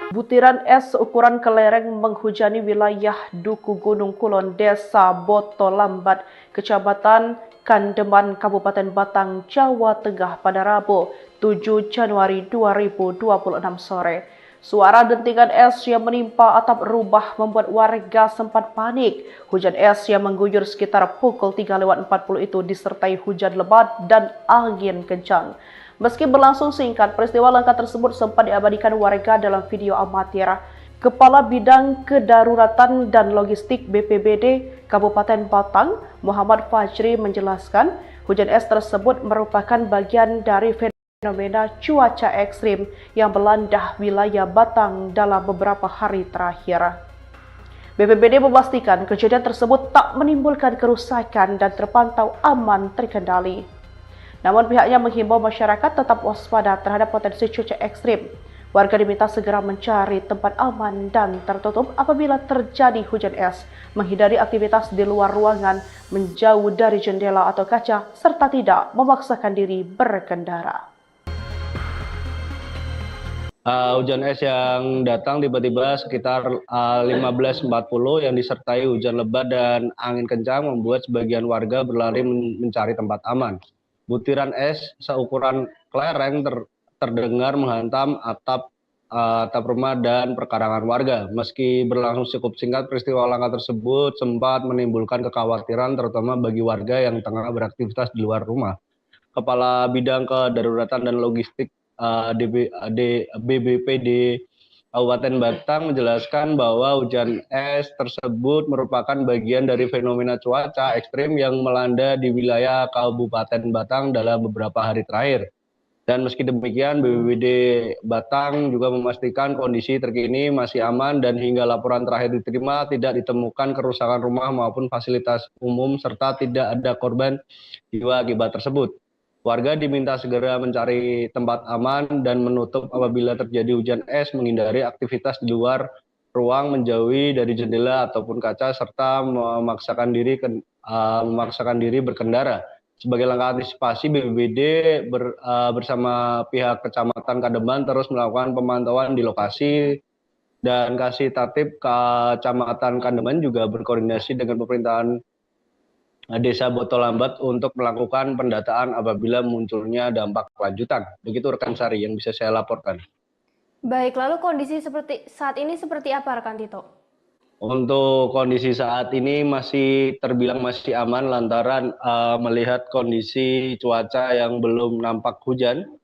Butiran es seukuran kelereng menghujani wilayah Duku Gunung Kulon, Desa Botolambat, Kecamatan Kandeman, Kabupaten Batang, Jawa Tengah pada Rabu, 7 Januari 2026 sore. Suara dentingan es yang menimpa atap rumah membuat warga sempat panik. Hujan es yang mengguyur sekitar pukul 3:40 itu disertai hujan lebat dan angin kencang. Meski berlangsung singkat, peristiwa langka tersebut sempat diabadikan warga dalam video amatir. Kepala Bidang Kedaruratan dan Logistik BPBD Kabupaten Batang, Muhammad Fajri menjelaskan, hujan es tersebut merupakan bagian dari fenomena cuaca ekstrim yang melanda wilayah Batang dalam beberapa hari terakhir. BPBD memastikan kejadian tersebut tak menimbulkan kerusakan dan terpantau aman terkendali. Namun pihaknya menghimbau masyarakat tetap waspada terhadap potensi cuaca ekstrim. Warga diminta segera mencari tempat aman dan tertutup apabila terjadi hujan es, menghindari aktivitas di luar ruangan, menjauh dari jendela atau kaca, serta tidak memaksakan diri berkendara. Hujan es yang datang tiba-tiba sekitar 15.40 yang disertai hujan lebat dan angin kencang membuat sebagian warga berlari mencari tempat aman. Butiran es seukuran kelereng terdengar menghantam atap rumah dan perkarangan warga. Meski berlangsung cukup singkat, peristiwa langka tersebut sempat menimbulkan kekhawatiran terutama bagi warga yang tengah beraktivitas di luar rumah. Kepala Bidang Kedaruratan dan Logistik BBPD Kabupaten Batang menjelaskan bahwa hujan es tersebut merupakan bagian dari fenomena cuaca ekstrim yang melanda di wilayah Kabupaten Batang dalam beberapa hari terakhir. Dan meski demikian, BPBD Batang juga memastikan kondisi terkini masih aman dan hingga laporan terakhir diterima tidak ditemukan kerusakan rumah maupun fasilitas umum serta tidak ada korban jiwa akibat tersebut. Warga diminta segera mencari tempat aman dan menutup apabila terjadi hujan es, menghindari aktivitas di luar ruang, menjauhi dari jendela ataupun kaca, serta memaksakan diri berkendara. Sebagai langkah antisipasi, BPBD bersama pihak Kecamatan Kandeman terus melakukan pemantauan di lokasi dan Kasih Tatib Kecamatan Kandeman juga berkoordinasi dengan pemerintahan Desa Botolambat untuk melakukan pendataan apabila munculnya dampak lanjutan. Begitu rekan Sari yang bisa saya laporkan. Baik, lalu kondisi saat ini seperti apa rekan Tito? Untuk kondisi saat ini masih terbilang masih aman lantaran melihat kondisi cuaca yang belum nampak hujan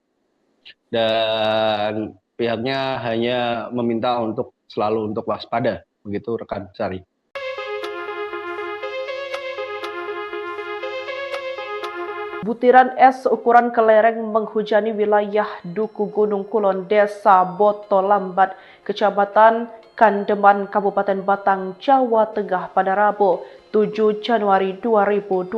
dan pihaknya hanya meminta untuk selalu untuk waspada. Begitu rekan Sari. Butiran es seukuran kelereng menghujani wilayah Duku Gunung Kulon, Desa Botolambat, Kecamatan Kandeman, Kabupaten Batang, Jawa Tengah pada Rabu, 7 Januari 2026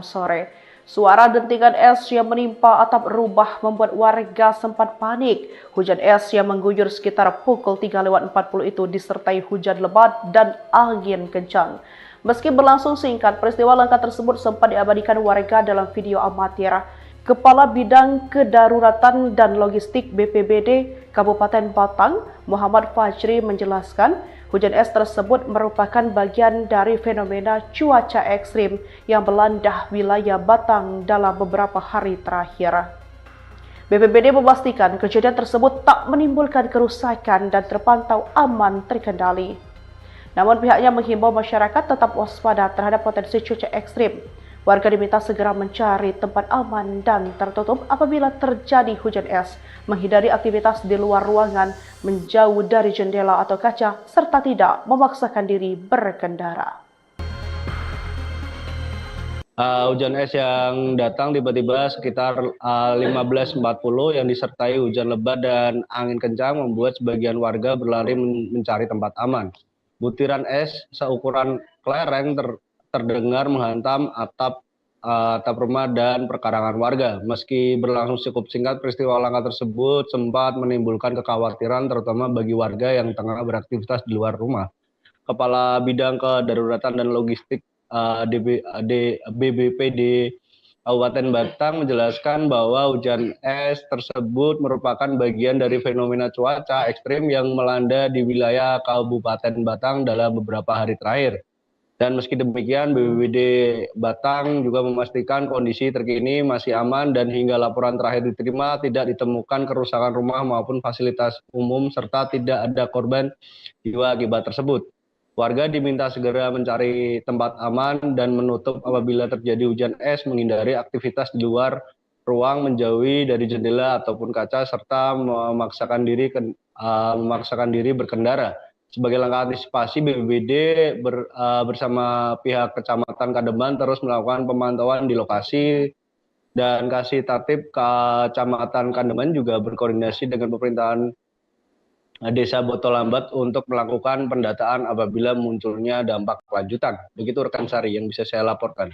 sore. Suara dentingan es yang menimpa atap rumah membuat warga sempat panik. Hujan es yang mengguyur sekitar pukul 3:40 itu disertai hujan lebat dan angin kencang. Meski berlangsung singkat, peristiwa langka tersebut sempat diabadikan warga dalam video amatir. Kepala Bidang Kedaruratan dan Logistik BPBD Kabupaten Batang, Muhammad Fajri menjelaskan, hujan es tersebut merupakan bagian dari fenomena cuaca ekstrim yang melanda wilayah Batang dalam beberapa hari terakhir. BPBD memastikan kejadian tersebut tak menimbulkan kerusakan dan terpantau aman terkendali. Namun pihaknya menghimbau masyarakat tetap waspada terhadap potensi cuaca ekstrim. Warga diminta segera mencari tempat aman dan tertutup apabila terjadi hujan es, menghindari aktivitas di luar ruangan, menjauh dari jendela atau kaca, serta tidak memaksakan diri berkendara. Hujan es yang datang tiba-tiba sekitar 15.40 yang disertai hujan lebat dan angin kencang membuat sebagian warga berlari mencari tempat aman. Butiran es seukuran kelereng terdengar menghantam atap rumah dan perkarangan warga. Meski berlangsung cukup singkat, peristiwa langka tersebut sempat menimbulkan kekhawatiran terutama bagi warga yang tengah beraktivitas di luar rumah. Kepala Bidang Kedaruratan dan Logistik BBPD Kabupaten Batang menjelaskan bahwa hujan es tersebut merupakan bagian dari fenomena cuaca ekstrim yang melanda di wilayah Kabupaten Batang dalam beberapa hari terakhir. Dan meski demikian, BPBD Batang juga memastikan kondisi terkini masih aman dan hingga laporan terakhir diterima tidak ditemukan kerusakan rumah maupun fasilitas umum serta tidak ada korban jiwa akibat tersebut. Warga diminta segera mencari tempat aman dan menutup apabila terjadi hujan es, menghindari aktivitas di luar ruang, menjauhi dari jendela ataupun kaca serta memaksakan diri berkendara. Sebagai langkah antisipasi, BPBD bersama pihak Kecamatan Kademan terus melakukan pemantauan di lokasi dan kasih tertib Kecamatan Kademan juga berkoordinasi dengan pemerintahan Desa Botolambat untuk melakukan pendataan apabila munculnya dampak lanjutan. Begitu rekan Sari yang bisa saya laporkan.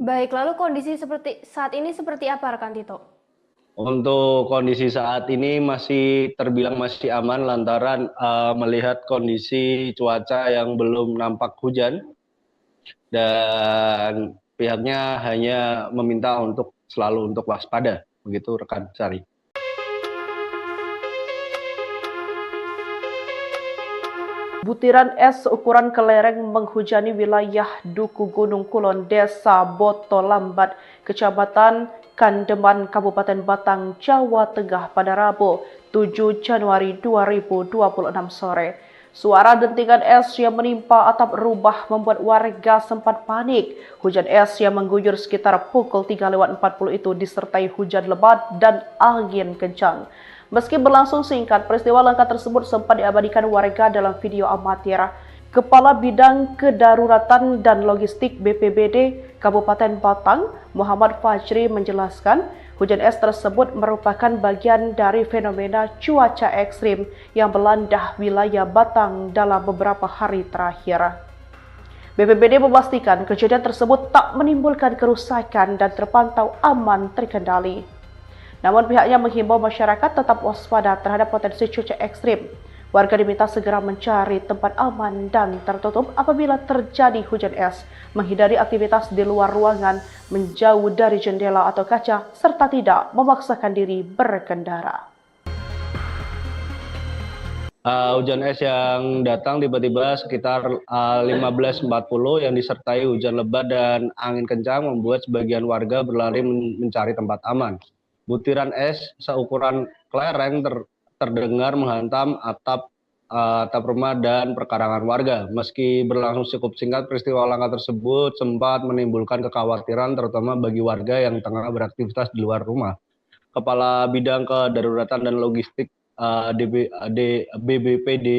Baik, lalu kondisi saat ini seperti apa rekan Tito? Untuk kondisi saat ini masih terbilang masih aman lantaran melihat kondisi cuaca yang belum nampak hujan dan pihaknya hanya meminta untuk selalu untuk waspada. Begitu rekan Sari. Butiran es seukuran kelereng menghujani wilayah Duku Gunung Kulon, Desa Botolambat, Kecamatan Kandeman, Kabupaten Batang, Jawa Tengah pada Rabu, 7 Januari 2026 sore. Suara dentingan es yang menimpa atap rumah membuat warga sempat panik. Hujan es yang mengguyur sekitar pukul 3:40 itu disertai hujan lebat dan angin kencang. Meski berlangsung singkat, peristiwa langka tersebut sempat diabadikan warga dalam video amatir. Kepala Bidang Kedaruratan dan Logistik BPBD Kabupaten Batang, Muhammad Fajri menjelaskan, hujan es tersebut merupakan bagian dari fenomena cuaca ekstrim yang melanda wilayah Batang dalam beberapa hari terakhir. BPBD memastikan kejadian tersebut tak menimbulkan kerusakan dan terpantau aman terkendali. Namun pihaknya menghimbau masyarakat tetap waspada terhadap potensi cuaca ekstrim. Warga diminta segera mencari tempat aman dan tertutup apabila terjadi hujan es, menghindari aktivitas di luar ruangan, menjauh dari jendela atau kaca, serta tidak memaksakan diri berkendara. Hujan es yang datang tiba-tiba sekitar 15.40 yang disertai hujan lebat dan angin kencang membuat sebagian warga berlari mencari tempat aman. Butiran es seukuran kelereng terdengar menghantam atap rumah dan perkarangan warga. Meski berlangsung cukup singkat, peristiwa langka tersebut sempat menimbulkan kekhawatiran terutama bagi warga yang tengah beraktivitas di luar rumah. Kepala Bidang Kedaruratan dan Logistik BBPD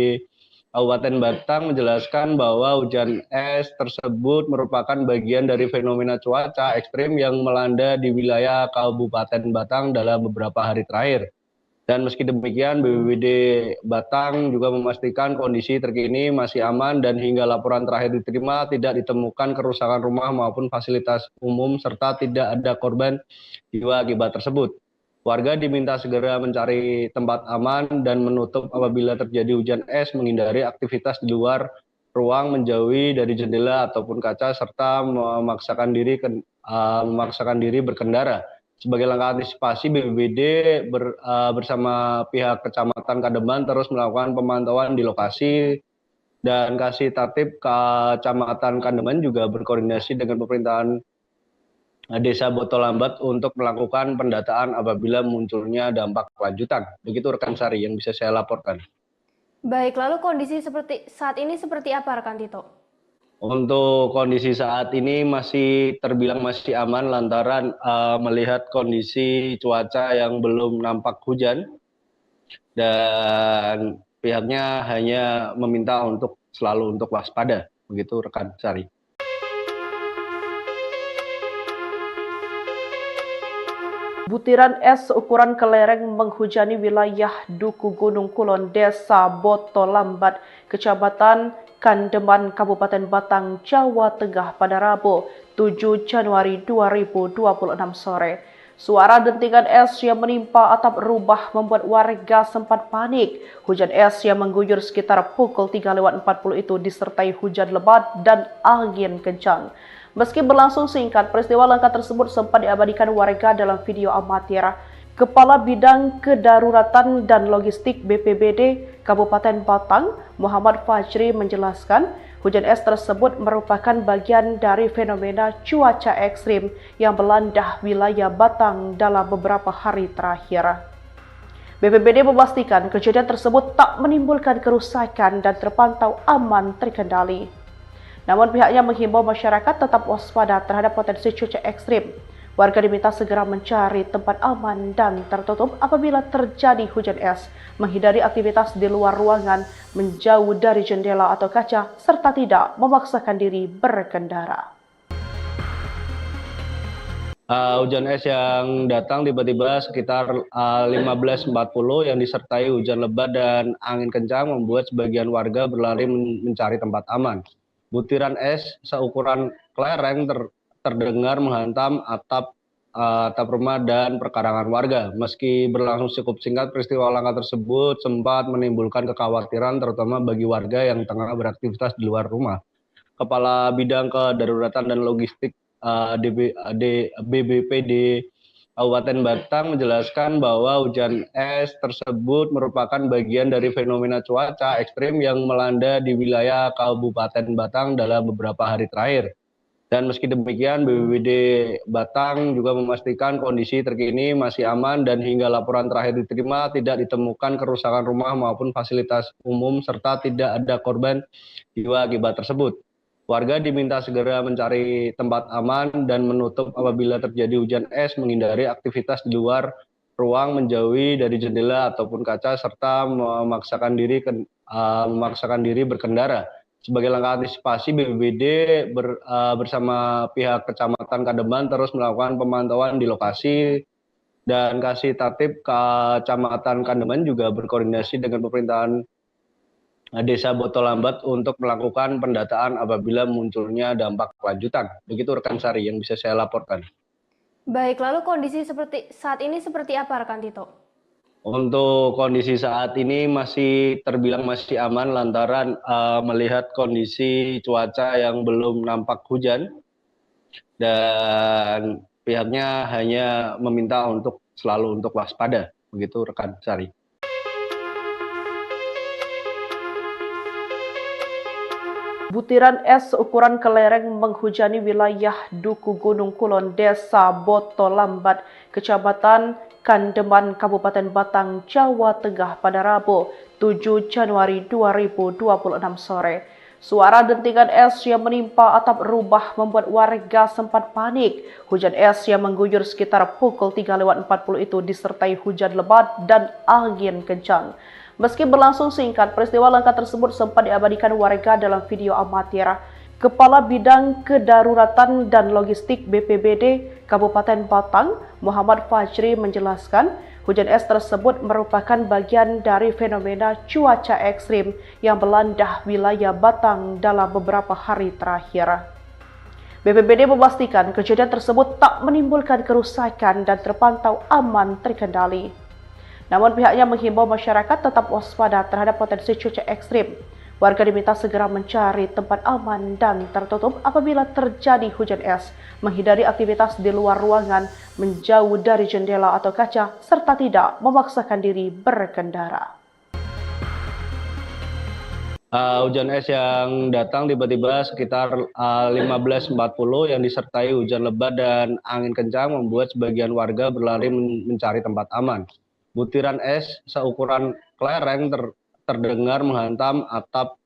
Kabupaten Batang menjelaskan bahwa hujan es tersebut merupakan bagian dari fenomena cuaca ekstrim yang melanda di wilayah Kabupaten Batang dalam beberapa hari terakhir. Dan meski demikian, BPBD Batang juga memastikan kondisi terkini masih aman dan hingga laporan terakhir diterima tidak ditemukan kerusakan rumah maupun fasilitas umum serta tidak ada korban jiwa akibat tersebut. Warga diminta segera mencari tempat aman dan menutup apabila terjadi hujan es, menghindari aktivitas di luar ruang, menjauhi dari jendela ataupun kaca, serta memaksakan diri berkendara. Sebagai langkah antisipasi, BPBD bersama pihak Kecamatan Kademan terus melakukan pemantauan di lokasi dan kasih tertib Kecamatan Kademan juga berkoordinasi dengan pemerintahan Desa Botolambat untuk melakukan pendataan apabila munculnya dampak lanjutan. Begitu rekan Sari yang bisa saya laporkan. Baik, lalu kondisi saat ini seperti apa rekan Tito? Untuk kondisi saat ini masih terbilang masih aman lantaran melihat kondisi cuaca yang belum nampak hujan dan pihaknya hanya meminta untuk selalu untuk waspada. Begitu rekan Sari. Butiran es seukuran kelereng menghujani wilayah Duku Gunung Kulon, Desa Botolambat, Kecamatan Kandeman, Kabupaten Batang, Jawa Tengah pada Rabu, 7 Januari 2026 sore. Suara dentingan es yang menimpa atap rumah membuat warga sempat panik. Hujan es yang mengguyur sekitar pukul 3:40 itu disertai hujan lebat dan angin kencang. Meski berlangsung singkat, peristiwa langka tersebut sempat diabadikan warga dalam video amatir. Kepala Bidang Kedaruratan dan Logistik BPBD Kabupaten Batang, Muhammad Fajri menjelaskan, hujan es tersebut merupakan bagian dari fenomena cuaca ekstrim yang melanda wilayah Batang dalam beberapa hari terakhir. BPBD memastikan kejadian tersebut tak menimbulkan kerusakan dan terpantau aman terkendali. Namun pihaknya menghimbau masyarakat tetap waspada terhadap potensi cuaca ekstrim. Warga diminta segera mencari tempat aman dan tertutup apabila terjadi hujan es, menghindari aktivitas di luar ruangan, menjauh dari jendela atau kaca, serta tidak memaksakan diri berkendara. Hujan es yang datang tiba-tiba sekitar 15.40 yang disertai hujan lebat dan angin kencang membuat sebagian warga berlari mencari tempat aman. Butiran es seukuran kelereng terdengar menghantam atap rumah dan perkarangan warga. Meski berlangsung cukup singkat, peristiwa langka tersebut sempat menimbulkan kekhawatiran terutama bagi warga yang tengah beraktivitas di luar rumah. Kepala Bidang Kedaruratan dan Logistik BBPD Kabupaten Batang menjelaskan bahwa hujan es tersebut merupakan bagian dari fenomena cuaca ekstrim yang melanda di wilayah Kabupaten Batang dalam beberapa hari terakhir. Dan meski demikian, BPBD Batang juga memastikan kondisi terkini masih aman dan hingga laporan terakhir diterima tidak ditemukan kerusakan rumah maupun fasilitas umum serta tidak ada korban jiwa akibat tersebut. Warga diminta segera mencari tempat aman dan menutup apabila terjadi hujan es, menghindari aktivitas di luar ruang, menjauhi dari jendela ataupun kaca, serta memaksakan diri berkendara. Sebagai langkah antisipasi, BPBD bersama pihak Kecamatan Kademan terus melakukan pemantauan di lokasi, dan Kasih Tatib Kecamatan Kademan juga berkoordinasi dengan pemerintahan Desa Botolambat untuk melakukan pendataan apabila munculnya dampak lanjutan. Begitu rekan Sari yang bisa saya laporkan. Baik, lalu kondisi saat ini seperti apa rekan Tito? Untuk kondisi saat ini masih terbilang masih aman lantaran melihat kondisi cuaca yang belum nampak hujan, dan pihaknya hanya meminta untuk selalu untuk waspada. Begitu rekan Sari. Butiran es seukuran kelereng menghujani wilayah Duku Gunung Kulon, Desa Botolambat, Kecamatan Kandeman, Kabupaten Batang, Jawa Tengah pada Rabu 7 Januari 2026 sore. Suara dentingan es yang menimpa atap rumah membuat warga sempat panik. Hujan es yang mengguyur sekitar pukul 3:40 itu disertai hujan lebat dan angin kencang. Meski berlangsung singkat, peristiwa langka tersebut sempat diabadikan warga dalam video amatir. Kepala Bidang Kedaruratan dan Logistik BPBD Kabupaten Batang, Muhammad Fajri menjelaskan, hujan es tersebut merupakan bagian dari fenomena cuaca ekstrim yang melanda wilayah Batang dalam beberapa hari terakhir. BPBD memastikan kejadian tersebut tak menimbulkan kerusakan dan terpantau aman terkendali. Namun pihaknya menghimbau masyarakat tetap waspada terhadap potensi cuaca ekstrim. Warga diminta segera mencari tempat aman dan tertutup apabila terjadi hujan es, menghindari aktivitas di luar ruangan, menjauh dari jendela atau kaca, serta tidak memaksakan diri berkendara. Hujan es yang datang tiba-tiba sekitar 15.40 yang disertai hujan lebat dan angin kencang membuat sebagian warga berlari mencari tempat aman. Butiran es seukuran kelereng terdengar menghantam atap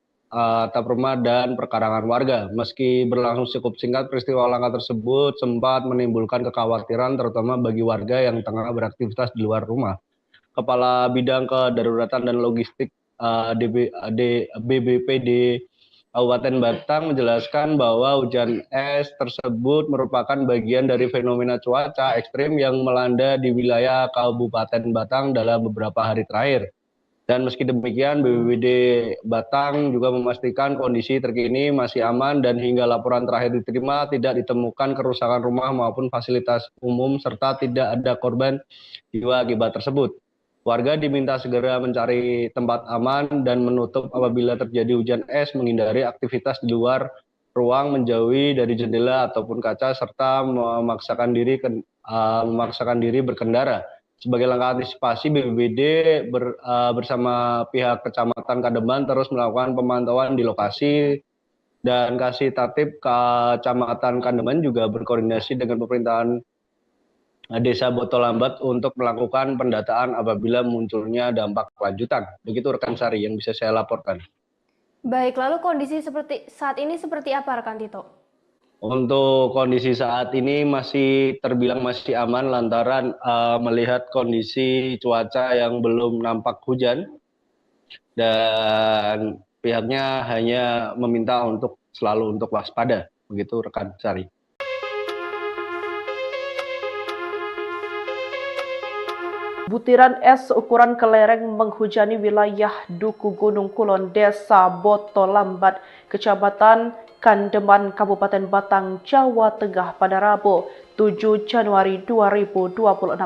rumah dan perkarangan warga. Meski berlangsung cukup singkat, peristiwa langka tersebut sempat menimbulkan kekhawatiran terutama bagi warga yang tengah beraktivitas di luar rumah. Kepala Bidang Kedaruratan dan Logistik BBPD Kabupaten Batang menjelaskan bahwa hujan es tersebut merupakan bagian dari fenomena cuaca ekstrim yang melanda di wilayah Kabupaten Batang dalam beberapa hari terakhir. Dan meski demikian, BPBD Batang juga memastikan kondisi terkini masih aman dan hingga laporan terakhir diterima tidak ditemukan kerusakan rumah maupun fasilitas umum serta tidak ada korban jiwa akibat tersebut. Warga diminta segera mencari tempat aman dan menutup apabila terjadi hujan es, menghindari aktivitas di luar ruang, menjauhi dari jendela ataupun kaca, serta memaksakan diri berkendara. Sebagai langkah antisipasi, BPBD bersama pihak Kecamatan Kademan terus melakukan pemantauan di lokasi, dan Kasih Tatib Kecamatan Kademan juga berkoordinasi dengan pemerintahan Desa Botolambat untuk melakukan pendataan apabila munculnya dampak lanjutan. Begitu rekan Sari yang bisa saya laporkan. Baik, lalu kondisi saat ini seperti apa rekan Tito? Untuk kondisi saat ini masih terbilang masih aman lantaran melihat kondisi cuaca yang belum nampak hujan, dan pihaknya hanya meminta untuk selalu untuk waspada. Begitu rekan Sari. Butiran es seukuran kelereng menghujani wilayah Duku Gunung Kulon, Desa Botolambat, Kecamatan Kandeman, Kabupaten Batang, Jawa Tengah pada Rabu, 7 Januari 2026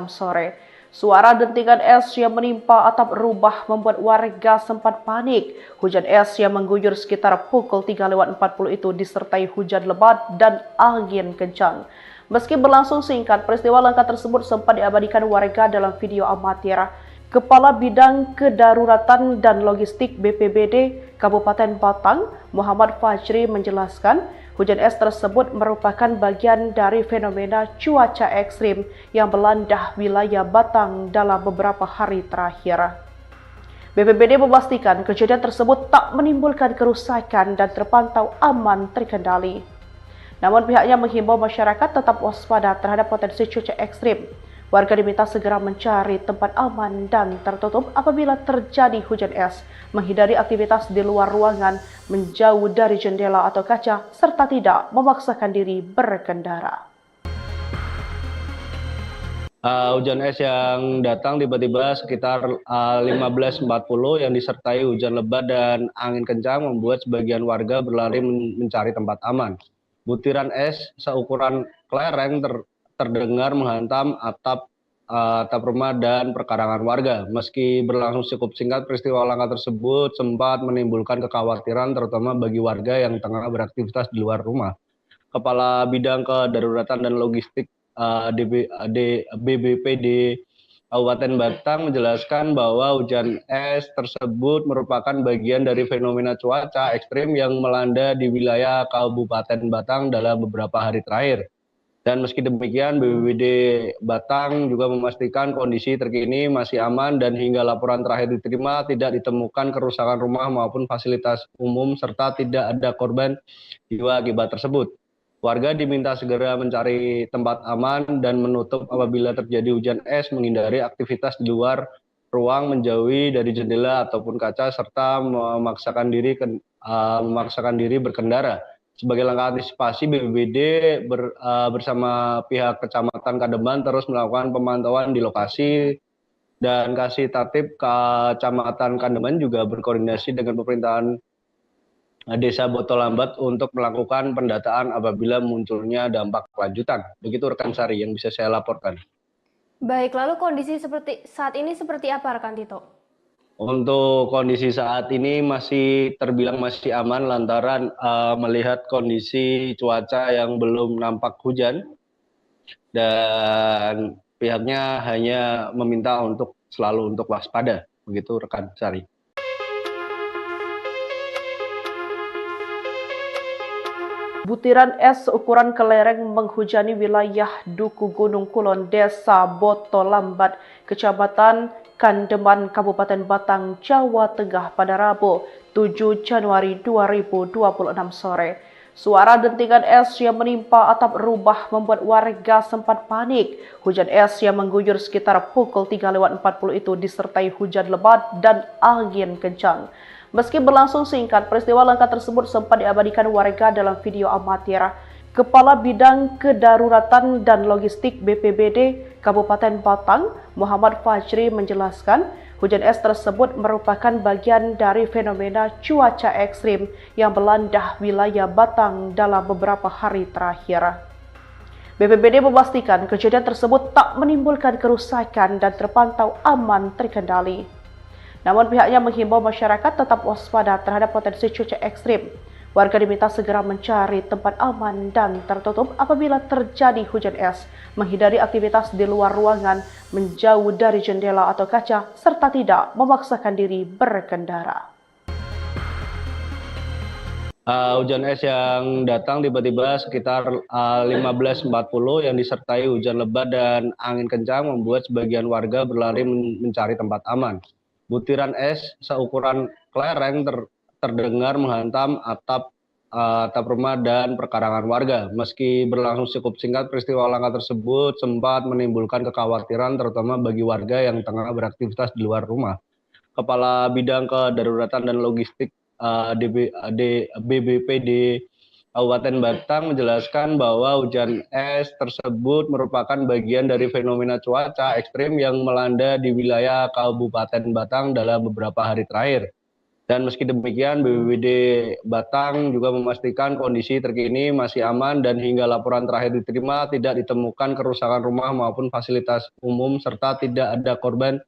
sore. Suara dentingan es yang menimpa atap rumah membuat warga sempat panik. Hujan es yang mengguyur sekitar pukul 3:40 itu disertai hujan lebat dan angin kencang. Meski berlangsung singkat, peristiwa langka tersebut sempat diabadikan warga dalam video amatir. Kepala Bidang Kedaruratan dan Logistik BPBD Kabupaten Batang, Muhammad Fajri menjelaskan, hujan es tersebut merupakan bagian dari fenomena cuaca ekstrim yang melanda wilayah Batang dalam beberapa hari terakhir. BPBD memastikan kejadian tersebut tak menimbulkan kerusakan dan terpantau aman terkendali. Namun pihaknya menghimbau masyarakat tetap waspada terhadap potensi cuaca ekstrim. Warga diminta segera mencari tempat aman dan tertutup apabila terjadi hujan es, menghindari aktivitas di luar ruangan, menjauh dari jendela atau kaca, serta tidak memaksakan diri berkendara. Hujan es yang datang tiba-tiba sekitar 15.40 yang disertai hujan lebat dan angin kencang membuat sebagian warga berlari mencari tempat aman. Butiran es seukuran kelereng terdengar menghantam atap rumah dan perkarangan warga. Meski berlangsung cukup singkat, peristiwa langka tersebut sempat menimbulkan kekhawatiran terutama bagi warga yang tengah beraktivitas di luar rumah. Kepala Bidang Kedaruratan dan Logistik BBPD Kabupaten Batang menjelaskan bahwa hujan es tersebut merupakan bagian dari fenomena cuaca ekstrim yang melanda di wilayah Kabupaten Batang dalam beberapa hari terakhir. Dan meski demikian, BPBD Batang juga memastikan kondisi terkini masih aman dan hingga laporan terakhir diterima tidak ditemukan kerusakan rumah maupun fasilitas umum serta tidak ada korban jiwa akibat tersebut. Warga diminta segera mencari tempat aman dan menutup apabila terjadi hujan es, menghindari aktivitas di luar ruang, menjauhi dari jendela ataupun kaca, serta memaksakan diri berkendara. Sebagai langkah antisipasi, BPBD bersama pihak Kecamatan Kademan terus melakukan pemantauan di lokasi, dan Kasih Tatib Kecamatan Kademan juga berkoordinasi dengan pemerintahan Desa Botolambat untuk melakukan pendataan apabila munculnya dampak lanjutan. Begitu rekan Sari yang bisa saya laporkan. Baik, lalu kondisi saat ini seperti apa rekan Tito? Untuk kondisi saat ini masih terbilang masih aman lantaran melihat kondisi cuaca yang belum nampak hujan, dan pihaknya hanya meminta untuk selalu untuk waspada. Begitu rekan Sari. Butiran es seukuran kelereng menghujani wilayah Duku Gunung Kulon, Desa Botolambat, Kecamatan Kandeman, Kabupaten Batang, Jawa Tengah pada Rabu, 7 Januari 2026 sore. Suara dentingan es yang menimpa atap rumah membuat warga sempat panik. Hujan es yang mengguyur sekitar pukul 3:40 itu disertai hujan lebat dan angin kencang. Meski berlangsung singkat, peristiwa langka tersebut sempat diabadikan warga dalam video amatir. Kepala Bidang Kedaruratan dan Logistik BPBD Kabupaten Batang, Muhammad Fajri menjelaskan, hujan es tersebut merupakan bagian dari fenomena cuaca ekstrim yang melanda wilayah Batang dalam beberapa hari terakhir. BPBD memastikan kejadian tersebut tak menimbulkan kerusakan dan terpantau aman terkendali. Namun pihaknya menghimbau masyarakat tetap waspada terhadap potensi cuaca ekstrim. Warga diminta segera mencari tempat aman dan tertutup apabila terjadi hujan es, menghindari aktivitas di luar ruangan, menjauh dari jendela atau kaca, serta tidak memaksakan diri berkendara. Hujan es yang datang tiba-tiba sekitar 15.40 yang disertai hujan lebat dan angin kencang membuat sebagian warga berlari mencari tempat aman. Butiran es seukuran kelereng terdengar menghantam atap rumah dan perkarangan warga. Meski berlangsung cukup singkat, peristiwa langka tersebut sempat menimbulkan kekhawatiran terutama bagi warga yang tengah beraktivitas di luar rumah. Kepala Bidang Kedaruratan dan Logistik BBPD Kabupaten Batang menjelaskan bahwa hujan es tersebut merupakan bagian dari fenomena cuaca ekstrim yang melanda di wilayah Kabupaten Batang dalam beberapa hari terakhir. Dan meski demikian, BPBD Batang juga memastikan kondisi terkini masih aman dan hingga laporan terakhir diterima tidak ditemukan kerusakan rumah maupun fasilitas umum serta tidak ada korban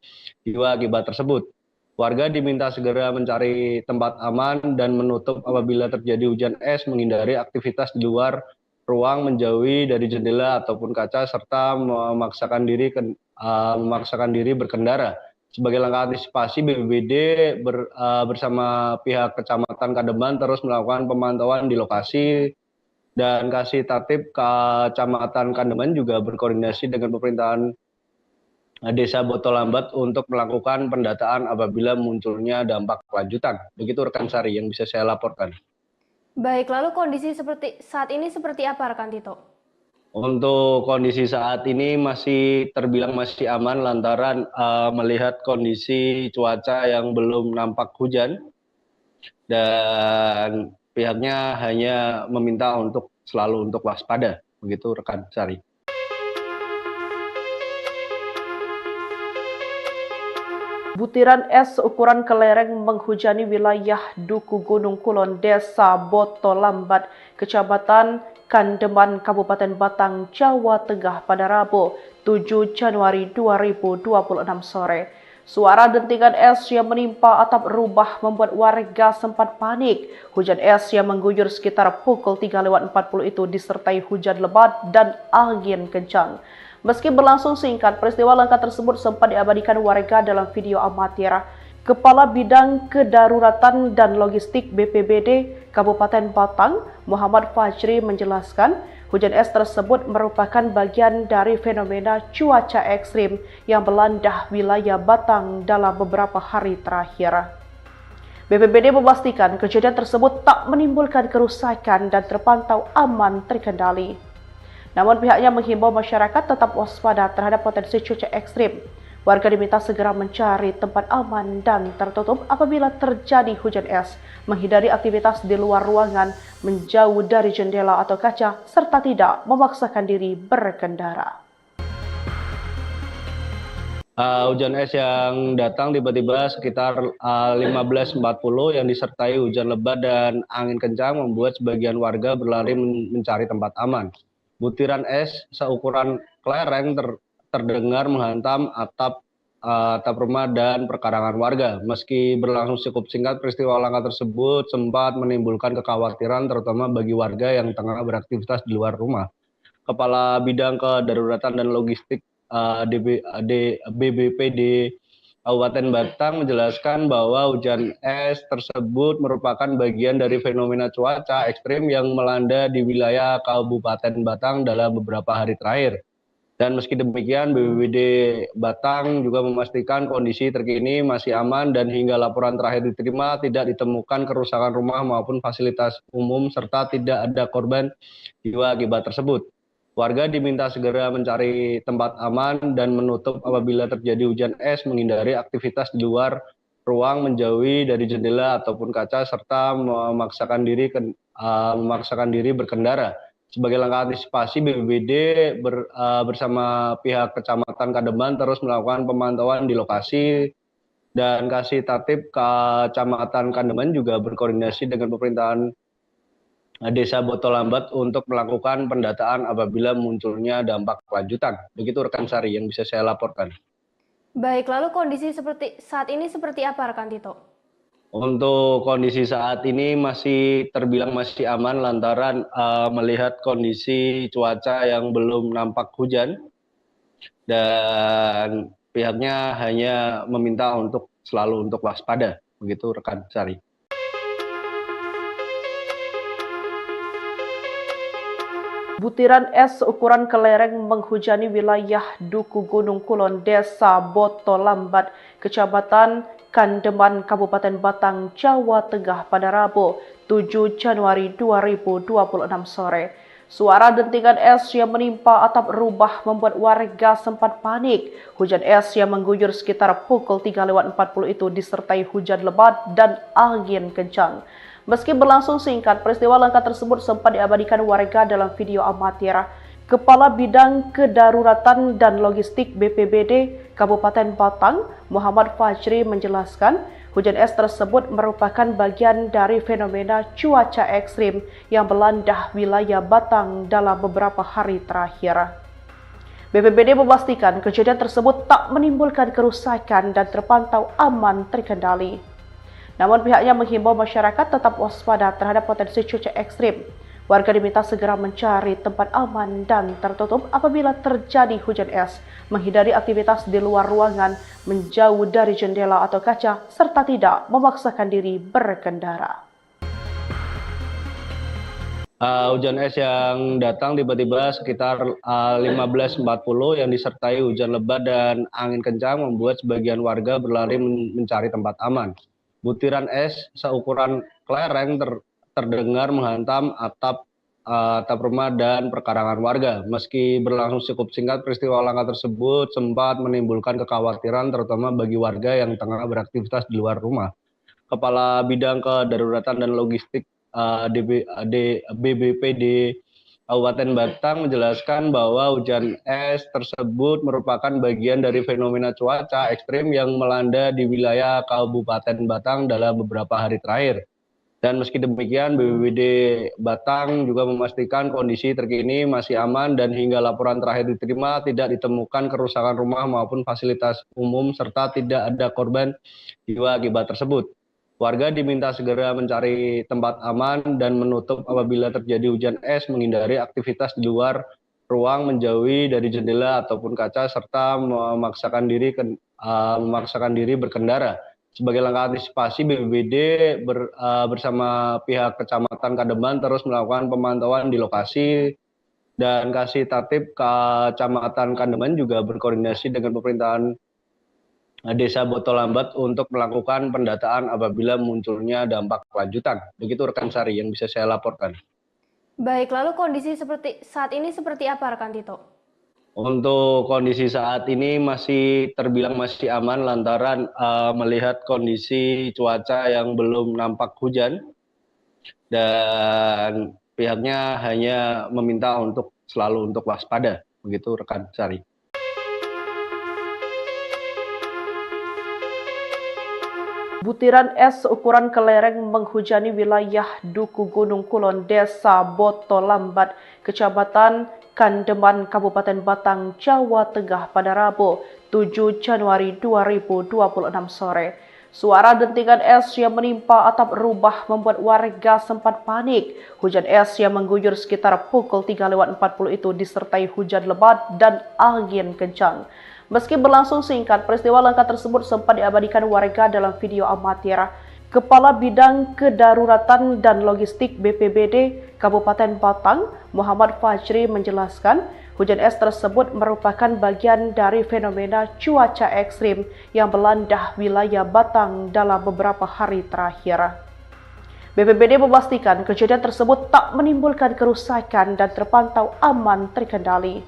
jiwa akibat tersebut. Warga diminta segera mencari tempat aman dan menutup apabila terjadi hujan es, menghindari aktivitas di luar ruang, menjauhi dari jendela ataupun kaca, serta memaksakan diri berkendara. Sebagai langkah antisipasi, BPBD bersama pihak Kecamatan Kademan terus melakukan pemantauan di lokasi, dan Kasih Tatib Kecamatan Kademan juga berkoordinasi dengan pemerintahan Desa Botolambat untuk melakukan pendataan apabila munculnya dampak lanjutan. Begitu rekan Sari yang bisa saya laporkan. Baik, lalu kondisi saat ini seperti apa rekan Tito? Untuk kondisi saat ini masih terbilang masih aman lantaran melihat kondisi cuaca yang belum nampak hujan, dan pihaknya hanya meminta untuk selalu untuk waspada. Begitu rekan Sari. Butiran es seukuran kelereng menghujani wilayah Duku Gunung Kulon, Desa Botolambat, Kecamatan Kandeman, Kabupaten Batang, Jawa Tengah pada Rabu, 7 Januari 2026 sore. Suara dentingan es yang menimpa atap rumah membuat warga sempat panik. Hujan es yang mengguyur sekitar pukul 3:40 itu disertai hujan lebat dan angin kencang. Meski berlangsung singkat, peristiwa langka tersebut sempat diabadikan warga dalam video amatir. Kepala Bidang Kedaruratan dan Logistik BPBD Kabupaten Batang, Muhammad Fajri menjelaskan, hujan es tersebut merupakan bagian dari fenomena cuaca ekstrim yang melanda wilayah Batang dalam beberapa hari terakhir. BPBD memastikan kejadian tersebut tak menimbulkan kerusakan dan terpantau aman terkendali. Namun pihaknya menghimbau masyarakat tetap waspada terhadap potensi cuaca ekstrim. Warga diminta segera mencari tempat aman dan tertutup apabila terjadi hujan es, menghindari aktivitas di luar ruangan, menjauh dari jendela atau kaca, serta tidak memaksakan diri berkendara. Hujan es yang datang tiba-tiba sekitar 15.40 yang disertai hujan lebat dan angin kencang membuat sebagian warga berlari mencari tempat aman. Butiran es seukuran kelereng terdengar menghantam atap rumah dan perkarangan warga. Meski berlangsung cukup singkat, peristiwa langka tersebut sempat menimbulkan kekhawatiran terutama bagi warga yang tengah beraktivitas di luar rumah. Kepala Bidang Kedaruratan dan Logistik BBPD Kabupaten Batang menjelaskan bahwa hujan es tersebut merupakan bagian dari fenomena cuaca ekstrim yang melanda di wilayah Kabupaten Batang dalam beberapa hari terakhir. Dan meski demikian, BPBD Batang juga memastikan kondisi terkini masih aman dan hingga laporan terakhir diterima tidak ditemukan kerusakan rumah maupun fasilitas umum serta tidak ada korban jiwa akibat tersebut. Warga diminta segera mencari tempat aman dan menutup apabila terjadi hujan es, menghindari aktivitas di luar ruang, menjauhi dari jendela ataupun kaca, serta memaksakan diri berkendara. Sebagai langkah antisipasi, BPBD bersama pihak Kecamatan Kademan terus melakukan pemantauan di lokasi, dan Kasih Tatib Kecamatan Kademan juga berkoordinasi dengan pemerintahan Desa Botolambat untuk melakukan pendataan apabila munculnya dampak lanjutan. Begitu rekan Sari yang bisa saya laporkan. Baik, lalu kondisi saat ini seperti apa rekan Tito? Untuk kondisi saat ini masih terbilang masih aman lantaran melihat kondisi cuaca yang belum nampak hujan dan pihaknya hanya meminta untuk selalu untuk waspada. Begitu rekan Sari. Butiran es ukuran kelereng menghujani wilayah Duku Gunung Kulon, Desa Botolambat, Kecamatan Kandeman, Kabupaten Batang, Jawa Tengah pada Rabu 7 Januari 2026 sore. Suara dentingan es yang menimpa atap rumah membuat warga sempat panik. Hujan es yang mengguyur sekitar pukul 3:40 itu disertai hujan lebat dan angin kencang. Meski berlangsung singkat, peristiwa langka tersebut sempat diabadikan warga dalam video amatir. Kepala Bidang Kedaruratan dan Logistik BPBD Kabupaten Batang, Muhammad Fajri menjelaskan, hujan es tersebut merupakan bagian dari fenomena cuaca ekstrim yang melanda wilayah Batang dalam beberapa hari terakhir. BPBD memastikan kejadian tersebut tak menimbulkan kerusakan dan terpantau aman terkendali. Namun pihaknya menghimbau masyarakat tetap waspada terhadap potensi cuaca ekstrim. Warga diminta segera mencari tempat aman dan tertutup apabila terjadi hujan es, menghindari aktivitas di luar ruangan, menjauh dari jendela atau kaca, serta tidak memaksakan diri berkendara. Hujan es yang datang tiba-tiba sekitar 15.40 yang disertai hujan lebat dan angin kencang membuat sebagian warga berlari mencari tempat aman. Butiran es seukuran kelereng terdengar menghantam atap rumah dan perkarangan warga. Meski berlangsung cukup singkat, peristiwa langka tersebut sempat menimbulkan kekhawatiran terutama bagi warga yang tengah beraktivitas di luar rumah. Kepala Bidang Kedaruratan dan Logistik BBPD Kabupaten Batang menjelaskan bahwa hujan es tersebut merupakan bagian dari fenomena cuaca ekstrim yang melanda di wilayah Kabupaten Batang dalam beberapa hari terakhir. Dan meski demikian, BPBD Batang juga memastikan kondisi terkini masih aman dan hingga laporan terakhir diterima tidak ditemukan kerusakan rumah maupun fasilitas umum serta tidak ada korban jiwa akibat tersebut. Warga diminta segera mencari tempat aman dan menutup apabila terjadi hujan es, menghindari aktivitas di luar ruang, menjauhi dari jendela ataupun kaca, serta memaksakan diri berkendara. Sebagai langkah antisipasi, BPBD bersama pihak Kecamatan Kandeman terus melakukan pemantauan di lokasi dan Kasih Tatib Kecamatan Kandeman juga berkoordinasi dengan pemerintahan Desa Botolambat untuk melakukan pendataan apabila munculnya dampak lanjutan. Begitu rekan Sari yang bisa saya laporkan. Baik, lalu kondisi saat ini seperti apa rekan Tito? Untuk kondisi saat ini masih terbilang masih aman lantaran melihat kondisi cuaca yang belum nampak hujan dan pihaknya hanya meminta untuk selalu untuk waspada. Begitu rekan Sari. Butiran es ukuran kelereng menghujani wilayah Duku Gunung Kulon, Desa Botolambat, Kecamatan Kandeman, Kabupaten Batang, Jawa Tengah pada Rabu 7 Januari 2026 sore. Suara dentingan es yang menimpa atap rumah membuat warga sempat panik. Hujan es yang mengguyur sekitar pukul 3:40 itu disertai hujan lebat dan angin kencang. Meski berlangsung singkat, peristiwa langka tersebut sempat diabadikan warga dalam video amatir. Kepala Bidang Kedaruratan dan Logistik BPBD Kabupaten Batang, Muhammad Fajri menjelaskan, hujan es tersebut merupakan bagian dari fenomena cuaca ekstrim yang melanda wilayah Batang dalam beberapa hari terakhir. BPBD memastikan kejadian tersebut tak menimbulkan kerusakan dan terpantau aman terkendali.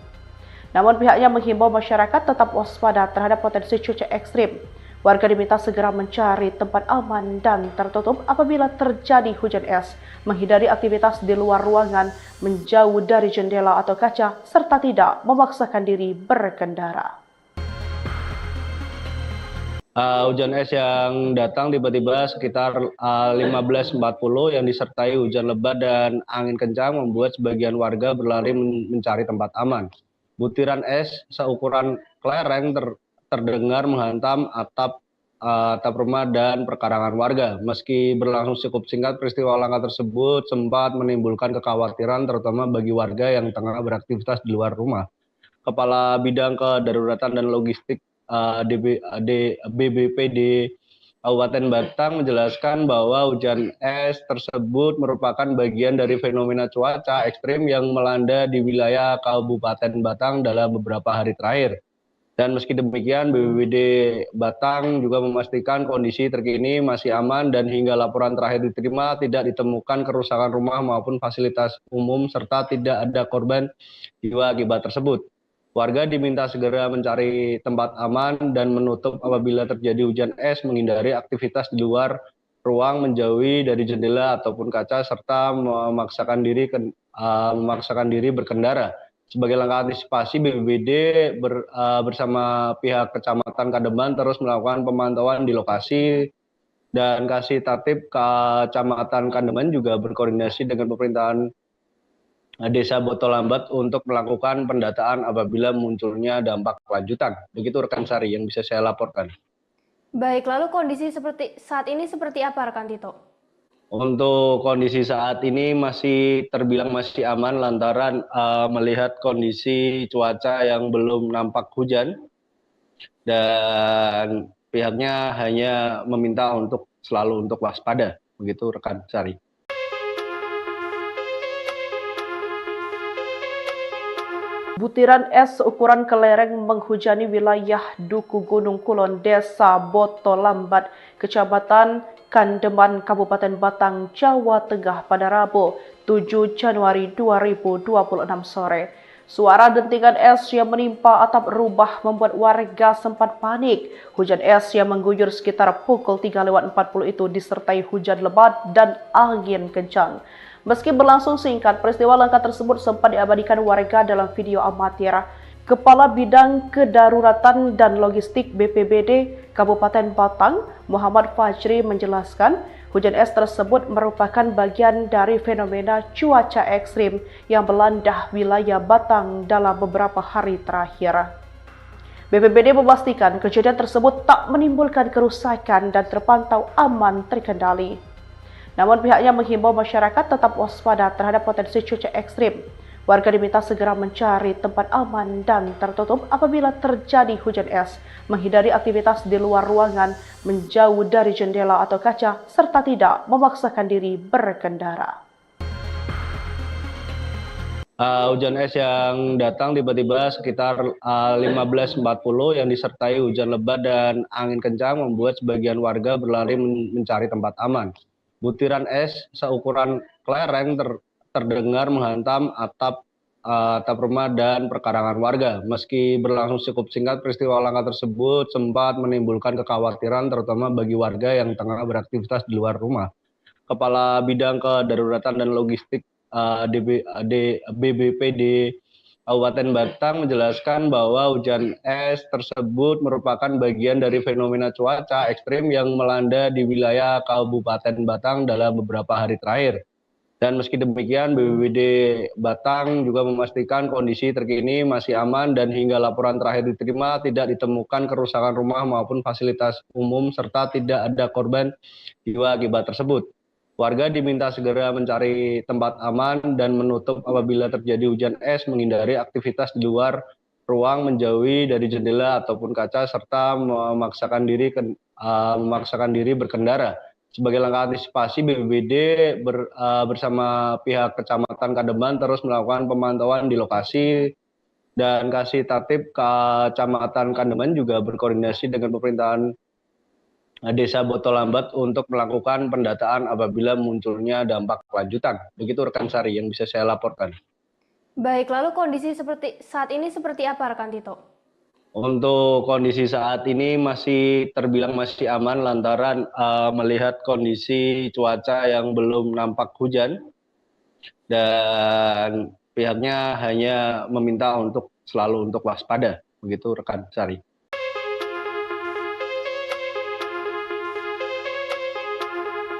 Namun pihaknya menghimbau masyarakat tetap waspada terhadap potensi cuaca ekstrim. Warga diminta segera mencari tempat aman dan tertutup apabila terjadi hujan es, menghindari aktivitas di luar ruangan, menjauh dari jendela atau kaca, serta tidak memaksakan diri berkendara. Hujan es yang datang tiba-tiba sekitar 15.40 yang disertai hujan lebat dan angin kencang membuat sebagian warga berlari mencari tempat aman. Butiran es seukuran kelereng terdengar menghantam atap atap rumah dan perkarangan warga. Meski berlangsung cukup singkat, peristiwa langka tersebut sempat menimbulkan kekhawatiran terutama bagi warga yang tengah beraktivitas di luar rumah. Kepala Bidang Kedaruratan dan Logistik BBPD Kabupaten Batang menjelaskan bahwa hujan es tersebut merupakan bagian dari fenomena cuaca ekstrim yang melanda di wilayah Kabupaten Batang dalam beberapa hari terakhir. Dan meski demikian, BPBD Batang juga memastikan kondisi terkini masih aman dan hingga laporan terakhir diterima tidak ditemukan kerusakan rumah maupun fasilitas umum serta tidak ada korban jiwa akibat tersebut. Warga diminta segera mencari tempat aman dan menutup apabila terjadi hujan es, menghindari aktivitas di luar ruang, menjauhi dari jendela ataupun kaca, serta memaksakan diri berkendara. Sebagai langkah antisipasi, BPBD bersama pihak Kecamatan Kademan terus melakukan pemantauan di lokasi dan Kasih Tertib Kecamatan Kademan juga berkoordinasi dengan pemerintahan Desa Botolambat untuk melakukan pendataan apabila munculnya dampak lanjutan. Begitu rekan Sari yang bisa saya laporkan. Baik, lalu kondisi saat ini seperti apa rekan Tito? Untuk kondisi saat ini masih terbilang masih aman lantaran melihat kondisi cuaca yang belum nampak hujan dan pihaknya hanya meminta untuk selalu untuk waspada. Begitu rekan Sari. Butiran es ukuran kelereng menghujani wilayah Duku Gunung Kulon, Desa Botolambat, Kecamatan Kandeman, Kabupaten Batang, Jawa Tengah pada Rabu, 7 Januari 2026 sore. Suara dentingan es yang menimpa atap rumah membuat warga sempat panik. Hujan es yang mengguyur sekitar pukul 3:40 itu disertai hujan lebat dan angin kencang. Meski berlangsung singkat, peristiwa langka tersebut sempat diabadikan warga dalam video amatir. Kepala Bidang Kedaruratan dan Logistik BPBD Kabupaten Batang, Muhammad Fajri menjelaskan, hujan es tersebut merupakan bagian dari fenomena cuaca ekstrim yang melanda wilayah Batang dalam beberapa hari terakhir. BPBD memastikan kejadian tersebut tak menimbulkan kerusakan dan terpantau aman terkendali. Namun pihaknya menghimbau masyarakat tetap waspada terhadap potensi cuaca ekstrim. Warga diminta segera mencari tempat aman dan tertutup apabila terjadi hujan es, menghindari aktivitas di luar ruangan, menjauh dari jendela atau kaca, serta tidak memaksakan diri berkendara. Hujan es yang datang tiba-tiba sekitar 15.40 yang disertai hujan lebat dan angin kencang membuat sebagian warga berlari mencari tempat aman. Butiran es seukuran kelereng terdengar menghantam atap rumah dan perkarangan warga. Meski berlangsung cukup singkat, peristiwa langka tersebut sempat menimbulkan kekhawatiran terutama bagi warga yang tengah beraktivitas di luar rumah. Kepala Bidang Kedaruratan dan Logistik BBPD Kabupaten Batang menjelaskan bahwa hujan es tersebut merupakan bagian dari fenomena cuaca ekstrim yang melanda di wilayah Kabupaten Batang dalam beberapa hari terakhir. Dan meski demikian, BPBD Batang juga memastikan kondisi terkini masih aman dan hingga laporan terakhir diterima tidak ditemukan kerusakan rumah maupun fasilitas umum serta tidak ada korban jiwa akibat tersebut. Warga diminta segera mencari tempat aman dan menutup apabila terjadi hujan es, menghindari aktivitas di luar ruang, menjauhi dari jendela ataupun kaca, serta memaksakan diri berkendara. Sebagai langkah antisipasi, BPBD bersama pihak Kecamatan Kademan terus melakukan pemantauan di lokasi dan Kasih Tertib Kecamatan Kademan juga berkoordinasi dengan pemerintahan Desa Botolambat untuk melakukan pendataan apabila munculnya dampak lanjutan. Begitu rekan Sari yang bisa saya laporkan. Baik, lalu kondisi saat ini seperti apa rekan Tito? Untuk kondisi saat ini masih terbilang masih aman lantaran melihat kondisi cuaca yang belum nampak hujan dan pihaknya hanya meminta untuk selalu untuk waspada. Begitu rekan Sari.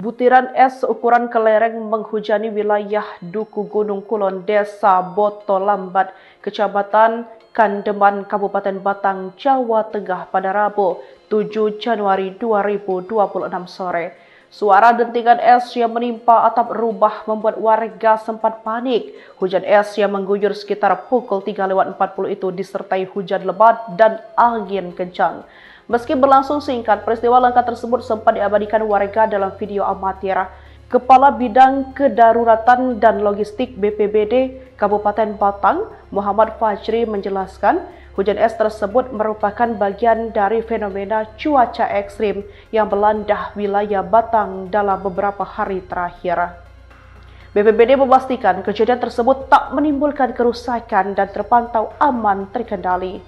Butiran es ukuran kelereng menghujani wilayah Duku Gunung Kulon, Desa Botolambat, Kecamatan Kandeman, Kabupaten Batang, Jawa Tengah pada Rabu 7 Januari 2026 sore. Suara dentingan es yang menimpa atap rumah membuat warga sempat panik. Hujan es yang mengguyur sekitar pukul 3:40 itu disertai hujan lebat dan angin kencang. Meski berlangsung singkat, peristiwa langka tersebut sempat diabadikan warga dalam video amatir. Kepala Bidang Kedaruratan dan Logistik BPBD Kabupaten Batang, Muhammad Fajri menjelaskan, hujan es tersebut merupakan bagian dari fenomena cuaca ekstrim yang melanda wilayah Batang dalam beberapa hari terakhir. BPBD memastikan kejadian tersebut tak menimbulkan kerusakan dan terpantau aman terkendali.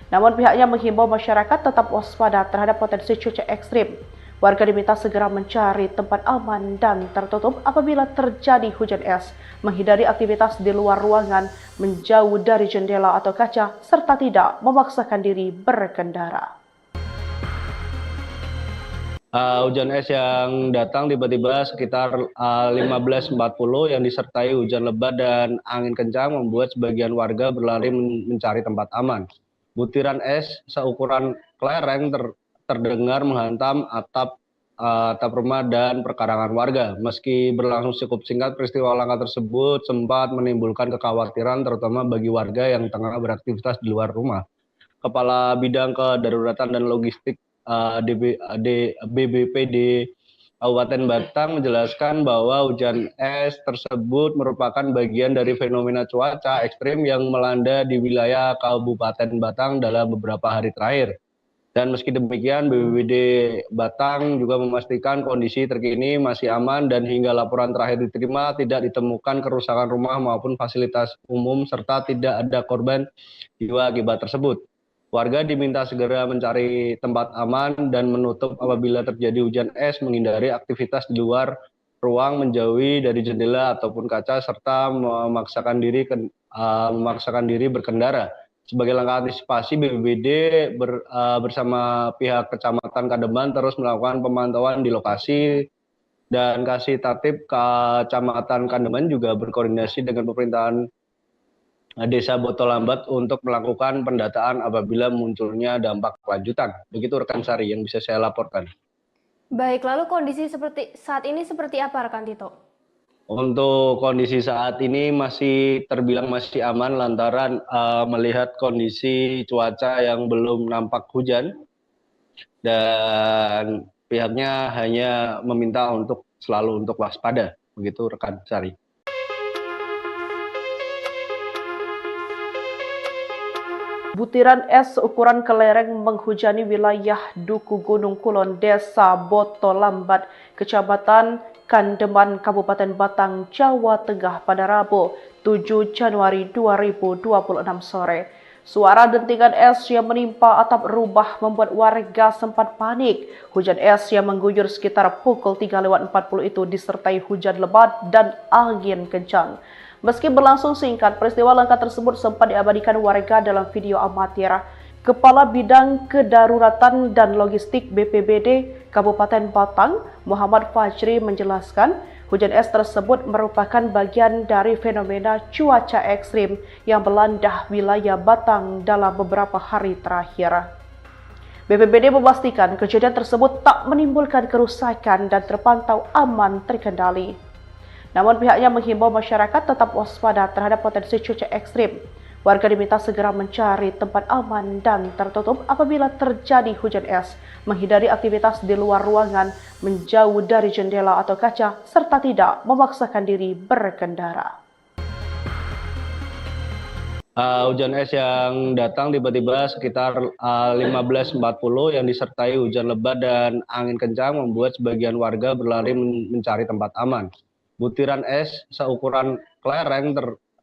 Namun pihaknya menghimbau masyarakat tetap waspada terhadap potensi cuaca ekstrim. Warga diminta segera mencari tempat aman dan tertutup apabila terjadi hujan es, menghindari aktivitas di luar ruangan, menjauh dari jendela atau kaca, serta tidak memaksakan diri berkendara. Hujan es yang datang tiba-tiba sekitar 15.40 yang disertai hujan lebat dan angin kencang membuat sebagian warga berlari mencari tempat aman. Butiran es seukuran kelereng terdengar menghantam atap rumah dan perkarangan warga. Meski berlangsung cukup singkat, peristiwa langka tersebut sempat menimbulkan kekhawatiran terutama bagi warga yang tengah beraktivitas di luar rumah. Kepala Bidang Kedaruratan dan Logistik BBPD Kabupaten Batang menjelaskan bahwa hujan es tersebut merupakan bagian dari fenomena cuaca ekstrim yang melanda di wilayah Kabupaten Batang dalam beberapa hari terakhir. Dan meski demikian, BPBD Batang juga memastikan kondisi terkini masih aman dan hingga laporan terakhir diterima tidak ditemukan kerusakan rumah maupun fasilitas umum serta tidak ada korban jiwa akibat tersebut. Warga diminta segera mencari tempat aman dan menutup apabila terjadi hujan es, menghindari aktivitas di luar ruang, menjauhi dari jendela ataupun kaca serta memaksakan diri berkendara. Sebagai langkah antisipasi, BPBD bersama pihak Kecamatan Kandeman terus melakukan pemantauan di lokasi dan Kasih Tatib Kecamatan Kandeman juga berkoordinasi dengan pemerintahan Desa Botolambat untuk melakukan pendataan apabila munculnya dampak lanjutan. Begitu rekan Sari yang bisa saya laporkan. Baik, lalu kondisi saat ini seperti apa rekan Tito? Untuk kondisi saat ini terbilang masih aman lantaran melihat kondisi cuaca yang belum nampak hujan dan pihaknya hanya meminta untuk selalu untuk waspada. Begitu rekan Sari. Butiran es ukuran kelereng menghujani wilayah Duku Gunung Kulon, Desa Botolambat, Kecamatan Kandeman, Kabupaten Batang, Jawa Tengah pada Rabu 7 Januari 2026 sore. Suara dentingan es yang menimpa atap rumah membuat warga sempat panik. Hujan es yang mengguyur sekitar pukul 3:40 itu disertai hujan lebat dan angin kencang. Meski berlangsung singkat, peristiwa langka tersebut sempat diabadikan warga dalam video amatir. Kepala Bidang Kedaruratan dan Logistik BPBD Kabupaten Batang, Muhammad Fajri menjelaskan, hujan es tersebut merupakan bagian dari fenomena cuaca ekstrim yang melanda wilayah Batang dalam beberapa hari terakhir. BPBD memastikan kejadian tersebut tak menimbulkan kerusakan dan terpantau aman terkendali. Namun pihaknya menghimbau masyarakat tetap waspada terhadap potensi cuaca ekstrim. Warga diminta segera mencari tempat aman dan tertutup apabila terjadi hujan es, menghindari aktivitas di luar ruangan, menjauh dari jendela atau kaca, serta tidak memaksakan diri berkendara. Hujan es yang datang tiba-tiba sekitar 15.40 yang disertai hujan lebat dan angin kencang membuat sebagian warga berlari mencari tempat aman. Butiran es seukuran kelereng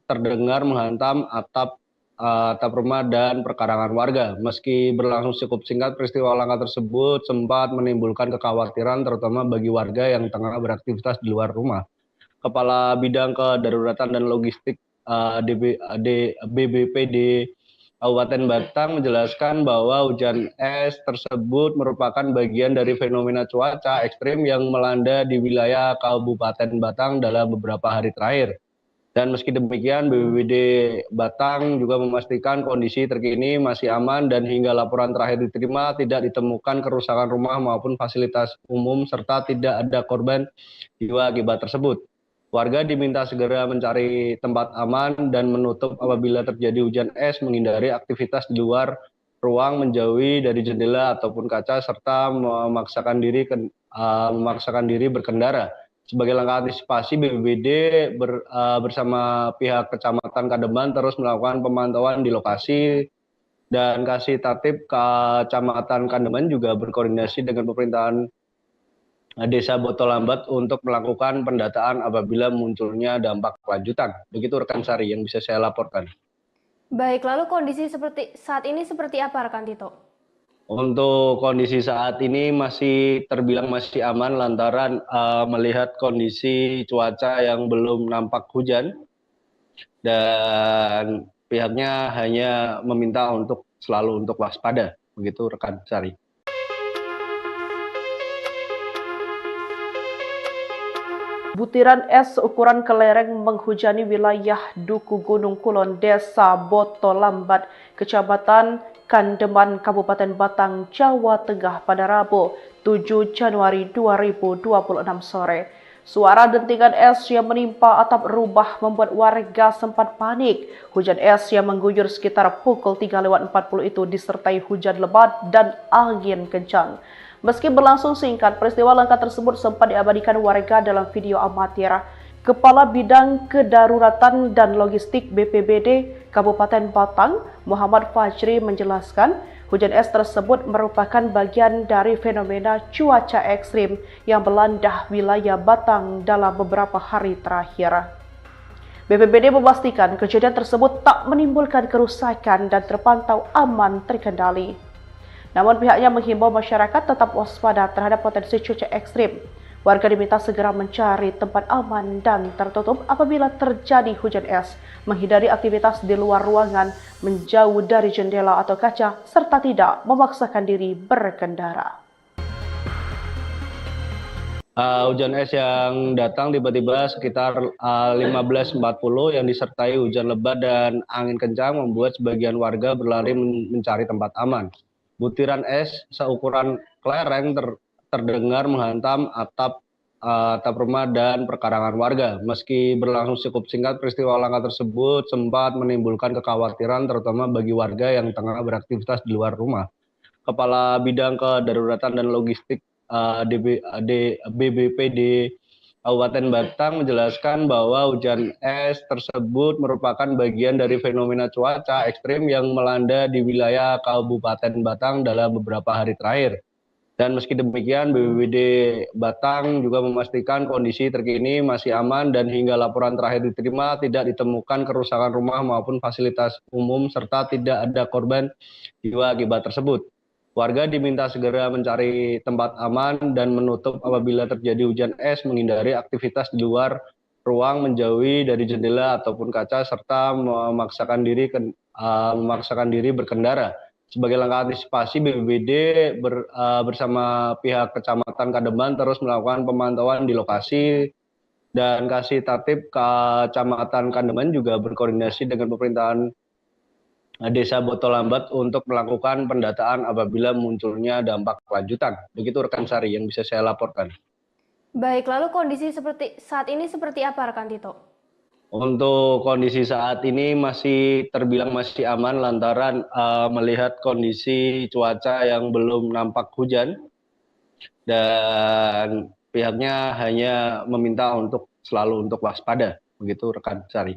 terdengar menghantam atap rumah dan perkarangan warga. Meski berlangsung cukup singkat, peristiwa langka tersebut sempat menimbulkan kekhawatiran terutama bagi warga yang tengah beraktivitas di luar rumah. Kepala Bidang Kedaruratan dan Logistik BBPD Kabupaten Batang menjelaskan bahwa hujan es tersebut merupakan bagian dari fenomena cuaca ekstrim yang melanda di wilayah Kabupaten Batang dalam beberapa hari terakhir. Dan meski demikian, BPBD Batang juga memastikan kondisi terkini masih aman dan hingga laporan terakhir diterima tidak ditemukan kerusakan rumah maupun fasilitas umum serta tidak ada korban jiwa akibat tersebut. Warga diminta segera mencari tempat aman dan menutup apabila terjadi hujan es, menghindari aktivitas di luar ruang, menjauhi dari jendela ataupun kaca serta memaksakan diri berkendara. Sebagai langkah antisipasi, BPBD bersama pihak Kecamatan Kademan terus melakukan pemantauan di lokasi dan Kasih Tatib Kecamatan Kademan juga berkoordinasi dengan pemerintahan Desa Botolambat untuk melakukan pendataan apabila munculnya dampak lanjutan. Begitu rekan Sari yang bisa saya laporkan. Baik, lalu kondisi saat ini seperti apa rekan Tito? Untuk kondisi saat ini masih terbilang masih aman lantaran melihat kondisi cuaca yang belum nampak hujan dan pihaknya hanya meminta untuk selalu untuk waspada. Begitu rekan Sari. Butiran es ukuran kelereng menghujani wilayah Duku Gunung Kulon, Desa Botolambat, Kecamatan Kandeman, Kabupaten Batang, Jawa Tengah pada Rabu, 7 Januari 2026 sore. Suara dentingan es yang menimpa atap rumah membuat warga sempat panik. Hujan es yang mengguyur sekitar pukul 3:40 itu disertai hujan lebat dan angin kencang. Meski berlangsung singkat, peristiwa langka tersebut sempat diabadikan warga dalam video amatir. Kepala Bidang Kedaruratan dan Logistik BPBD Kabupaten Batang, Muhammad Fajri menjelaskan, hujan es tersebut merupakan bagian dari fenomena cuaca ekstrim yang melanda wilayah Batang dalam beberapa hari terakhir. BPBD memastikan kejadian tersebut tak menimbulkan kerusakan dan terpantau aman terkendali. Namun pihaknya menghimbau masyarakat tetap waspada terhadap potensi cuaca ekstrim. Warga diminta segera mencari tempat aman dan tertutup apabila terjadi hujan es, menghindari aktivitas di luar ruangan, menjauh dari jendela atau kaca, serta tidak memaksakan diri berkendara. Hujan es yang datang tiba-tiba sekitar 15.40 yang disertai hujan lebat dan angin kencang membuat sebagian warga berlari mencari tempat aman. Butiran es seukuran kelereng terdengar menghantam atap rumah dan perkarangan warga. Meski berlangsung cukup singkat, peristiwa langka tersebut sempat menimbulkan kekhawatiran terutama bagi warga yang tengah beraktivitas di luar rumah. Kepala Bidang Kedaruratan dan Logistik BBPD Kabupaten Batang menjelaskan bahwa hujan es tersebut merupakan bagian dari fenomena cuaca ekstrim yang melanda di wilayah Kabupaten Batang dalam beberapa hari terakhir. Dan meski demikian, BPBD Batang juga memastikan kondisi terkini masih aman dan hingga laporan terakhir diterima tidak ditemukan kerusakan rumah maupun fasilitas umum serta tidak ada korban jiwa akibat tersebut. Warga diminta segera mencari tempat aman dan menutup apabila terjadi hujan es, menghindari aktivitas di luar ruang, menjauhi dari jendela ataupun kaca, serta memaksakan diri berkendara. Sebagai langkah antisipasi, BPBD bersama pihak Kecamatan Kademan terus melakukan pemantauan di lokasi dan Kasih Tatib Kecamatan Kademan juga berkoordinasi dengan pemerintahan Desa Botolambat untuk melakukan pendataan apabila munculnya dampak lanjutan. Begitu rekan Sari yang bisa saya laporkan. Baik, lalu kondisi saat ini seperti apa rekan Tito? Untuk kondisi saat ini masih terbilang masih aman lantaran melihat kondisi cuaca yang belum nampak hujan dan pihaknya hanya meminta untuk selalu untuk waspada. Begitu rekan Sari.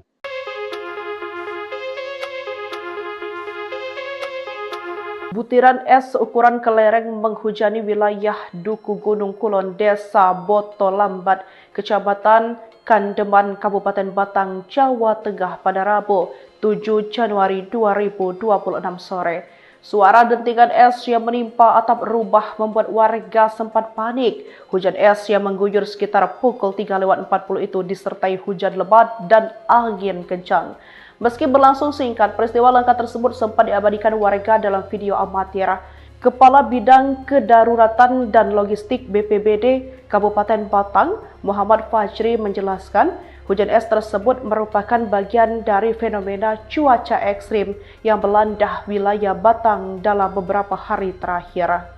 Butiran es ukuran kelereng menghujani wilayah Duku Gunung Kulon, Desa Botolambat, Kecamatan Kandeman, Kabupaten Batang, Jawa Tengah pada Rabu, 7 Januari 2026 sore. Suara dentingan es yang menimpa atap rumah membuat warga sempat panik. Hujan es yang mengguyur sekitar pukul 3:40 itu disertai hujan lebat dan angin kencang. Meski berlangsung singkat, peristiwa langka tersebut sempat diabadikan warga dalam video amatir. Kepala Bidang Kedaruratan dan Logistik BPBD Kabupaten Batang, Muhammad Fajri menjelaskan, Hujan es tersebut merupakan bagian dari fenomena cuaca ekstrim yang melanda wilayah Batang dalam beberapa hari terakhir.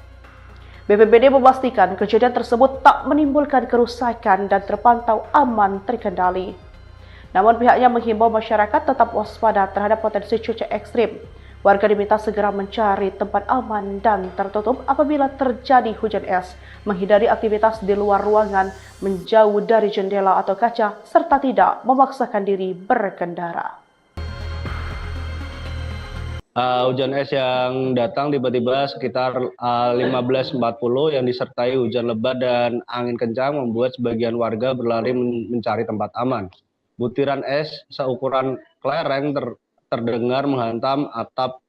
BPBD memastikan kejadian tersebut tak menimbulkan kerusakan dan terpantau aman terkendali. Namun pihaknya menghimbau masyarakat tetap waspada terhadap potensi cuaca ekstrim. Warga diminta segera mencari tempat aman dan tertutup apabila terjadi hujan es, menghindari aktivitas di luar ruangan, menjauh dari jendela atau kaca, serta tidak memaksakan diri berkendara. Hujan es yang datang tiba-tiba sekitar 15.40 yang disertai hujan lebat dan angin kencang membuat sebagian warga berlari mencari tempat aman. Butiran es seukuran kelereng terdengar menghantam atap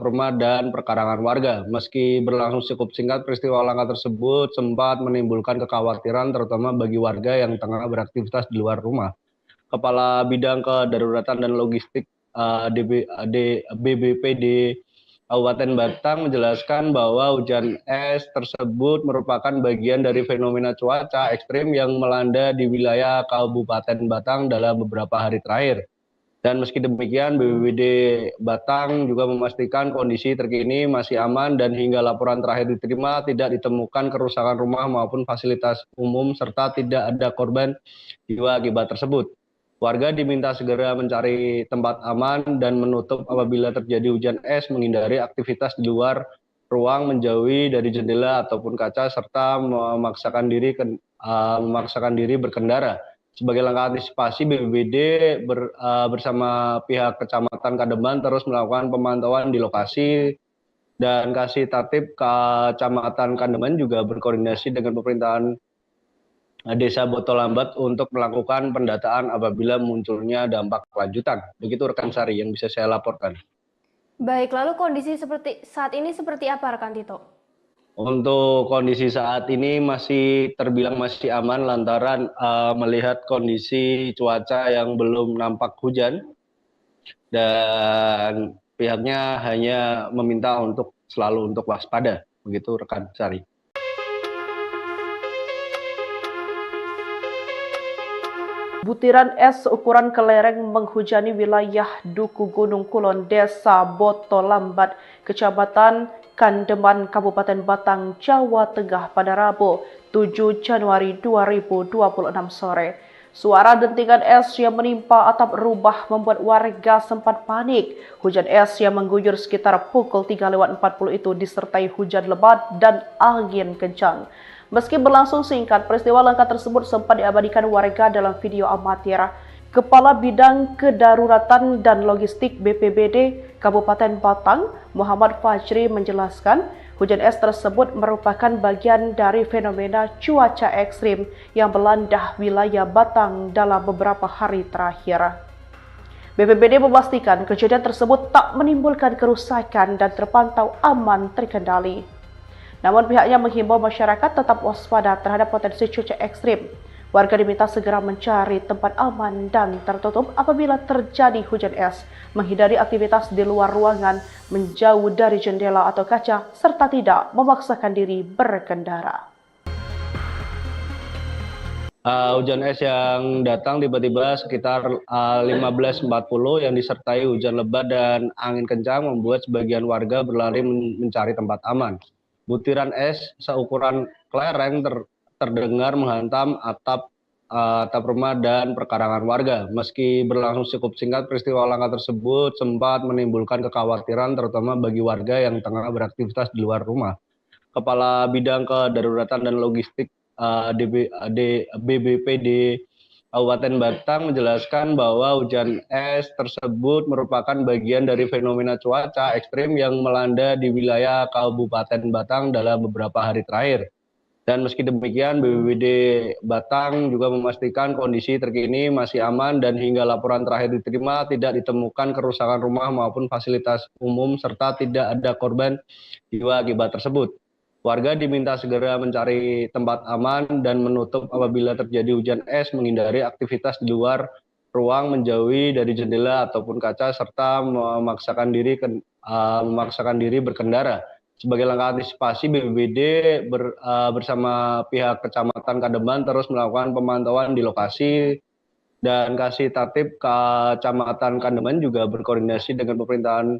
rumah dan perkarangan warga. Meski berlangsung cukup singkat, peristiwa langka tersebut sempat menimbulkan kekhawatiran terutama bagi warga yang tengah beraktivitas di luar rumah. Kepala Bidang Kedaruratan dan Logistik BBPD Kabupaten Batang menjelaskan bahwa hujan es tersebut merupakan bagian dari fenomena cuaca ekstrim yang melanda di wilayah Kabupaten Batang dalam beberapa hari terakhir. Dan meski demikian, BPBD Batang juga memastikan kondisi terkini masih aman dan hingga laporan terakhir diterima tidak ditemukan kerusakan rumah maupun fasilitas umum serta tidak ada korban jiwa akibat tersebut. Warga diminta segera mencari tempat aman dan menutup apabila terjadi hujan es, menghindari aktivitas di luar ruang, menjauhi dari jendela ataupun kaca, serta memaksakan diri berkendara. Sebagai langkah antisipasi, BPBD bersama pihak Kecamatan Kademan terus melakukan pemantauan di lokasi dan Kasih Tatib Kecamatan Kademan juga berkoordinasi dengan pemerintahan Desa Botolambat untuk melakukan pendataan apabila munculnya dampak lanjutan. Begitu rekan Sari yang bisa saya laporkan. Baik, lalu kondisi saat ini seperti apa rekan Tito? Untuk kondisi saat ini terbilang masih aman lantaran melihat kondisi cuaca yang belum nampak hujan dan pihaknya hanya meminta untuk selalu untuk waspada. Begitu rekan Sari. Butiran es ukuran kelereng menghujani wilayah Duku Gunung Kulon, Desa Botolambat, Kecamatan Kandeman, Kabupaten Batang, Jawa Tengah pada Rabu 7 Januari 2026 sore. Suara dentingan es yang menimpa atap rumah membuat warga sempat panik. Hujan es yang mengguyur sekitar pukul 3:40 itu disertai hujan lebat dan angin kencang. Meski berlangsung singkat, peristiwa langka tersebut sempat diabadikan warga dalam video amatir. Kepala Bidang Kedaruratan dan Logistik BPBD Kabupaten Batang, Muhammad Fajri menjelaskan, hujan es tersebut merupakan bagian dari fenomena cuaca ekstrim yang melanda wilayah Batang dalam beberapa hari terakhir. BPBD memastikan kejadian tersebut tak menimbulkan kerusakan dan terpantau aman terkendali. Namun pihaknya menghimbau masyarakat tetap waspada terhadap potensi cuaca ekstrim. Warga diminta segera mencari tempat aman dan tertutup apabila terjadi hujan es, menghindari aktivitas di luar ruangan, menjauh dari jendela atau kaca, serta tidak memaksakan diri berkendara. Hujan es yang datang tiba-tiba sekitar 15.40 yang disertai hujan lebat dan angin kencang membuat sebagian warga berlari mencari tempat aman. Butiran es seukuran kelereng terdengar menghantam atap rumah dan perkarangan warga. Meski berlangsung cukup singkat, peristiwa langka tersebut sempat menimbulkan kekhawatiran terutama bagi warga yang tengah beraktivitas di luar rumah. Kepala Bidang Kedaruratan dan Logistik BBPD Kabupaten Batang menjelaskan bahwa hujan es tersebut merupakan bagian dari fenomena cuaca ekstrim yang melanda di wilayah Kabupaten Batang dalam beberapa hari terakhir. Dan meski demikian, BPBD Batang juga memastikan kondisi terkini masih aman dan hingga laporan terakhir diterima tidak ditemukan kerusakan rumah maupun fasilitas umum serta tidak ada korban jiwa akibat tersebut. Warga diminta segera mencari tempat aman dan menutup apabila terjadi hujan es, menghindari aktivitas di luar ruang, menjauhi dari jendela ataupun kaca, serta memaksakan diri berkendara. Sebagai langkah antisipasi, BPBD bersama pihak Kecamatan Kademan terus melakukan pemantauan di lokasi dan Kasih Tertib Kecamatan Kandeman juga berkoordinasi dengan pemerintahan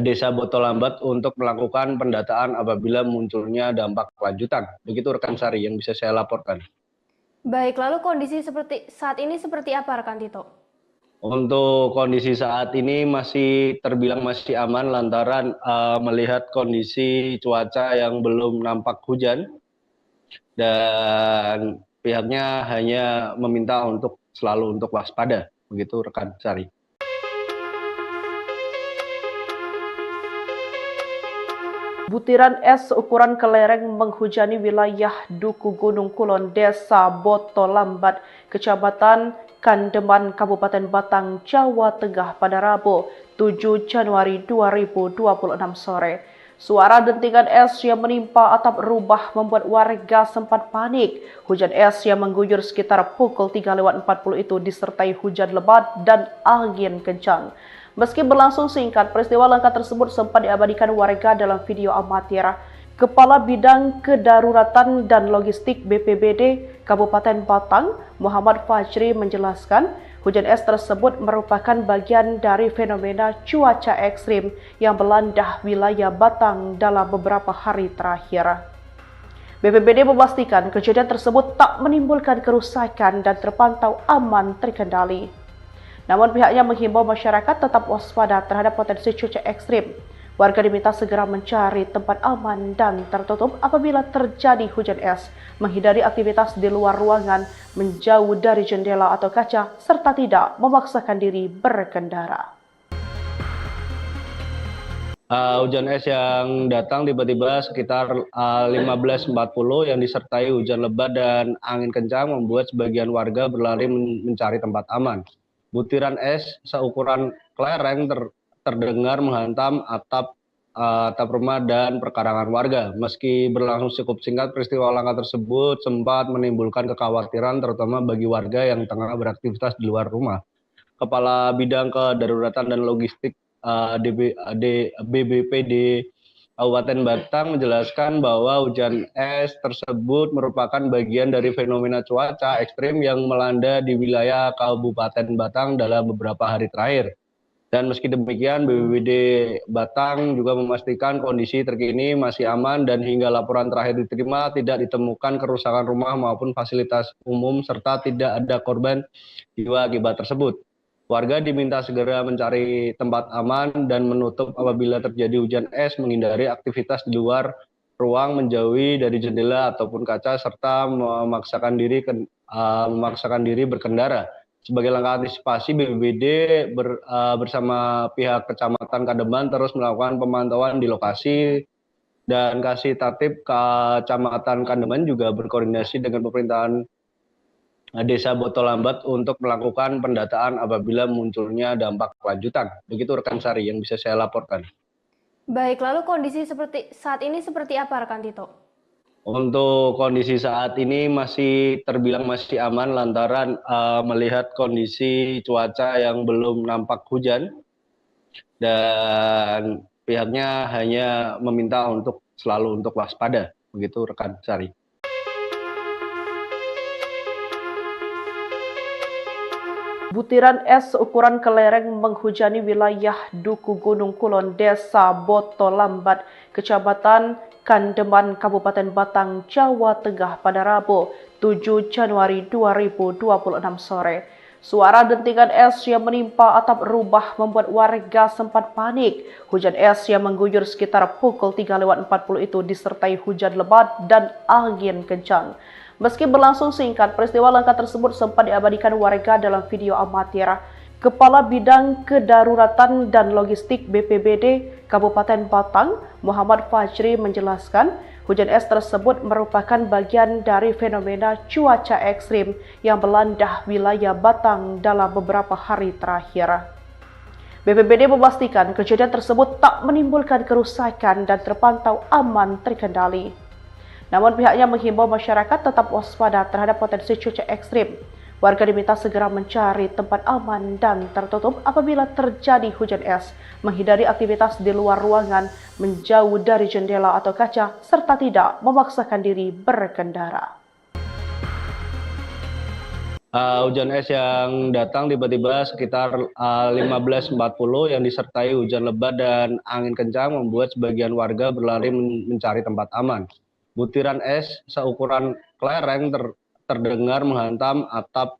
Desa Botolambat untuk melakukan pendataan apabila munculnya dampak lanjutan. Begitu rekan Sari yang bisa saya laporkan. Baik, lalu kondisi saat ini seperti apa rekan Tito? Untuk kondisi saat ini masih terbilang masih aman lantaran melihat kondisi cuaca yang belum nampak hujan dan pihaknya hanya meminta untuk selalu untuk waspada. Begitu rekan Sari. Butiran es ukuran kelereng menghujani wilayah Duku Gunung Kulon, Desa Botolambat, Kecamatan Kandeman, Kabupaten Batang, Jawa Tengah pada Rabu, 7 Januari 2026 sore. Suara dentingan es yang menimpa atap rumah membuat warga sempat panik. Hujan es yang mengguyur sekitar pukul 3:40 itu disertai hujan lebat dan angin kencang. Meski berlangsung singkat, peristiwa langka tersebut sempat diabadikan warga dalam video amatir. Kepala Bidang Kedaruratan dan Logistik BPBD Kabupaten Batang, Muhammad Fajri menjelaskan, hujan es tersebut merupakan bagian dari fenomena cuaca ekstrim yang melanda wilayah Batang dalam beberapa hari terakhir. BPBD memastikan kejadian tersebut tak menimbulkan kerusakan dan terpantau aman terkendali. Namun pihaknya menghimbau masyarakat tetap waspada terhadap potensi cuaca ekstrim. Warga diminta segera mencari tempat aman dan tertutup apabila terjadi hujan es, menghindari aktivitas di luar ruangan, menjauh dari jendela atau kaca, serta tidak memaksakan diri berkendara. Hujan es yang datang tiba-tiba sekitar 15.40 yang disertai hujan lebat dan angin kencang membuat sebagian warga berlari mencari tempat aman. Butiran es seukuran kelereng terdengar menghantam atap rumah dan perkarangan warga. Meski berlangsung cukup singkat, peristiwa langka tersebut sempat menimbulkan kekhawatiran terutama bagi warga yang tengah beraktivitas di luar rumah. Kepala Bidang Kedaruratan dan Logistik BBPD Kabupaten Batang menjelaskan bahwa hujan es tersebut merupakan bagian dari fenomena cuaca ekstrim yang melanda di wilayah Kabupaten Batang dalam beberapa hari terakhir. Dan meski demikian, BPBD Batang juga memastikan kondisi terkini masih aman dan hingga laporan terakhir diterima tidak ditemukan kerusakan rumah maupun fasilitas umum serta tidak ada korban jiwa akibat tersebut. Warga diminta segera mencari tempat aman dan menutup apabila terjadi hujan es, menghindari aktivitas di luar ruang, menjauhi dari jendela ataupun kaca, serta memaksakan diri berkendara. Sebagai langkah antisipasi, BPBD bersama pihak Kecamatan Kandeman terus melakukan pemantauan di lokasi dan Kasih Tertib Kecamatan Kandeman juga berkoordinasi dengan pemerintahan Desa Botolambat untuk melakukan pendataan apabila munculnya dampak lanjutan. Begitu rekan Sari yang bisa saya laporkan. Baik, lalu kondisi saat ini seperti apa rekan Tito? Untuk kondisi saat ini masih terbilang masih aman lantaran melihat kondisi cuaca yang belum nampak hujan dan pihaknya hanya meminta untuk selalu untuk waspada. Begitu rekan Sari. Butiran es ukuran kelereng menghujani wilayah Duku Gunung Kulon, Desa Botolambat, Kecamatan Kandeman, Kabupaten Batang, Jawa Tengah pada Rabu, 7 Januari 2026 sore. Suara dentingan es yang menimpa atap rumah membuat warga sempat panik. Hujan es yang mengguyur sekitar pukul 3:40 itu disertai hujan lebat dan angin kencang. Meski berlangsung singkat, peristiwa langka tersebut sempat diabadikan warga dalam video amatir. Kepala Bidang Kedaruratan dan Logistik BPBD Kabupaten Batang, Muhammad Fajri menjelaskan, hujan es tersebut merupakan bagian dari fenomena cuaca ekstrim yang melanda wilayah Batang dalam beberapa hari terakhir. BPBD memastikan kejadian tersebut tak menimbulkan kerusakan dan terpantau aman terkendali. Namun pihaknya menghimbau masyarakat tetap waspada terhadap potensi cuaca ekstrim. Warga diminta segera mencari tempat aman dan tertutup apabila terjadi hujan es, menghindari aktivitas di luar ruangan, menjauh dari jendela atau kaca, serta tidak memaksakan diri berkendara. Hujan es yang datang tiba-tiba sekitar 15.40 yang disertai hujan lebat dan angin kencang membuat sebagian warga berlari mencari tempat aman. Butiran es seukuran kelereng terdengar menghantam atap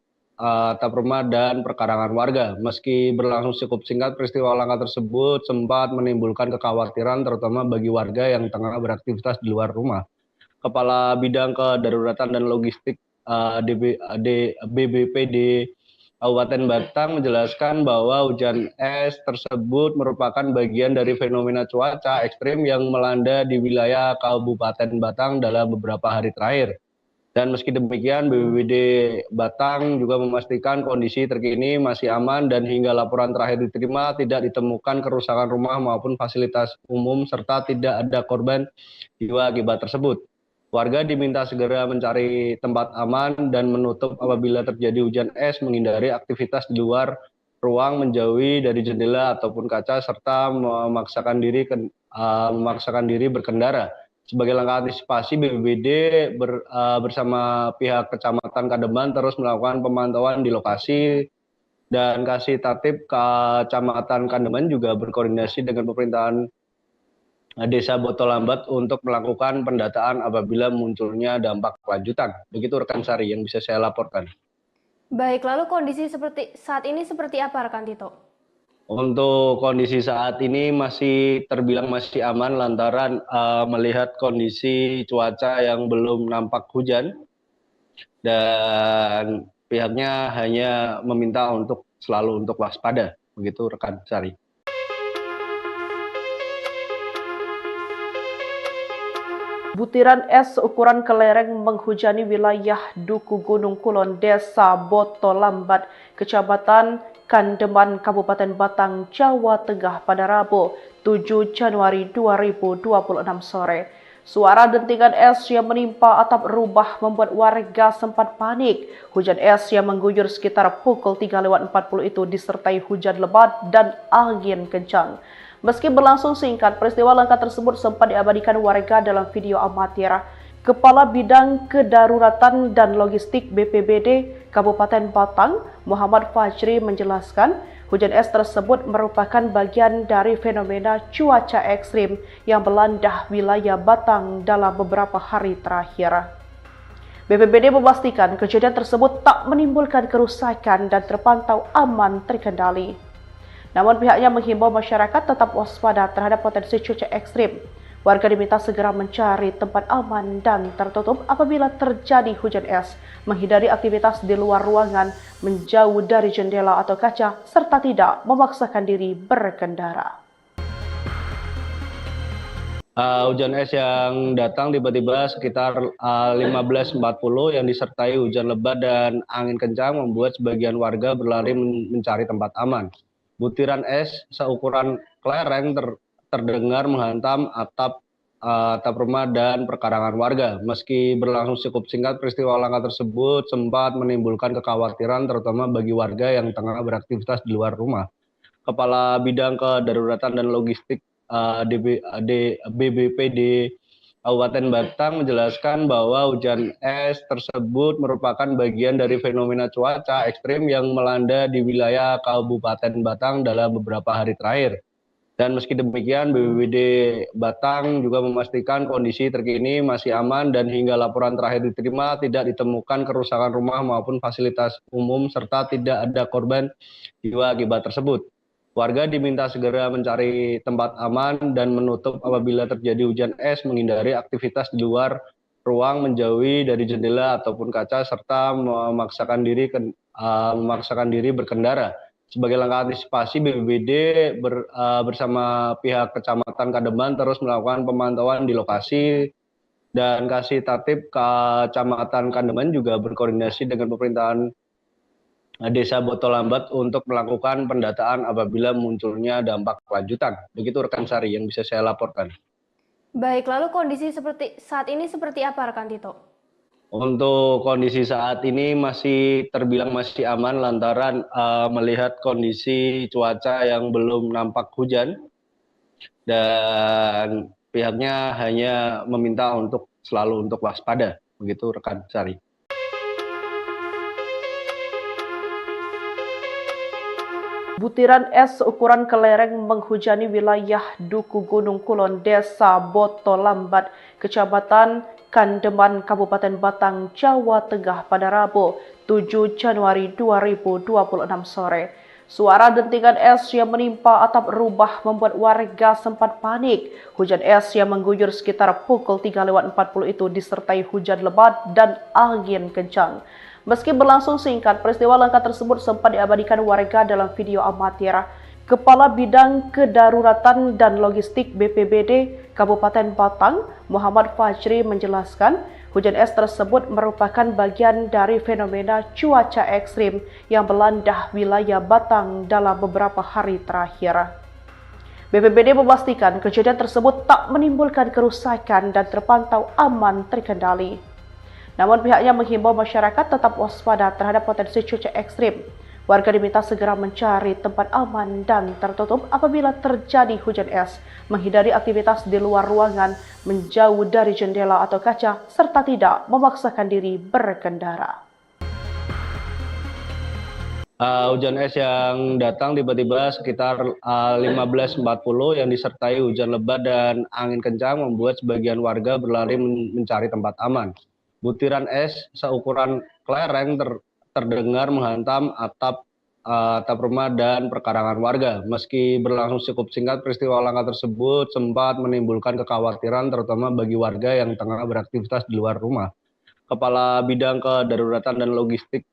rumah dan perkarangan warga. Meski berlangsung cukup singkat, peristiwa langka tersebut sempat menimbulkan kekhawatiran terutama bagi warga yang tengah beraktivitas di luar rumah. Kepala Bidang Kedaruratan dan Logistik BBPD Kabupaten Batang menjelaskan bahwa hujan es tersebut merupakan bagian dari fenomena cuaca ekstrim yang melanda di wilayah Kabupaten Batang dalam beberapa hari terakhir. Dan meski demikian, BPBD Batang juga memastikan kondisi terkini masih aman dan hingga laporan terakhir diterima tidak ditemukan kerusakan rumah maupun fasilitas umum serta tidak ada korban jiwa akibat tersebut. Warga diminta segera mencari tempat aman dan menutup apabila terjadi hujan es, menghindari aktivitas di luar ruang, menjauhi dari jendela ataupun kaca, serta memaksakan diri berkendara. Sebagai langkah antisipasi, BPBD bersama pihak Kecamatan Kademan terus melakukan pemantauan di lokasi dan Kasih Tatib Kecamatan Kademan juga berkoordinasi dengan pemerintahan Desa Botolambat untuk melakukan pendataan apabila munculnya dampak lanjutan. Begitu rekan Sari yang bisa saya laporkan. Baik, lalu kondisi saat ini seperti apa rekan Tito? Untuk kondisi saat ini masih terbilang masih aman lantaran melihat kondisi cuaca yang belum nampak hujan dan pihaknya hanya meminta untuk selalu untuk waspada. Begitu rekan Sari. Butiran es seukuran kelereng menghujani wilayah Duku Gunung Kulon, Desa Botolambat, Kecamatan Kandeman, Kabupaten Batang, Jawa Tengah pada Rabu 7 Januari 2026 sore. Suara dentingan es yang menimpa atap rumah membuat warga sempat panik. Hujan es yang mengguyur sekitar pukul 3:40 itu disertai hujan lebat dan angin kencang. Meski berlangsung singkat, peristiwa langka tersebut sempat diabadikan warga dalam video amatir. Kepala Bidang Kedaruratan dan Logistik BPBD Kabupaten Batang, Muhammad Fajri menjelaskan, hujan es tersebut merupakan bagian dari fenomena cuaca ekstrim yang melanda wilayah Batang dalam beberapa hari terakhir. BPBD memastikan kejadian tersebut tak menimbulkan kerusakan dan terpantau aman terkendali. Namun pihaknya menghimbau masyarakat tetap waspada terhadap potensi cuaca ekstrim. Warga diminta segera mencari tempat aman dan tertutup apabila terjadi hujan es, menghindari aktivitas di luar ruangan, menjauh dari jendela atau kaca, serta tidak memaksakan diri berkendara. Hujan es yang datang tiba-tiba sekitar 15.40 yang disertai hujan lebat dan angin kencang membuat sebagian warga berlari mencari tempat aman. Butiran es seukuran kelereng terdengar menghantam atap rumah dan perkarangan warga. Meski berlangsung cukup singkat, peristiwa langka tersebut sempat menimbulkan kekhawatiran terutama bagi warga yang tengah beraktivitas di luar rumah. Kepala Bidang Kedaruratan dan Logistik BBPD Kabupaten Batang menjelaskan bahwa hujan es tersebut merupakan bagian dari fenomena cuaca ekstrim yang melanda di wilayah Kabupaten Batang dalam beberapa hari terakhir. Dan meski demikian, BPBD Batang juga memastikan kondisi terkini masih aman dan hingga laporan terakhir diterima tidak ditemukan kerusakan rumah maupun fasilitas umum serta tidak ada korban jiwa akibat tersebut. Warga diminta segera mencari tempat aman dan menutup apabila terjadi hujan es, menghindari aktivitas di luar ruang, menjauhi dari jendela ataupun kaca, serta memaksakan diri berkendara. Sebagai langkah antisipasi, BPBD bersama pihak Kecamatan Kademan terus melakukan pemantauan di lokasi dan Kasih Tatib Kecamatan Kademan juga berkoordinasi dengan pemerintahan Desa Botolambat untuk melakukan pendataan apabila munculnya dampak lanjutan. Begitu rekan Sari yang bisa saya laporkan. Baik, lalu kondisi saat ini seperti apa rekan Tito? Untuk kondisi saat ini masih terbilang masih aman lantaran melihat kondisi cuaca yang belum nampak hujan dan pihaknya hanya meminta untuk selalu untuk waspada. Begitu rekan Sari. Butiran es seukuran kelereng menghujani wilayah Duku Gunung Kulon, Desa Botolambat, Kecamatan Kandeman, Kabupaten Batang, Jawa Tengah pada Rabu, 7 Januari 2026 sore. Suara dentingan es yang menimpa atap rumah membuat warga sempat panik. Hujan es yang mengguyur sekitar pukul 3:40 itu disertai hujan lebat dan angin kencang. Meski berlangsung singkat, peristiwa langka tersebut sempat diabadikan warga dalam video amatir. Kepala Bidang Kedaruratan dan Logistik BPBD Kabupaten Batang, Muhammad Fajri menjelaskan, hujan es tersebut merupakan bagian dari fenomena cuaca ekstrim yang melanda wilayah Batang dalam beberapa hari terakhir. BPBD memastikan kejadian tersebut tak menimbulkan kerusakan dan terpantau aman terkendali. Namun pihaknya menghimbau masyarakat tetap waspada terhadap potensi cuaca ekstrim. Warga diminta segera mencari tempat aman dan tertutup apabila terjadi hujan es, menghindari aktivitas di luar ruangan, menjauh dari jendela atau kaca, serta tidak memaksakan diri berkendara. Hujan es yang datang tiba-tiba sekitar 15.40 yang disertai hujan lebat dan angin kencang membuat sebagian warga berlari mencari tempat aman. Butiran es seukuran kelereng terdengar menghantam atap rumah dan perkarangan warga. Meski berlangsung cukup singkat, peristiwa langka tersebut sempat menimbulkan kekhawatiran terutama bagi warga yang tengah beraktivitas di luar rumah. Kepala Bidang Kedaruratan dan Logistik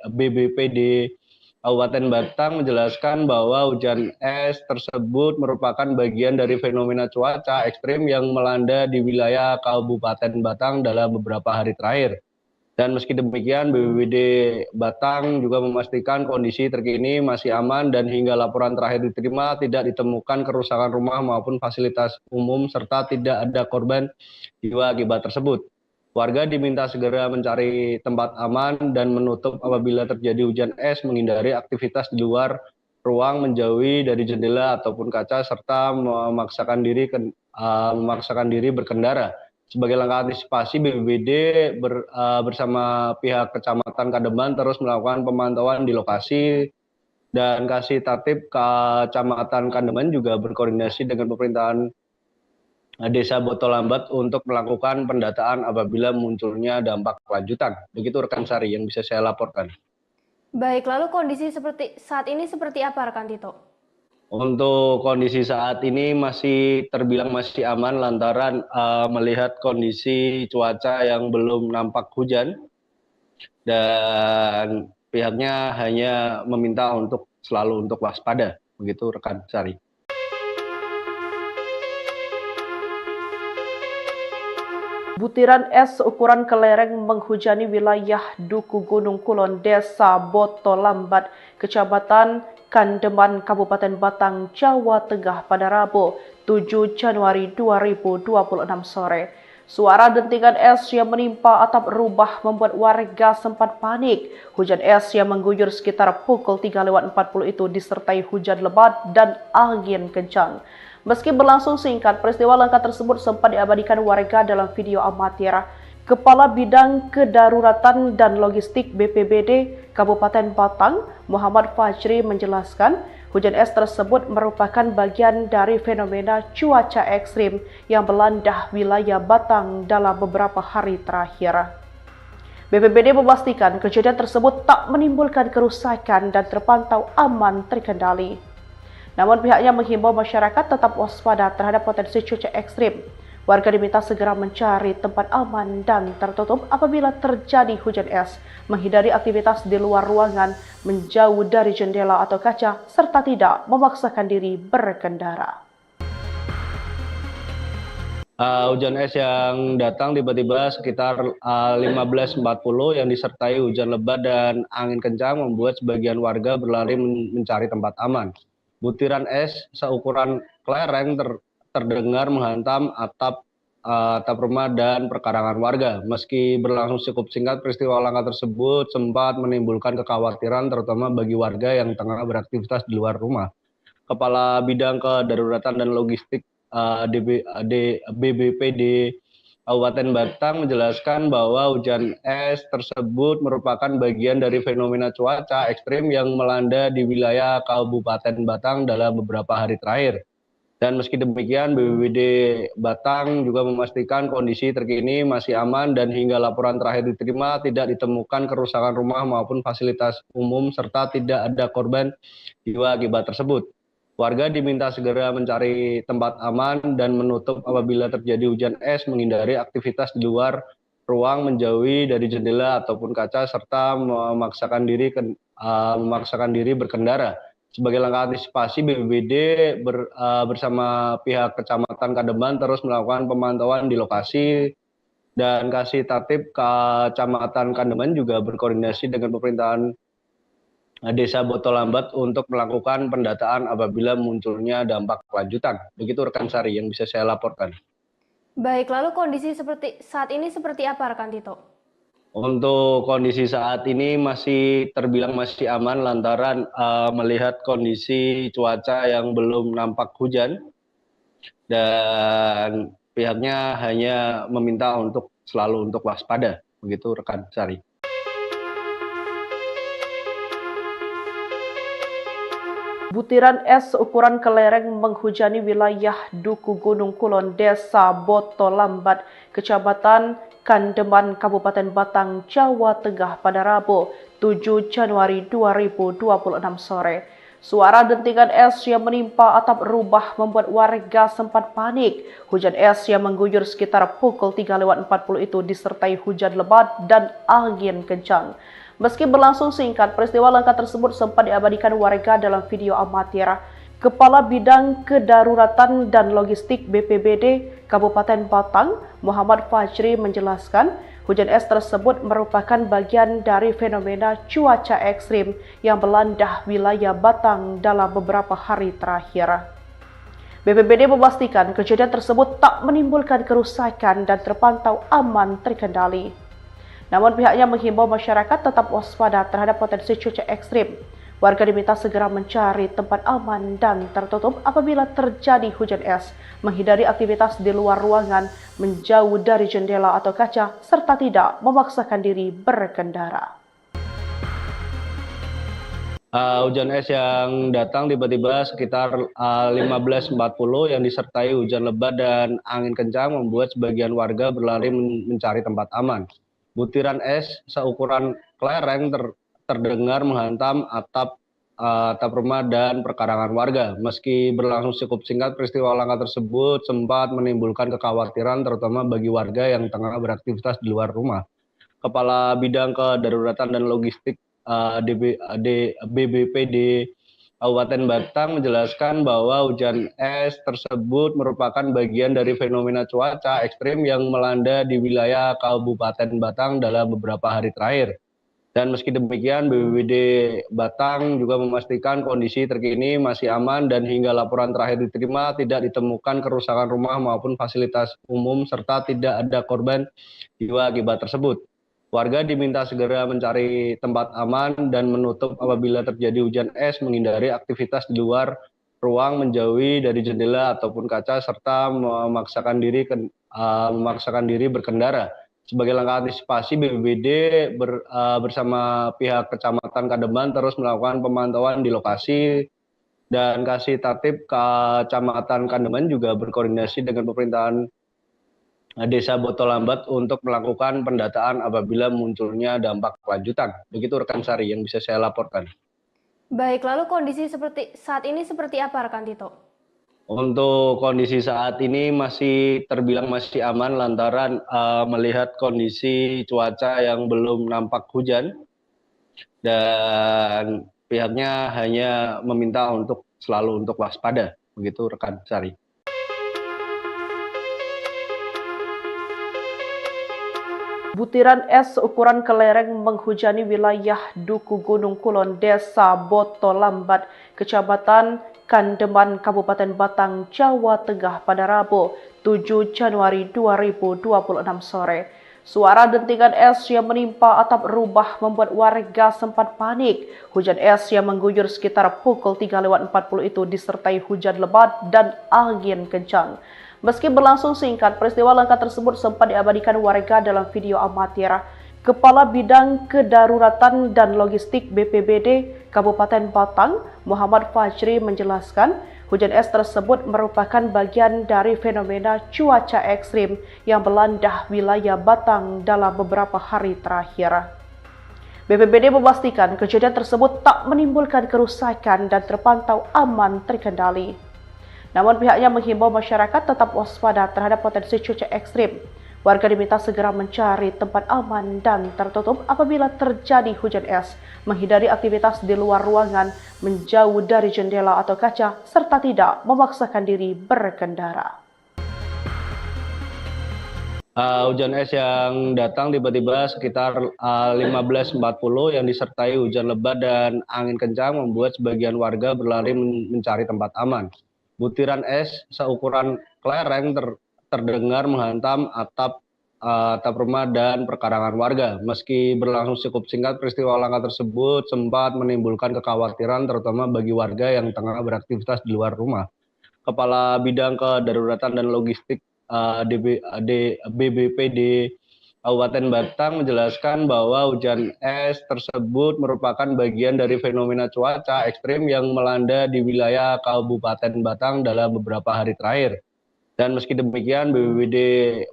BBPD Kabupaten Batang menjelaskan bahwa hujan es tersebut merupakan bagian dari fenomena cuaca ekstrim yang melanda di wilayah Kabupaten Batang dalam beberapa hari terakhir. Dan meski demikian, BPBD Batang juga memastikan kondisi terkini masih aman dan hingga laporan terakhir diterima tidak ditemukan kerusakan rumah maupun fasilitas umum serta tidak ada korban jiwa akibat tersebut. Warga diminta segera mencari tempat aman dan menutup apabila terjadi hujan es, menghindari aktivitas di luar ruang, menjauhi dari jendela ataupun kaca, serta memaksakan diri berkendara. Sebagai langkah antisipasi, BPBD bersama pihak Kecamatan Kandeman terus melakukan pemantauan di lokasi dan Kasih Tertib Kecamatan Kandeman juga berkoordinasi dengan pemerintahan Desa Botolambat untuk melakukan pendataan apabila munculnya dampak lanjutan. Begitu rekan Sari yang bisa saya laporkan. Baik, lalu kondisi saat ini seperti apa rekan Tito? Untuk kondisi saat ini terbilang masih aman lantaran melihat kondisi cuaca yang belum nampak hujan dan pihaknya hanya meminta untuk selalu untuk waspada. Begitu rekan Sari. Butiran es seukuran kelereng menghujani wilayah Duku Gunung Kulon, Desa Botolambat, Kecamatan Kandeman, Kabupaten Batang, Jawa Tengah pada Rabu, 7 Januari 2026 sore. Suara dentingan es yang menimpa atap rumah membuat warga sempat panik. Hujan es yang mengguyur sekitar pukul 3:40 itu disertai hujan lebat dan angin kencang. Meski berlangsung singkat, peristiwa langka tersebut sempat diabadikan warga dalam video amatir. Kepala Bidang Kedaruratan dan Logistik BPBD Kabupaten Batang, Muhammad Fajri menjelaskan, hujan es tersebut merupakan bagian dari fenomena cuaca ekstrim yang melanda wilayah Batang dalam beberapa hari terakhir. BPBD memastikan kejadian tersebut tak menimbulkan kerusakan dan terpantau aman terkendali. Namun pihaknya menghimbau masyarakat tetap waspada terhadap potensi cuaca ekstrim. Warga diminta segera mencari tempat aman dan tertutup apabila terjadi hujan es, menghindari aktivitas di luar ruangan, menjauh dari jendela atau kaca, serta tidak memaksakan diri berkendara. Hujan es yang datang tiba-tiba sekitar 15.40 yang disertai hujan lebat dan angin kencang membuat sebagian warga berlari mencari tempat aman. Butiran es seukuran kelereng terdengar menghantam atap rumah dan perkarangan warga. Meski berlangsung cukup singkat, peristiwa langka tersebut sempat menimbulkan kekhawatiran terutama bagi warga yang tengah beraktivitas di luar rumah. Kepala Bidang Kedaruratan dan Logistik BBPD Kabupaten Batang menjelaskan bahwa hujan es tersebut merupakan bagian dari fenomena cuaca ekstrim yang melanda di wilayah Kabupaten Batang dalam beberapa hari terakhir. Dan meski demikian, BPBD Batang juga memastikan kondisi terkini masih aman dan hingga laporan terakhir diterima tidak ditemukan kerusakan rumah maupun fasilitas umum serta tidak ada korban jiwa akibat tersebut. Warga diminta segera mencari tempat aman dan menutup apabila terjadi hujan es, menghindari aktivitas di luar ruang, menjauhi dari jendela ataupun kaca, serta memaksakan diri berkendara. Sebagai langkah antisipasi, BPBD bersama pihak Kecamatan Kademan terus melakukan pemantauan di lokasi, dan Kasih Tatib Kecamatan Kademan juga berkoordinasi dengan pemerintahan Desa Botolambat untuk melakukan pendataan apabila munculnya dampak lanjutan. Begitu rekan Sari yang bisa saya laporkan. Baik, lalu kondisi saat ini seperti apa rekan Tito? Untuk kondisi saat ini masih terbilang masih aman lantaran melihat kondisi cuaca yang belum nampak hujan, dan pihaknya hanya meminta untuk selalu untuk waspada. Begitu rekan Sari. Butiran es ukuran kelereng menghujani wilayah Duku Gunung Kulon, Desa Botolambat, Kecamatan Kandeman, Kabupaten Batang, Jawa Tengah pada Rabu 7 Januari 2026 sore. Suara dentingan es yang menimpa atap rumah membuat warga sempat panik. Hujan es yang mengguyur sekitar pukul 3:40 itu disertai hujan lebat dan angin kencang. Meski berlangsung singkat, peristiwa langka tersebut sempat diabadikan warga dalam video amatir. Kepala Bidang Kedaruratan dan Logistik BPBD Kabupaten Batang, Muhammad Fajri menjelaskan, hujan es tersebut merupakan bagian dari fenomena cuaca ekstrim yang melanda wilayah Batang dalam beberapa hari terakhir. BPBD memastikan kejadian tersebut tak menimbulkan kerusakan dan terpantau aman terkendali. Namun pihaknya menghimbau masyarakat tetap waspada terhadap potensi cuaca ekstrim. Warga diminta segera mencari tempat aman dan tertutup apabila terjadi hujan es, menghindari aktivitas di luar ruangan, menjauh dari jendela atau kaca, serta tidak memaksakan diri berkendara. Hujan es yang datang tiba-tiba sekitar 15.40 yang disertai hujan lebat dan angin kencang membuat sebagian warga berlari mencari tempat aman. Butiran es seukuran kelereng terdengar menghantam atap rumah dan perkarangan warga. Meski berlangsung cukup singkat, peristiwa langka tersebut sempat menimbulkan kekhawatiran terutama bagi warga yang tengah beraktivitas di luar rumah. Kepala Bidang Kedaruratan dan Logistik BBPD Kabupaten Batang menjelaskan bahwa hujan es tersebut merupakan bagian dari fenomena cuaca ekstrim yang melanda di wilayah Kabupaten Batang dalam beberapa hari terakhir. Dan meski demikian, BPBD Batang juga memastikan kondisi terkini masih aman dan hingga laporan terakhir diterima tidak ditemukan kerusakan rumah maupun fasilitas umum serta tidak ada korban jiwa akibat tersebut. Warga diminta segera mencari tempat aman dan menutup apabila terjadi hujan es, menghindari aktivitas di luar ruang, menjauhi dari jendela ataupun kaca, serta memaksakan diri berkendara. Sebagai langkah antisipasi, BPBD bersama pihak Kecamatan Kademan terus melakukan pemantauan di lokasi, dan Kasih Tatib Kecamatan Kademan juga berkoordinasi dengan pemerintahan Desa Botolambat untuk melakukan pendataan apabila munculnya dampak lanjutan. Begitu rekan Sari yang bisa saya laporkan. Baik, lalu kondisi saat ini seperti apa rekan Tito? Untuk kondisi saat ini masih terbilang masih aman lantaran melihat kondisi cuaca yang belum nampak hujan, dan pihaknya hanya meminta untuk selalu untuk waspada. Begitu rekan Sari. Butiran es ukuran kelereng menghujani wilayah Duku Gunung Kulon, Desa Botolambat, Kecamatan Kandeman, Kabupaten Batang, Jawa Tengah pada Rabu 7 Januari 2026 sore. Suara dentingan es yang menimpa atap rumah membuat warga sempat panik. Hujan es yang mengguyur sekitar pukul 3:40 itu disertai hujan lebat dan angin kencang. Meski berlangsung singkat, peristiwa langka tersebut sempat diabadikan warga dalam video amatir. Kepala Bidang Kedaruratan dan Logistik BPBD Kabupaten Batang, Muhammad Fajri menjelaskan, hujan es tersebut merupakan bagian dari fenomena cuaca ekstrim yang melanda wilayah Batang dalam beberapa hari terakhir. BPBD memastikan kejadian tersebut tak menimbulkan kerusakan dan terpantau aman terkendali. Namun pihaknya menghimbau masyarakat tetap waspada terhadap potensi cuaca ekstrim. Warga diminta segera mencari tempat aman dan tertutup apabila terjadi hujan es, menghindari aktivitas di luar ruangan, menjauh dari jendela atau kaca, serta tidak memaksakan diri berkendara. Hujan es yang datang tiba-tiba sekitar 15.40 yang disertai hujan lebat dan angin kencang membuat sebagian warga berlari mencari tempat aman. Butiran es seukuran kelereng terdengar menghantam atap rumah dan perkarangan warga. Meski berlangsung cukup singkat, peristiwa langka tersebut sempat menimbulkan kekhawatiran terutama bagi warga yang tengah beraktivitas di luar rumah. Kepala Bidang Kedaruratan dan Logistik BBPD Kabupaten Batang menjelaskan bahwa hujan es tersebut merupakan bagian dari fenomena cuaca ekstrim yang melanda di wilayah Kabupaten Batang dalam beberapa hari terakhir. Dan meski demikian, BPBD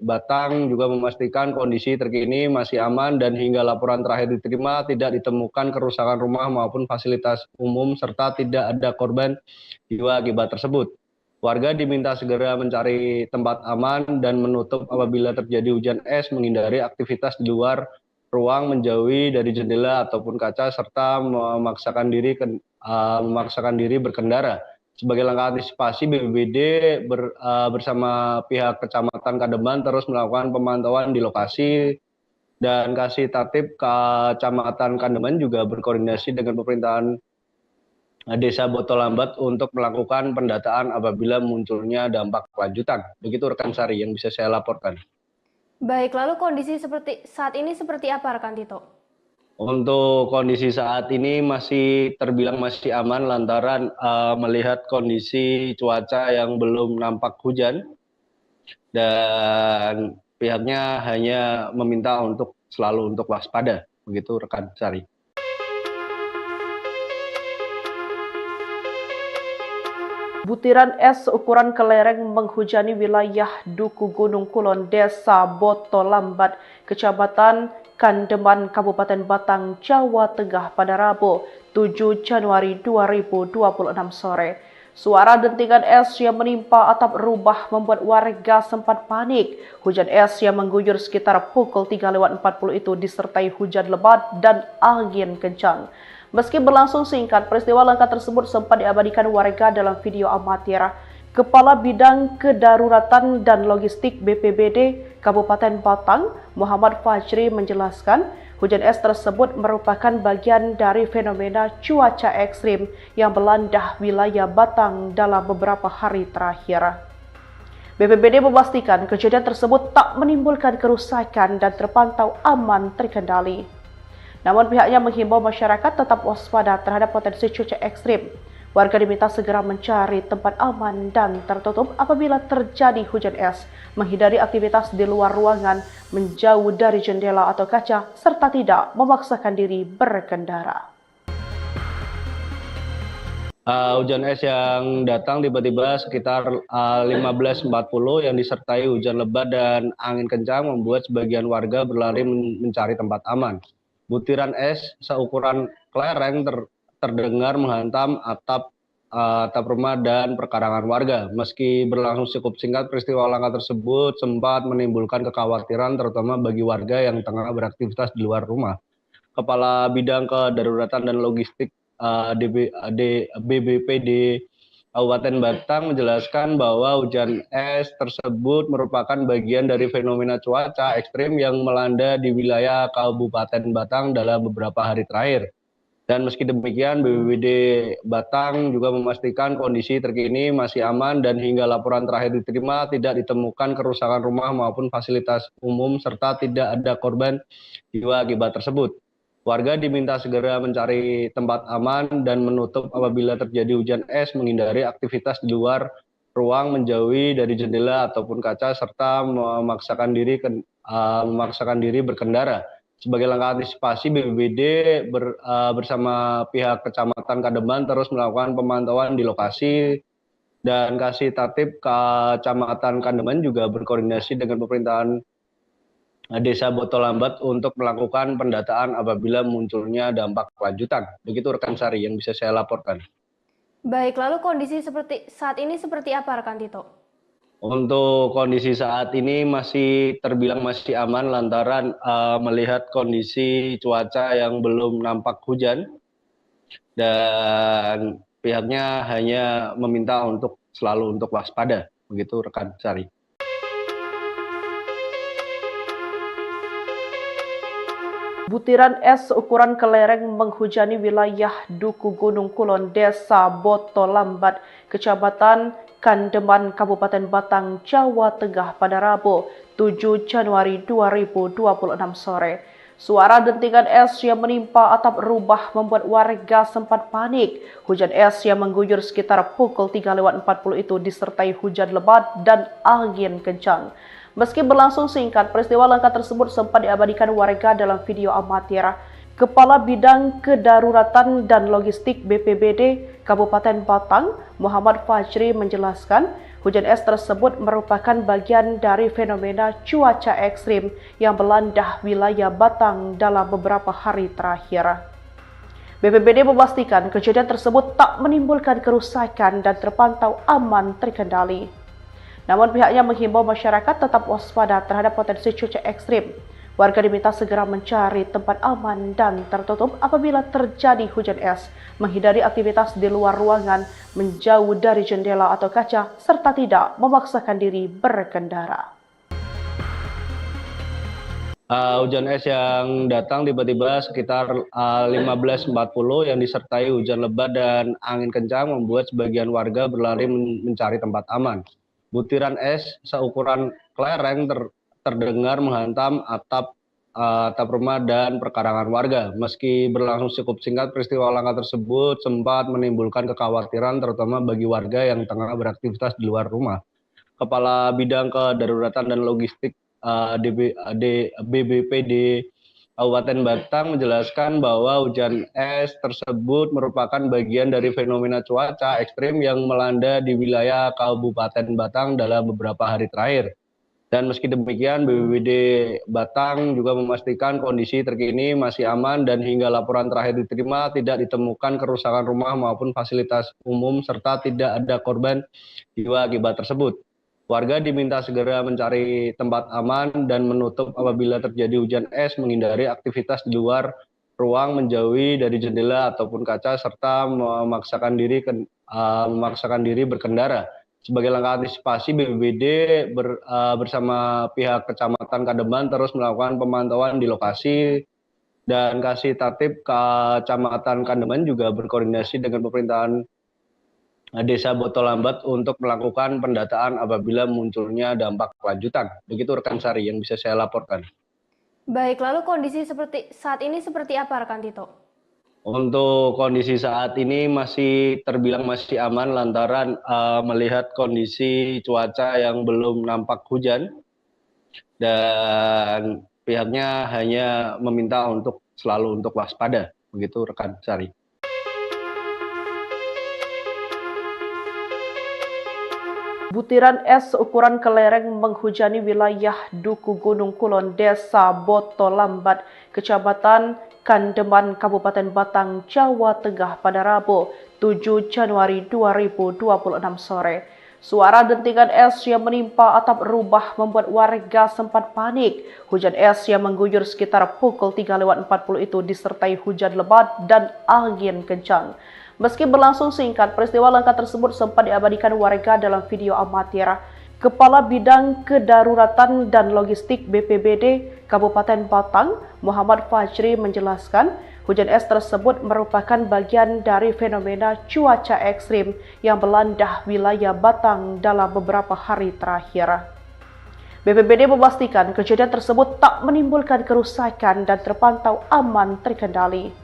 Batang juga memastikan kondisi terkini masih aman dan hingga laporan terakhir diterima tidak ditemukan kerusakan rumah maupun fasilitas umum serta tidak ada korban jiwa akibat tersebut. Warga diminta segera mencari tempat aman dan menutup apabila terjadi hujan es, menghindari aktivitas di luar ruang, menjauhi dari jendela ataupun kaca, serta memaksakan diri berkendara. Sebagai langkah antisipasi, BPBD bersama pihak Kecamatan Kademan terus melakukan pemantauan di lokasi dan Kasih Tatib Kecamatan Kademan juga berkoordinasi dengan pemerintahan Desa Botolambat untuk melakukan pendataan apabila munculnya dampak lanjutan. Begitu rekan Sari yang bisa saya laporkan. Baik, lalu kondisi saat ini seperti apa rekan Tito? Untuk kondisi saat ini terbilang masih aman lantaran melihat kondisi cuaca yang belum nampak hujan dan pihaknya hanya meminta untuk selalu untuk waspada. Begitu rekan Sari. Butiran es ukuran kelereng menghujani wilayah Duku Gunung Kulon, Desa Botolambat, Kecamatan Kandeman, Kabupaten Batang, Jawa Tengah pada Rabu 7 Januari 2026 sore. Suara dentingan es yang menimpa atap rumah membuat warga sempat panik. Hujan es yang mengguyur sekitar pukul 3:40 itu disertai hujan lebat dan angin kencang. Meski berlangsung singkat, peristiwa langka tersebut sempat diabadikan warga dalam video amatir. Kepala Bidang Kedaruratan dan Logistik BPBD Kabupaten Batang, Muhammad Fajri menjelaskan, hujan es tersebut merupakan bagian dari fenomena cuaca ekstrim yang melanda wilayah Batang dalam beberapa hari terakhir. BPBD memastikan kejadian tersebut tak menimbulkan kerusakan dan terpantau aman terkendali. Namun pihaknya menghimbau masyarakat tetap waspada terhadap potensi cuaca ekstrim. Warga diminta segera mencari tempat aman dan tertutup apabila terjadi hujan es, menghindari aktivitas di luar ruangan, menjauh dari jendela atau kaca, serta tidak memaksakan diri berkendara. Hujan es yang datang tiba-tiba sekitar 15.40 yang disertai hujan lebat dan angin kencang membuat sebagian warga berlari mencari tempat aman. Butiran es seukuran kelereng terdengar menghantam atap rumah dan perkarangan warga. Meski berlangsung cukup singkat, peristiwa langka tersebut sempat menimbulkan kekhawatiran terutama bagi warga yang tengah beraktivitas di luar rumah. Kepala Bidang Kedaruratan dan Logistik BBPD Kabupaten Batang menjelaskan bahwa hujan es tersebut merupakan bagian dari fenomena cuaca ekstrim yang melanda di wilayah Kabupaten Batang dalam beberapa hari terakhir. Dan meski demikian, BPBD Batang juga memastikan kondisi terkini masih aman dan hingga laporan terakhir diterima tidak ditemukan kerusakan rumah maupun fasilitas umum serta tidak ada korban jiwa akibat tersebut. Warga diminta segera mencari tempat aman dan menutup apabila terjadi hujan es, menghindari aktivitas di luar ruang, menjauhi dari jendela ataupun kaca, serta memaksakan diri berkendara. Sebagai langkah antisipasi, BPBD bersama pihak Kecamatan Kademan terus melakukan pemantauan di lokasi, dan Kasih Tatib Kecamatan Kademan juga berkoordinasi dengan pemerintahan Desa Botolambat untuk melakukan pendataan apabila munculnya dampak lanjutan. Begitu rekan Sari yang bisa saya laporkan. Baik, lalu kondisi saat ini seperti apa rekan Tito? Untuk kondisi saat ini terbilang masih aman lantaran melihat kondisi cuaca yang belum nampak hujan, dan pihaknya hanya meminta untuk selalu untuk waspada. Begitu rekan Sari. Butiran es ukuran kelereng menghujani wilayah Duku Gunung Kulon, Desa Botolambat, Kecamatan Kandeman, Kabupaten Batang, Jawa Tengah pada Rabu 7 Januari 2026 sore. Suara dentingan es yang menimpa atap rumah membuat warga sempat panik. Hujan es yang mengguyur sekitar pukul 3:40 itu disertai hujan lebat dan angin kencang. Meski berlangsung singkat, peristiwa langka tersebut sempat diabadikan warga dalam video amatir. Kepala Bidang Kedaruratan dan Logistik BPBD Kabupaten Batang, Muhammad Fajri menjelaskan, hujan es tersebut merupakan bagian dari fenomena cuaca ekstrim yang melanda wilayah Batang dalam beberapa hari terakhir. BPBD memastikan kejadian tersebut tak menimbulkan kerusakan dan terpantau aman terkendali. Namun pihaknya menghimbau masyarakat tetap waspada terhadap potensi cuaca ekstrim. Warga diminta segera mencari tempat aman dan tertutup apabila terjadi hujan es, menghindari aktivitas di luar ruangan, menjauh dari jendela atau kaca, serta tidak memaksakan diri berkendara. Hujan es yang datang tiba-tiba sekitar 15.40 yang disertai hujan lebat dan angin kencang membuat sebagian warga berlari mencari tempat aman. Butiran es seukuran kelereng terdengar menghantam atap rumah dan perkarangan warga. Meski berlangsung cukup singkat, peristiwa langka tersebut sempat menimbulkan kekhawatiran terutama bagi warga yang tengah beraktivitas di luar rumah. Kepala Bidang Kedaruratan dan Logistik BBPD Kabupaten Batang menjelaskan bahwa hujan es tersebut merupakan bagian dari fenomena cuaca ekstrim yang melanda di wilayah Kabupaten Batang dalam beberapa hari terakhir. Dan meski demikian, BPBD Batang juga memastikan kondisi terkini masih aman dan hingga laporan terakhir diterima tidak ditemukan kerusakan rumah maupun fasilitas umum serta tidak ada korban jiwa akibat tersebut. Warga diminta segera mencari tempat aman dan menutup apabila terjadi hujan es, menghindari aktivitas di luar ruang, menjauhi dari jendela ataupun kaca, serta memaksakan diri berkendara. Sebagai langkah antisipasi, BPBD bersama pihak Kecamatan Kademan terus melakukan pemantauan di lokasi, dan Kasih Tatib Kecamatan Kademan juga berkoordinasi dengan pemerintahan Desa Botolambat untuk melakukan pendataan apabila munculnya dampak lanjutan. Begitu rekan Sari yang bisa saya laporkan. Baik, lalu kondisi saat ini seperti apa rekan Tito? Untuk kondisi saat ini terbilang masih aman lantaran melihat kondisi cuaca yang belum nampak hujan, dan pihaknya hanya meminta untuk selalu untuk waspada. Begitu rekan Sari. Butiran es ukuran kelereng menghujani wilayah Duku Gunung Kulon, Desa Botolambat, Kecamatan Kandeman, Kabupaten Batang, Jawa Tengah pada Rabu 7 Januari 2026 sore. Suara dentingan es yang menimpa atap rumah membuat warga sempat panik. Hujan es yang mengguyur sekitar pukul 3:40 itu disertai hujan lebat dan angin kencang. Meski berlangsung singkat, peristiwa langka tersebut sempat diabadikan warga dalam video amatir. Kepala Bidang Kedaruratan dan Logistik BPBD Kabupaten Batang, Muhammad Fajri menjelaskan, hujan es tersebut merupakan bagian dari fenomena cuaca ekstrim yang melanda wilayah Batang dalam beberapa hari terakhir. BPBD memastikan kejadian tersebut tak menimbulkan kerusakan dan terpantau aman terkendali.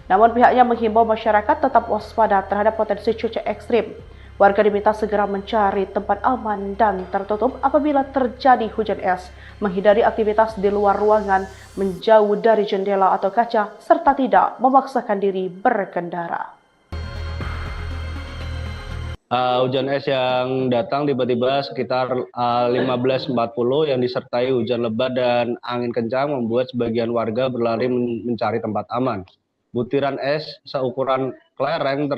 Namun pihaknya menghimbau masyarakat tetap waspada terhadap potensi cuaca ekstrim. Warga diminta segera mencari tempat aman dan tertutup apabila terjadi hujan es, menghindari aktivitas di luar ruangan, menjauh dari jendela atau kaca, serta tidak memaksakan diri berkendara. Hujan es yang datang tiba-tiba sekitar 15.40 yang disertai hujan lebat dan angin kencang membuat sebagian warga berlari mencari tempat aman. Butiran es seukuran kelereng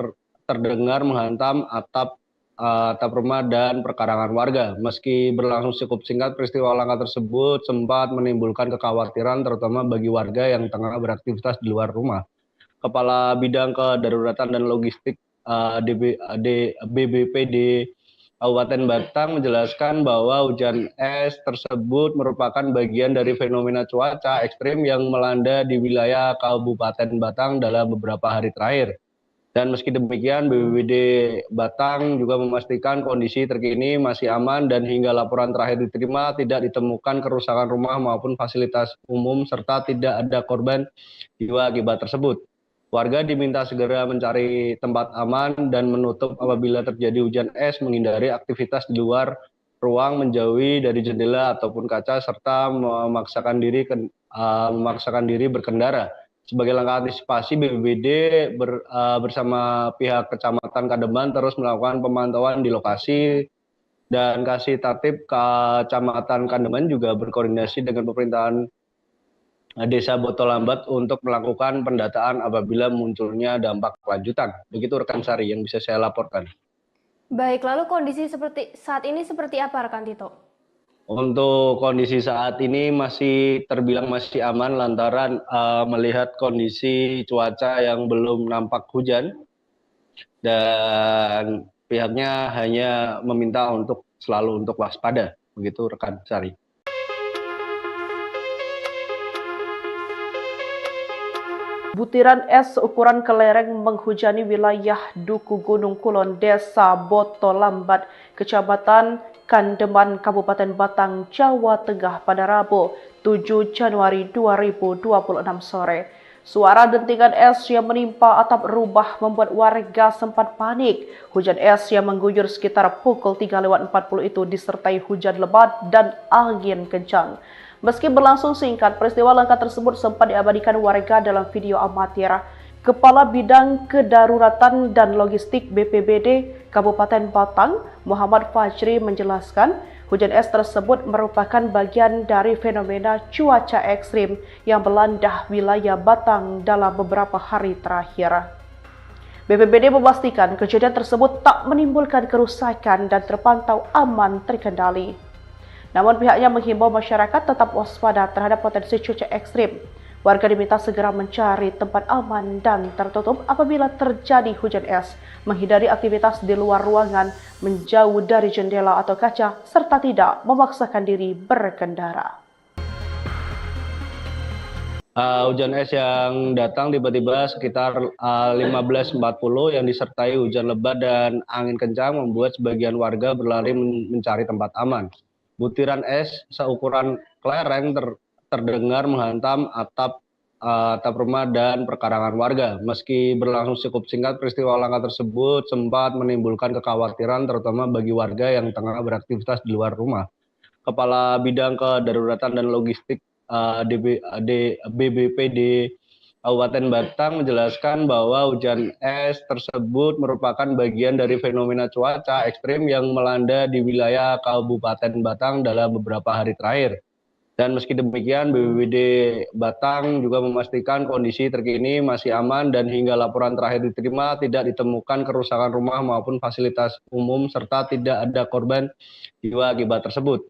terdengar menghantam atap rumah dan perkarangan warga. Meski berlangsung cukup singkat, peristiwa langka tersebut sempat menimbulkan kekhawatiran terutama bagi warga yang tengah beraktivitas di luar rumah. Kepala Bidang Kedaruratan dan Logistik BBPD Kabupaten Batang menjelaskan bahwa hujan es tersebut merupakan bagian dari fenomena cuaca ekstrim yang melanda di wilayah Kabupaten Batang dalam beberapa hari terakhir. Dan meski demikian, BPBD Batang juga memastikan kondisi terkini masih aman dan hingga laporan terakhir diterima tidak ditemukan kerusakan rumah maupun fasilitas umum serta tidak ada korban jiwa akibat tersebut. Warga diminta segera mencari tempat aman dan menutup apabila terjadi hujan es, menghindari aktivitas di luar ruang, menjauhi dari jendela ataupun kaca, serta memaksakan diri berkendara. Sebagai langkah antisipasi, BPBD bersama pihak Kecamatan Kademan terus melakukan pemantauan di lokasi dan Kasih Tertib Kecamatan Kademan juga berkoordinasi dengan pemerintahan Desa Botolambat untuk melakukan pendataan apabila munculnya dampak lanjutan. Begitu rekan Sari yang bisa saya laporkan. Baik, lalu kondisi saat ini seperti apa rekan Tito? Untuk kondisi saat ini terbilang masih aman lantaran melihat kondisi cuaca yang belum nampak hujan dan pihaknya hanya meminta untuk selalu untuk waspada. Begitu rekan Sari. Butiran es seukuran kelereng menghujani wilayah Duku Gunung Kulon, Desa Botolambat, Kecamatan Kandeman, Kabupaten Batang, Jawa Tengah pada Rabu 7 Januari 2026 sore. Suara dentingan es yang menimpa atap rumah membuat warga sempat panik. Hujan es yang mengguyur sekitar pukul 3:40 itu disertai hujan lebat dan angin kencang. Meski berlangsung singkat, peristiwa langka tersebut sempat diabadikan warga dalam video amatir. Kepala Bidang Kedaruratan dan Logistik BPBD Kabupaten Batang, Muhammad Fajri menjelaskan, hujan es tersebut merupakan bagian dari fenomena cuaca ekstrim yang melanda wilayah Batang dalam beberapa hari terakhir. BPBD memastikan kejadian tersebut tak menimbulkan kerusakan dan terpantau aman terkendali. Namun pihaknya menghimbau masyarakat tetap waspada terhadap potensi cuaca ekstrim. Warga diminta segera mencari tempat aman dan tertutup apabila terjadi hujan es, menghindari aktivitas di luar ruangan, menjauh dari jendela atau kaca, serta tidak memaksakan diri berkendara. Hujan es yang datang tiba-tiba sekitar 15.40 yang disertai hujan lebat dan angin kencang membuat sebagian warga berlari mencari tempat aman. Butiran es seukuran kelereng terdengar menghantam atap rumah dan perkarangan warga. Meski berlangsung cukup singkat, peristiwa langka tersebut sempat menimbulkan kekhawatiran terutama bagi warga yang tengah beraktivitas di luar rumah. Kepala Bidang Kedaruratan dan Logistik BBPD Kabupaten Batang menjelaskan bahwa hujan es tersebut merupakan bagian dari fenomena cuaca ekstrim yang melanda di wilayah Kabupaten Batang dalam beberapa hari terakhir. Dan meski demikian, BPBD Batang juga memastikan kondisi terkini masih aman dan hingga laporan terakhir diterima tidak ditemukan kerusakan rumah maupun fasilitas umum serta tidak ada korban jiwa akibat tersebut.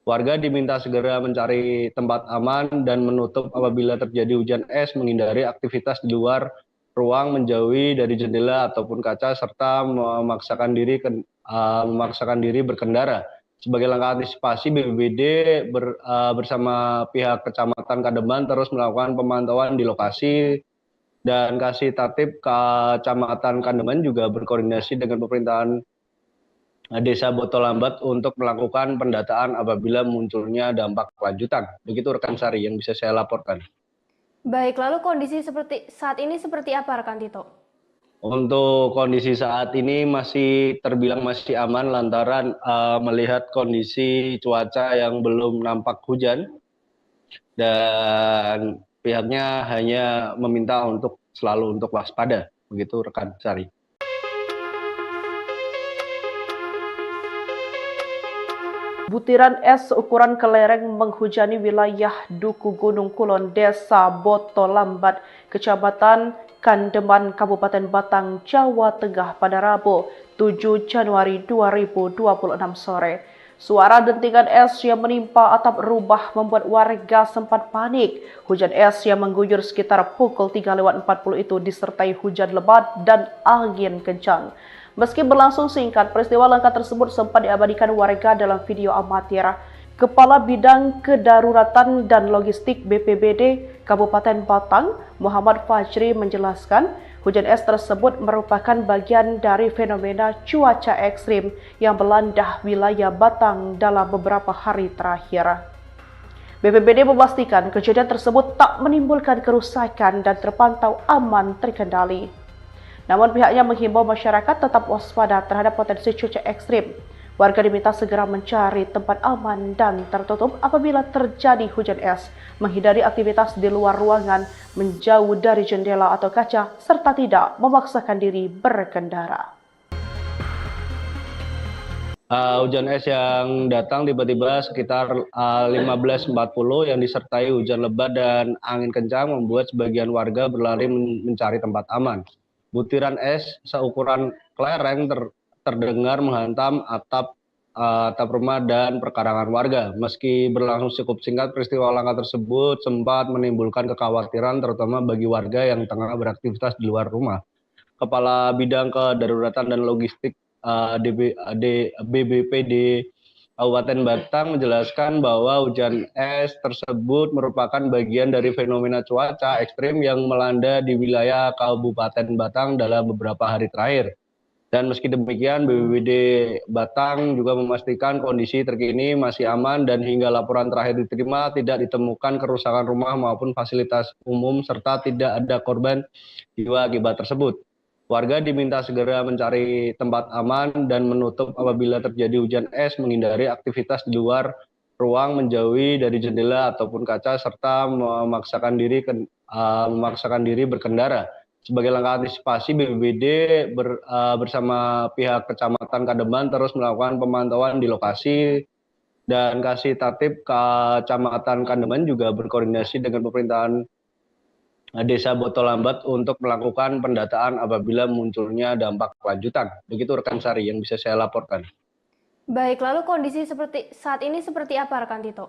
Warga diminta segera mencari tempat aman dan menutup apabila terjadi hujan es, menghindari aktivitas di luar ruang, menjauhi dari jendela ataupun kaca, serta memaksakan diri berkendara. Sebagai langkah antisipasi, BPBD bersama pihak Kecamatan Kademan terus melakukan pemantauan di lokasi dan Kasih Tertib Kecamatan Kademan juga berkoordinasi dengan pemerintahan Desa Botolambat untuk melakukan pendataan apabila munculnya dampak lanjutan. Begitu rekan Sari yang bisa saya laporkan. Baik, lalu kondisi saat ini seperti apa rekan Tito? Untuk kondisi saat ini masih terbilang masih aman lantaran melihat kondisi cuaca yang belum nampak hujan dan pihaknya hanya meminta untuk selalu untuk waspada. Begitu rekan Sari. Butiran es seukuran kelereng menghujani wilayah Duku Gunung Kulon, Desa Botolambat, Kecamatan Kandeman, Kabupaten Batang, Jawa Tengah pada Rabu 7 Januari 2026 sore. Suara dentingan es yang menimpa atap rumah membuat warga sempat panik. Hujan es yang mengguyur sekitar pukul 3:40 itu disertai hujan lebat dan angin kencang. Meski berlangsung singkat, peristiwa langka tersebut sempat diabadikan warga dalam video amatir. Kepala Bidang Kedaruratan dan Logistik BPBD Kabupaten Batang, Muhammad Fajri menjelaskan, hujan es tersebut merupakan bagian dari fenomena cuaca ekstrim yang melanda wilayah Batang dalam beberapa hari terakhir. BPBD memastikan kejadian tersebut tak menimbulkan kerusakan dan terpantau aman terkendali. Namun pihaknya menghimbau masyarakat tetap waspada terhadap potensi cuaca ekstrim. Warga diminta segera mencari tempat aman dan tertutup apabila terjadi hujan es, menghindari aktivitas di luar ruangan, menjauh dari jendela atau kaca, serta tidak memaksakan diri berkendara. Hujan es yang datang tiba-tiba sekitar 15.40 yang disertai hujan lebat dan angin kencang membuat sebagian warga berlari mencari tempat aman. Butiran es seukuran kelereng terdengar menghantam atap rumah dan perkarangan warga. Meski berlangsung cukup singkat, peristiwa langka tersebut sempat menimbulkan kekhawatiran terutama bagi warga yang tengah beraktivitas di luar rumah. Kepala Bidang Kedaruratan dan Logistik BBPD Kabupaten Batang menjelaskan bahwa hujan es tersebut merupakan bagian dari fenomena cuaca ekstrim yang melanda di wilayah Kabupaten Batang dalam beberapa hari terakhir. Dan meski demikian, BPBD Batang juga memastikan kondisi terkini masih aman dan hingga laporan terakhir diterima tidak ditemukan kerusakan rumah maupun fasilitas umum serta tidak ada korban jiwa akibat tersebut. Warga diminta segera mencari tempat aman dan menutup apabila terjadi hujan es, menghindari aktivitas di luar ruang, menjauhi dari jendela ataupun kaca, serta memaksakan diri berkendara. Sebagai langkah antisipasi, BPBD bersama pihak Kecamatan Kandeman terus melakukan pemantauan di lokasi dan Kasih Tatib Kecamatan Kandeman juga berkoordinasi dengan pemerintahan Desa Botolambat untuk melakukan pendataan apabila munculnya dampak lanjutan. Begitu rekan Sari yang bisa saya laporkan. Baik, lalu kondisi saat ini seperti apa rekan Tito?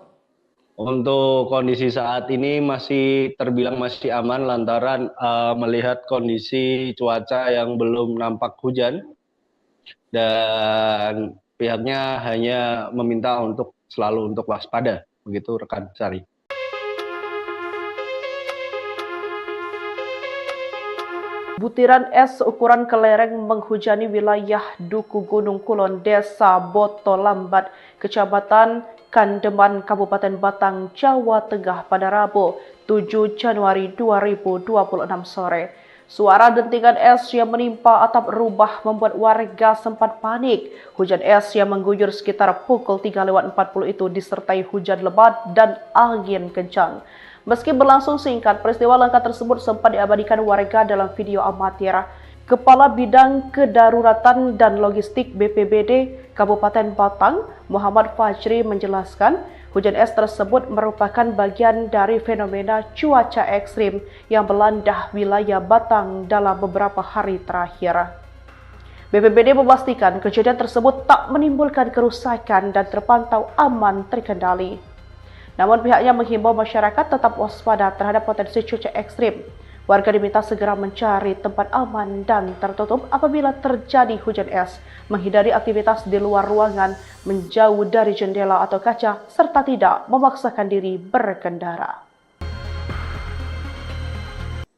Untuk kondisi saat ini masih terbilang masih aman lantaran melihat kondisi cuaca yang belum nampak hujan dan pihaknya hanya meminta untuk selalu untuk waspada. Begitu rekan Sari. Butiran es seukuran kelereng menghujani wilayah Duku Gunung Kulon, Desa Botolambat, Kecamatan Kandeman, Kabupaten Batang, Jawa Tengah pada Rabu 7 Januari 2026 sore. Suara dentingan es yang menimpa atap rumah membuat warga sempat panik. Hujan es yang mengguyur sekitar pukul 3:40 itu disertai hujan lebat dan angin kencang. Meski berlangsung singkat, peristiwa langka tersebut sempat diabadikan warga dalam video amatir. Kepala Bidang Kedaruratan dan Logistik BPBD Kabupaten Batang, Muhammad Fajri menjelaskan, hujan es tersebut merupakan bagian dari fenomena cuaca ekstrim yang melanda wilayah Batang dalam beberapa hari terakhir. BPBD memastikan kejadian tersebut tak menimbulkan kerusakan dan terpantau aman terkendali. Namun pihaknya menghimbau masyarakat tetap waspada terhadap potensi cuaca ekstrim. Warga diminta segera mencari tempat aman dan tertutup apabila terjadi hujan es, menghindari aktivitas di luar ruangan, menjauh dari jendela atau kaca, serta tidak memaksakan diri berkendara.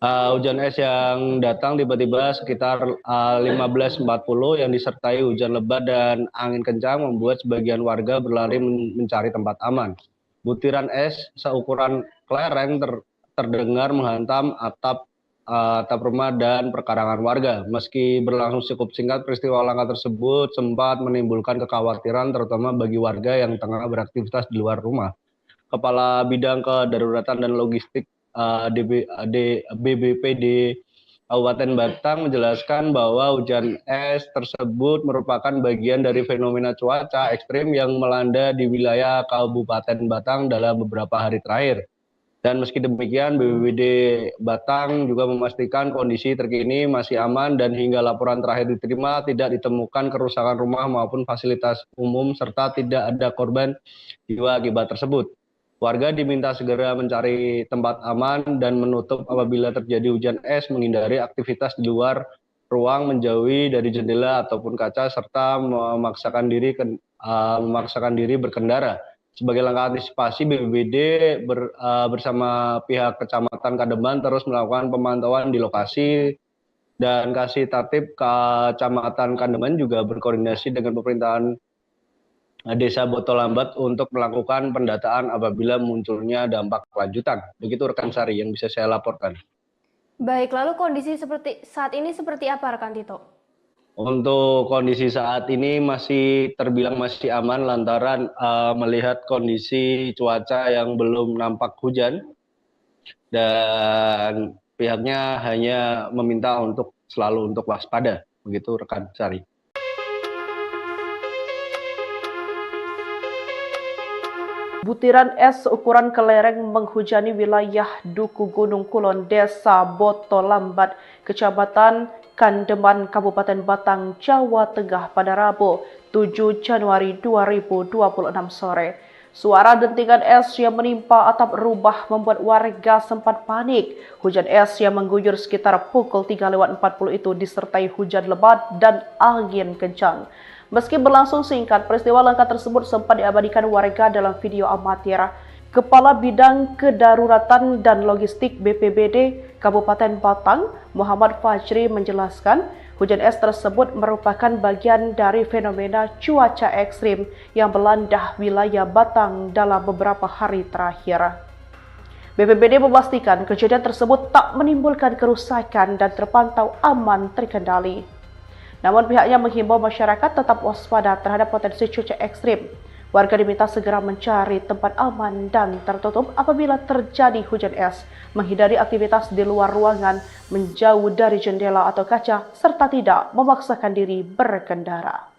Hujan es yang datang tiba-tiba sekitar 15.40 yang disertai hujan lebat dan angin kencang membuat sebagian warga berlari mencari tempat aman. Butiran es seukuran kelereng terdengar menghantam atap atap rumah dan perkarangan warga. Meski berlangsung cukup singkat, peristiwa langka tersebut sempat menimbulkan kekhawatiran terutama bagi warga yang tengah beraktivitas di luar rumah. Kepala Bidang Kedaruratan dan Logistik BBPD Kabupaten Batang menjelaskan bahwa hujan es tersebut merupakan bagian dari fenomena cuaca ekstrim yang melanda di wilayah Kabupaten Batang dalam beberapa hari terakhir. Dan meski demikian, BPBD Batang juga memastikan kondisi terkini masih aman dan hingga laporan terakhir diterima tidak ditemukan kerusakan rumah maupun fasilitas umum serta tidak ada korban jiwa akibat tersebut. Warga diminta segera mencari tempat aman dan menutup apabila terjadi hujan es, menghindari aktivitas di luar ruang, menjauhi dari jendela ataupun kaca, serta memaksakan diri berkendara. Sebagai langkah antisipasi, BPBD bersama pihak Kecamatan Kademan terus melakukan pemantauan di lokasi dan Kasih Tatib Kecamatan Kademan juga berkoordinasi dengan pemerintahan Desa Botolambat untuk melakukan pendataan apabila munculnya dampak lanjutan. Begitu rekan Sari yang bisa saya laporkan. Baik, lalu kondisi saat ini seperti apa rekan Tito? Untuk kondisi saat ini masih terbilang masih aman lantaran melihat kondisi cuaca yang belum nampak hujan dan pihaknya hanya meminta untuk selalu untuk waspada. Begitu rekan Sari. Butiran es ukuran kelereng menghujani wilayah Duku Gunung Kulon, Desa Botolambat, Kecamatan Kandeman, Kabupaten Batang, Jawa Tengah pada Rabu 7 Januari 2026 sore. Suara dentingan es yang menimpa atap rumah membuat warga sempat panik. Hujan es yang mengguyur sekitar pukul 3:40 itu disertai hujan lebat dan angin kencang. Meski berlangsung singkat, peristiwa langka tersebut sempat diabadikan warga dalam video amatir. Kepala Bidang Kedaruratan dan Logistik BPBD Kabupaten Batang, Muhammad Fajri menjelaskan, hujan es tersebut merupakan bagian dari fenomena cuaca ekstrim yang melanda wilayah Batang dalam beberapa hari terakhir. BPBD memastikan kejadian tersebut tak menimbulkan kerusakan dan terpantau aman terkendali. Namun pihaknya menghimbau masyarakat tetap waspada terhadap potensi cuaca ekstrim. Warga diminta segera mencari tempat aman dan tertutup apabila terjadi hujan es, menghindari aktivitas di luar ruangan, menjauh dari jendela atau kaca, serta tidak memaksakan diri berkendara.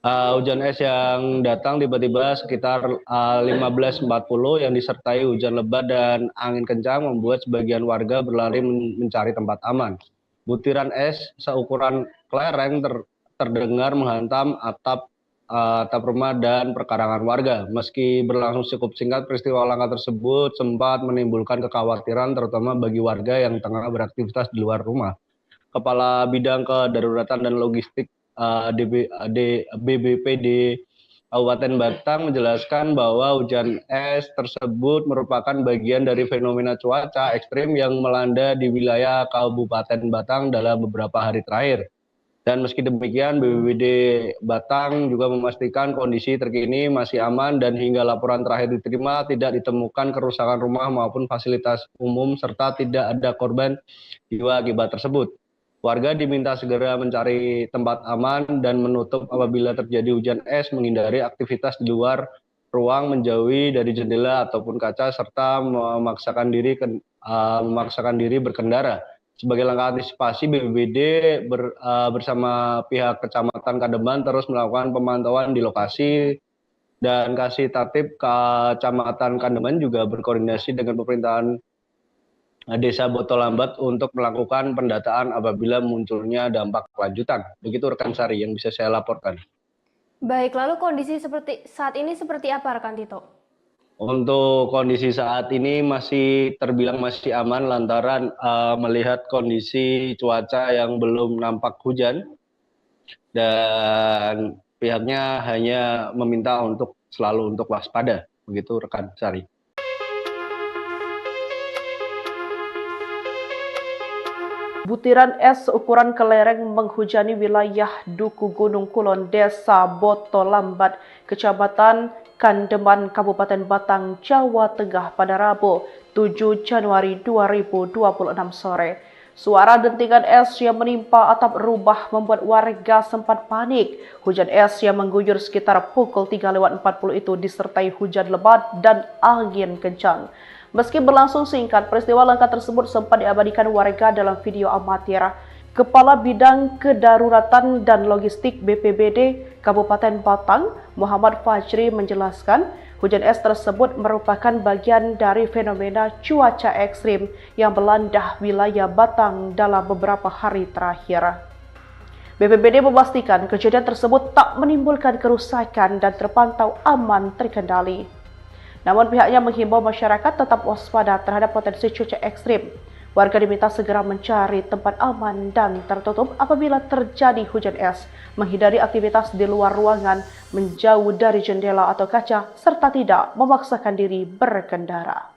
Hujan es yang datang tiba-tiba sekitar 15.40 yang disertai hujan lebat dan angin kencang membuat sebagian warga berlari mencari tempat aman. Butiran es seukuran kelereng terdengar menghantam atap rumah dan perkarangan warga. Meski berlangsung cukup singkat, peristiwa langka tersebut sempat menimbulkan kekhawatiran terutama bagi warga yang tengah beraktivitas di luar rumah. Kepala Bidang Kedaruratan dan Logistik BBPD Kabupaten Batang menjelaskan bahwa hujan es tersebut merupakan bagian dari fenomena cuaca ekstrim yang melanda di wilayah Kabupaten Batang dalam beberapa hari terakhir. Dan meski demikian, BPBD Batang juga memastikan kondisi terkini masih aman dan hingga laporan terakhir diterima tidak ditemukan kerusakan rumah maupun fasilitas umum serta tidak ada korban jiwa akibat tersebut. Warga diminta segera mencari tempat aman dan menutup apabila terjadi hujan es, menghindari aktivitas di luar ruang, menjauhi dari jendela ataupun kaca, serta memaksakan diri berkendara. Sebagai langkah antisipasi, BPBD bersama pihak Kecamatan Kademan terus melakukan pemantauan di lokasi dan Kasih Tatib Kecamatan Kademan juga berkoordinasi dengan pemerintahan Desa Botolambat untuk melakukan pendataan apabila munculnya dampak lanjutan. Begitu rekan Sari yang bisa saya laporkan. Baik, lalu kondisi saat ini seperti apa rekan Tito? Untuk kondisi saat ini masih terbilang masih aman lantaran melihat kondisi cuaca yang belum nampak hujan dan pihaknya hanya meminta untuk selalu untuk waspada. Begitu rekan Sari. Butiran es ukuran kelereng menghujani wilayah Duku Gunung Kulon, Desa Botolambat, Kecamatan Kandeman, Kabupaten Batang, Jawa Tengah pada Rabu 7 Januari 2026 sore. Suara dentingan es yang menimpa atap rumah membuat warga sempat panik. Hujan es yang mengguyur sekitar pukul 3:40 itu disertai hujan lebat dan angin kencang. Meski berlangsung singkat, peristiwa langka tersebut sempat diabadikan warga dalam video amatir. Kepala Bidang Kedaruratan dan Logistik BPBD Kabupaten Batang, Muhammad Fajri menjelaskan, hujan es tersebut merupakan bagian dari fenomena cuaca ekstrim yang melanda wilayah Batang dalam beberapa hari terakhir. BPBD memastikan kejadian tersebut tak menimbulkan kerusakan dan terpantau aman terkendali. Namun pihaknya menghimbau masyarakat tetap waspada terhadap potensi cuaca ekstrim. Warga diminta segera mencari tempat aman dan tertutup apabila terjadi hujan es, menghindari aktivitas di luar ruangan, menjauh dari jendela atau kaca, serta tidak memaksakan diri berkendara.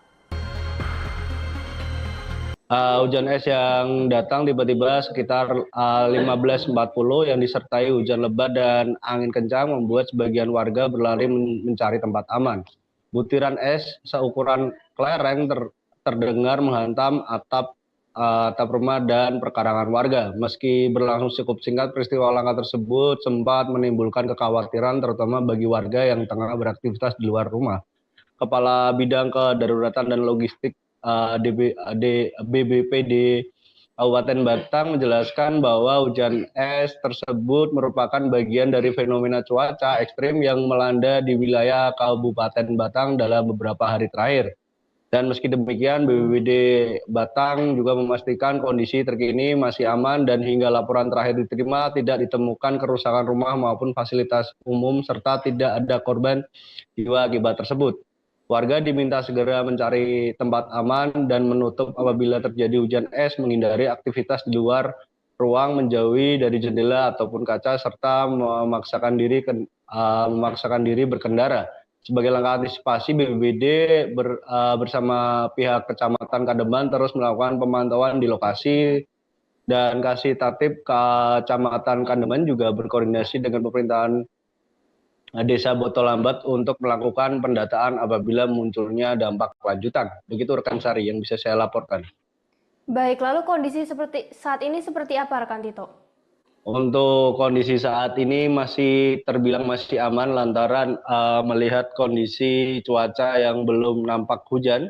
Hujan es yang datang tiba-tiba sekitar 15.40 yang disertai hujan lebat dan angin kencang membuat sebagian warga berlari mencari tempat aman. Butiran es seukuran kelereng terdengar menghantam atap rumah dan perkarangan warga. Meski berlangsung cukup singkat, peristiwa langka tersebut sempat menimbulkan kekhawatiran terutama bagi warga yang tengah beraktivitas di luar rumah. Kepala Bidang Kedaruratan dan Logistik BBPD Kabupaten Batang menjelaskan bahwa hujan es tersebut merupakan bagian dari fenomena cuaca ekstrim yang melanda di wilayah Kabupaten Batang dalam beberapa hari terakhir. Dan meski demikian, BPBD Batang juga memastikan kondisi terkini masih aman dan hingga laporan terakhir diterima tidak ditemukan kerusakan rumah maupun fasilitas umum serta tidak ada korban jiwa akibat tersebut. Warga diminta segera mencari tempat aman dan menutup apabila terjadi hujan es, menghindari aktivitas di luar ruang, menjauhi dari jendela ataupun kaca serta memaksakan diri berkendara. Sebagai langkah antisipasi, BPBD bersama pihak Kecamatan Kandeman terus melakukan pemantauan di lokasi dan Kasih Tatib Kecamatan Kandeman juga berkoordinasi dengan pemerintahan Desa Botolambat untuk melakukan pendataan apabila munculnya dampak lanjutan. Begitu rekan Sari yang bisa saya laporkan. Baik, lalu kondisi saat ini seperti apa rekan Tito? Untuk kondisi saat ini terbilang masih aman lantaran melihat kondisi cuaca yang belum nampak hujan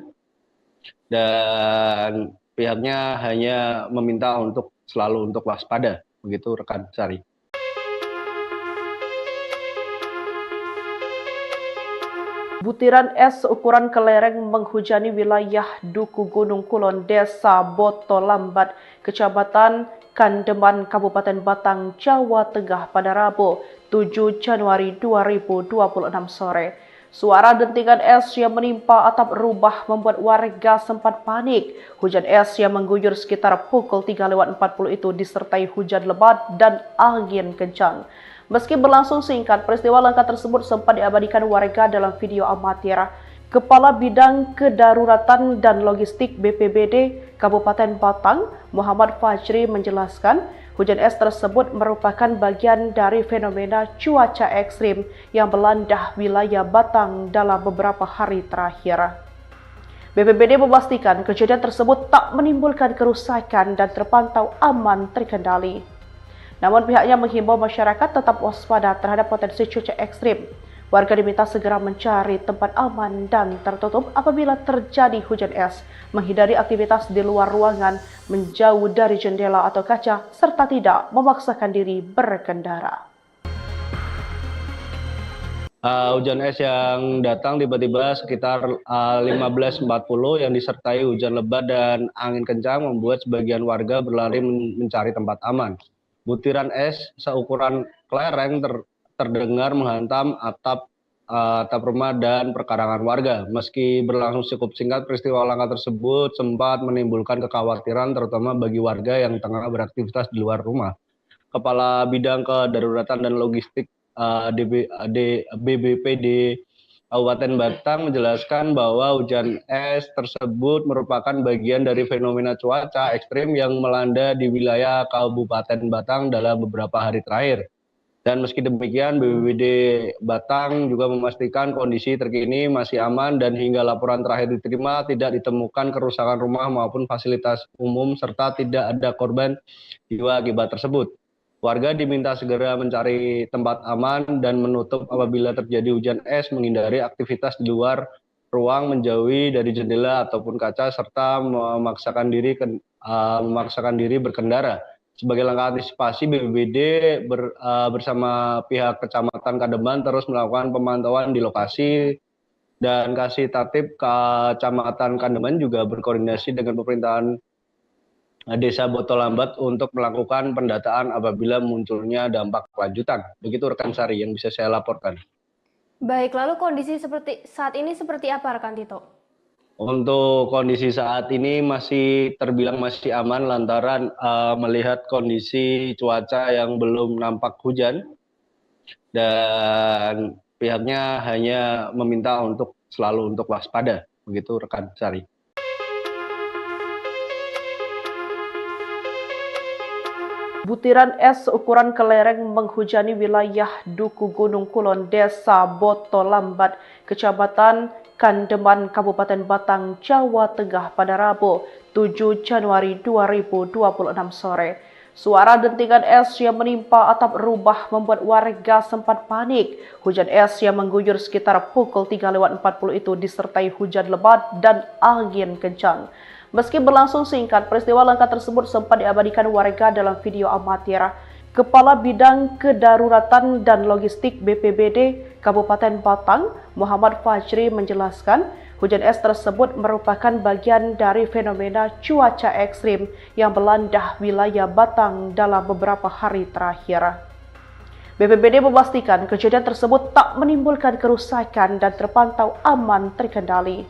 dan pihaknya hanya meminta untuk selalu untuk waspada. Begitu rekan Sari. Butiran es ukuran kelereng menghujani wilayah Duku Gunung Kulon, Desa Botolambat, Kecamatan Kandeman, Kabupaten Batang, Jawa Tengah pada Rabu 7 Januari 2026 sore. Suara dentingan es yang menimpa atap rumah membuat warga sempat panik. Hujan es yang mengguyur sekitar pukul 3:40 itu disertai hujan lebat dan angin kencang. Meski berlangsung singkat, peristiwa langka tersebut sempat diabadikan warga dalam video amatir. Kepala Bidang Kedaruratan dan Logistik BPBD Kabupaten Batang, Muhammad Fajri menjelaskan, hujan es tersebut merupakan bagian dari fenomena cuaca ekstrim yang melanda wilayah Batang dalam beberapa hari terakhir. BPBD memastikan kejadian tersebut tak menimbulkan kerusakan dan terpantau aman terkendali. Namun pihaknya menghimbau masyarakat tetap waspada terhadap potensi cuaca ekstrim. Warga diminta segera mencari tempat aman dan tertutup apabila terjadi hujan es, menghindari aktivitas di luar ruangan, menjauh dari jendela atau kaca, serta tidak memaksakan diri berkendara. Hujan es yang datang tiba-tiba sekitar 15.40 yang disertai hujan lebat dan angin kencang membuat sebagian warga berlari mencari tempat aman. Butiran es seukuran kelereng terdengar menghantam atap rumah dan perkarangan warga. Meski berlangsung cukup singkat, peristiwa langka tersebut sempat menimbulkan kekhawatiran terutama bagi warga yang tengah beraktivitas di luar rumah. Kepala Bidang Kedaruratan dan Logistik BBPD Kabupaten Batang menjelaskan bahwa hujan es tersebut merupakan bagian dari fenomena cuaca ekstrim yang melanda di wilayah Kabupaten Batang dalam beberapa hari terakhir. Dan meski demikian, BPBD Batang juga memastikan kondisi terkini masih aman dan hingga laporan terakhir diterima tidak ditemukan kerusakan rumah maupun fasilitas umum serta tidak ada korban jiwa akibat tersebut. Warga diminta segera mencari tempat aman dan menutup apabila terjadi hujan es, menghindari aktivitas di luar ruang, menjauhi dari jendela ataupun kaca serta memaksakan diri berkendara. Sebagai langkah antisipasi, BPBD bersama pihak Kecamatan Kademan terus melakukan pemantauan di lokasi, dan Kasih Tatib Kecamatan Kademan juga berkoordinasi dengan pemerintahan Desa Botolambat untuk melakukan pendataan apabila munculnya dampak lanjutan. Begitu rekan Sari yang bisa saya laporkan. Baik, lalu kondisi saat ini seperti apa rekan Tito? Untuk kondisi saat ini terbilang masih aman lantaran melihat kondisi cuaca yang belum nampak hujan, dan pihaknya hanya meminta untuk selalu waspada. Begitu rekan Sari. Butiran es ukuran kelereng menghujani wilayah Duku Gunung Kulon, Desa Botolambat, Kecamatan Kandeman, Kabupaten Batang, Jawa Tengah pada Rabu 7 Januari 2026 sore. Suara dentingan es yang menimpa atap rumah membuat warga sempat panik. Hujan es yang mengguyur sekitar pukul 3:40 itu disertai hujan lebat dan angin kencang. Meski berlangsung singkat, peristiwa langka tersebut sempat diabadikan warga dalam video amatir. Kepala Bidang Kedaruratan dan Logistik BPBD Kabupaten Batang, Muhammad Fajri menjelaskan, hujan es tersebut merupakan bagian dari fenomena cuaca ekstrim yang melanda wilayah Batang dalam beberapa hari terakhir. BPBD memastikan kejadian tersebut tak menimbulkan kerusakan dan terpantau aman terkendali.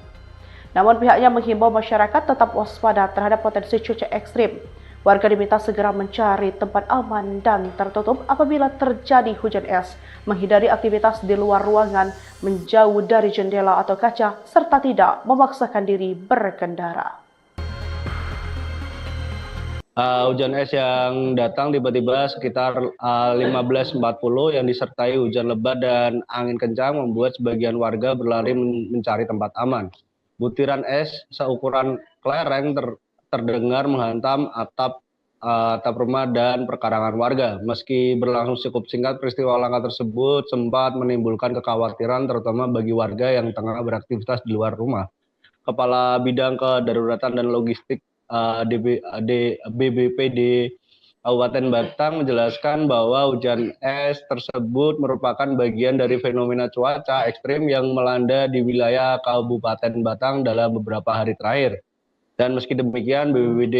Namun pihaknya menghimbau masyarakat tetap waspada terhadap potensi cuaca ekstrim. Warga diminta segera mencari tempat aman dan tertutup apabila terjadi hujan es, menghindari aktivitas di luar ruangan, menjauh dari jendela atau kaca, serta tidak memaksakan diri berkendara. Hujan es yang datang tiba-tiba sekitar 15.40 yang disertai hujan lebat dan angin kencang membuat sebagian warga berlari mencari tempat aman. Butiran es seukuran kelereng terdengar menghantam atap rumah dan perkarangan warga. Meski berlangsung cukup singkat, peristiwa langka tersebut sempat menimbulkan kekhawatiran terutama bagi warga yang tengah beraktivitas di luar rumah. Kepala Bidang Kedaruratan dan Logistik BBPD Kabupaten Batang menjelaskan bahwa hujan es tersebut merupakan bagian dari fenomena cuaca ekstrim yang melanda di wilayah Kabupaten Batang dalam beberapa hari terakhir. Dan meski demikian, BPBD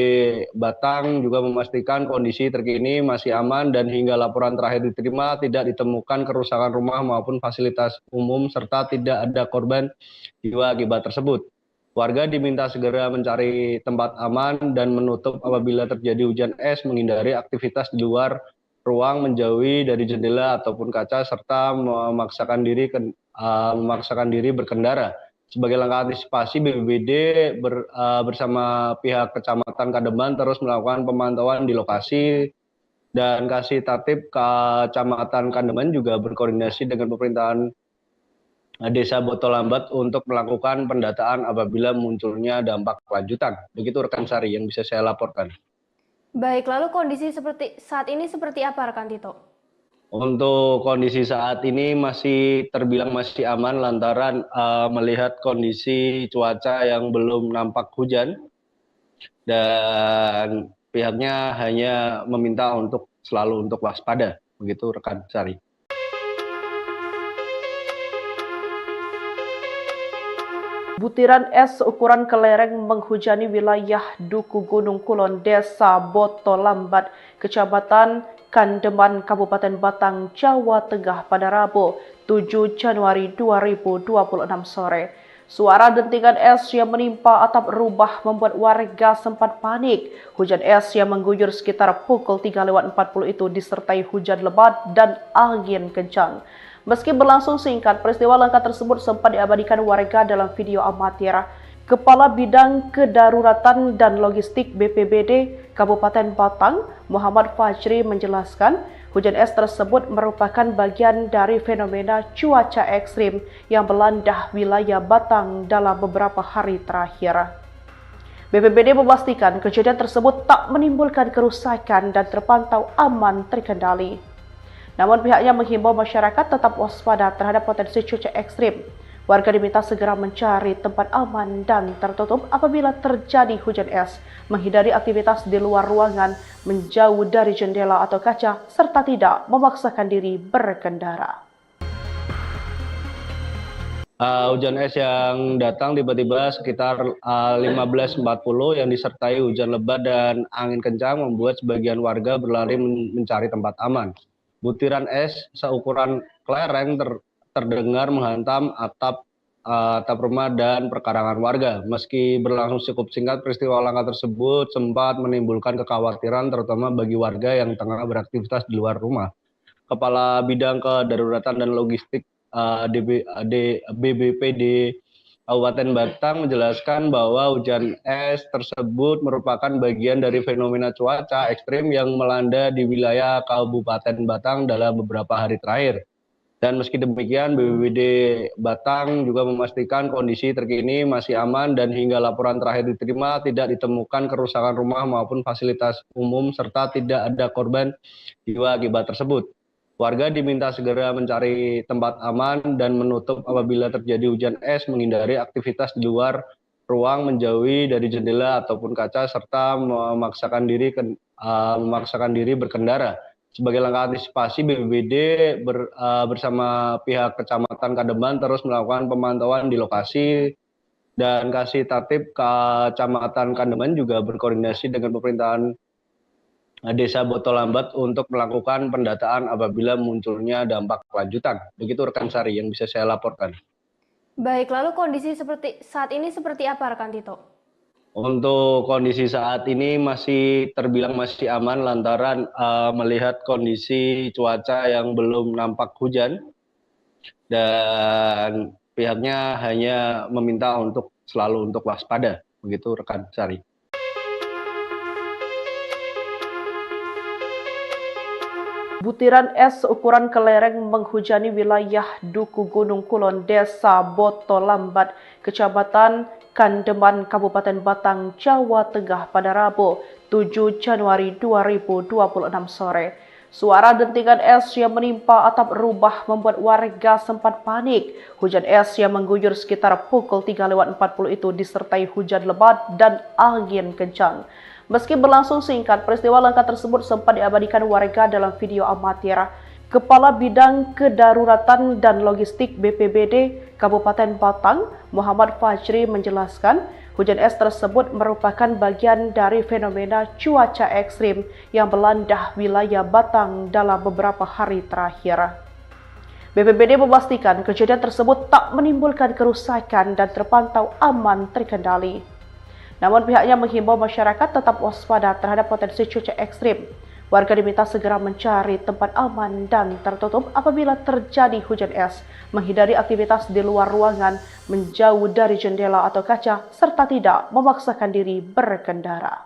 Batang juga memastikan kondisi terkini masih aman dan hingga laporan terakhir diterima tidak ditemukan kerusakan rumah maupun fasilitas umum serta tidak ada korban jiwa akibat tersebut. Warga diminta segera mencari tempat aman dan menutup apabila terjadi hujan es, menghindari aktivitas di luar ruang, menjauhi dari jendela ataupun kaca, serta memaksakan diri berkendara. Sebagai langkah antisipasi, BPBD bersama pihak Kecamatan Kademan terus melakukan pemantauan di lokasi, dan Kasih Tatib Kecamatan Kademan juga berkoordinasi dengan pemerintahan Desa Botolambat untuk melakukan pendataan apabila munculnya dampak lanjutan. Begitu rekan Sari yang bisa saya laporkan. Baik, lalu kondisi saat ini seperti apa rekan Tito? Untuk kondisi saat ini terbilang masih aman lantaran melihat kondisi cuaca yang belum nampak hujan, dan pihaknya hanya meminta untuk selalu waspada. Begitu rekan Sari. Butiran es ukuran kelereng menghujani wilayah Duku Gunung Kulon, Desa Botolambat, Kecamatan Kandeman, Kabupaten Batang, Jawa Tengah pada Rabu 7 Januari 2026 sore. Suara dentingan es yang menimpa atap rumah membuat warga sempat panik. Hujan es yang mengguyur sekitar pukul 3:40 itu disertai hujan lebat dan angin kencang. Meski berlangsung singkat, peristiwa langka tersebut sempat diabadikan warga dalam video amatir. Kepala Bidang Kedaruratan dan Logistik BPBD Kabupaten Batang, Muhammad Fajri menjelaskan, Hujan es tersebut merupakan bagian dari fenomena cuaca ekstrim yang melanda wilayah Batang dalam beberapa hari terakhir. BPBD memastikan kejadian tersebut tak menimbulkan kerusakan dan terpantau aman terkendali. Namun pihaknya menghimbau masyarakat tetap waspada terhadap potensi cuaca ekstrim. Warga diminta segera mencari tempat aman dan tertutup apabila terjadi hujan es, menghindari aktivitas di luar ruangan, menjauh dari jendela atau kaca, serta tidak memaksakan diri berkendara. Hujan es yang datang tiba-tiba sekitar 15.40 yang disertai hujan lebat dan angin kencang membuat sebagian warga berlari mencari tempat aman. Butiran es seukuran kelereng terdengar menghantam atap rumah dan perkarangan warga. Meski berlangsung cukup singkat, peristiwa langka tersebut sempat menimbulkan kekhawatiran terutama bagi warga yang tengah beraktivitas di luar rumah. Kepala Bidang Kedaruratan dan Logistik BBPD Kabupaten Batang menjelaskan bahwa hujan es tersebut merupakan bagian dari fenomena cuaca ekstrim yang melanda di wilayah Kabupaten Batang dalam beberapa hari terakhir. Dan meski demikian, BPBD Batang juga memastikan kondisi terkini masih aman dan hingga laporan terakhir diterima tidak ditemukan kerusakan rumah maupun fasilitas umum serta tidak ada korban jiwa akibat tersebut. Warga diminta segera mencari tempat aman dan menutup apabila terjadi hujan es, menghindari aktivitas di luar ruang, menjauhi dari jendela ataupun kaca, serta memaksakan diri berkendara. Sebagai langkah antisipasi, BPBD bersama pihak Kecamatan Kademan terus melakukan pemantauan di lokasi dan Kasih Tertib Kecamatan Kademan juga berkoordinasi dengan pemerintahan Desa Botolambat untuk melakukan pendataan apabila munculnya dampak lanjutan. Begitu rekan Sari yang bisa saya laporkan. Baik, lalu kondisi saat ini seperti apa rekan Tito? Untuk kondisi saat ini terbilang masih aman lantaran melihat kondisi cuaca yang belum nampak hujan dan pihaknya hanya meminta untuk selalu untuk waspada. Begitu rekan Sari. Butiran es seukuran kelereng menghujani wilayah Duku Gunung Kulon, Desa Botolambat, Kecamatan Kandeman, Kabupaten Batang, Jawa Tengah pada Rabu 7 Januari 2026 sore. Suara dentingan es yang menimpa atap rumah membuat warga sempat panik. Hujan es yang mengguyur sekitar pukul 3:40 itu disertai hujan lebat dan angin kencang. Meski berlangsung singkat, peristiwa langka tersebut sempat diabadikan warga dalam video amatir. Kepala Bidang Kedaruratan dan Logistik BPBD Kabupaten Batang, Muhammad Fajri menjelaskan, hujan es tersebut merupakan bagian dari fenomena cuaca ekstrim yang melanda wilayah Batang dalam beberapa hari terakhir. BPBD memastikan kejadian tersebut tak menimbulkan kerusakan dan terpantau aman terkendali. Namun pihaknya menghimbau masyarakat tetap waspada terhadap potensi cuaca ekstrim. Warga diminta segera mencari tempat aman dan tertutup apabila terjadi hujan es, menghindari aktivitas di luar ruangan, menjauh dari jendela atau kaca, serta tidak memaksakan diri berkendara.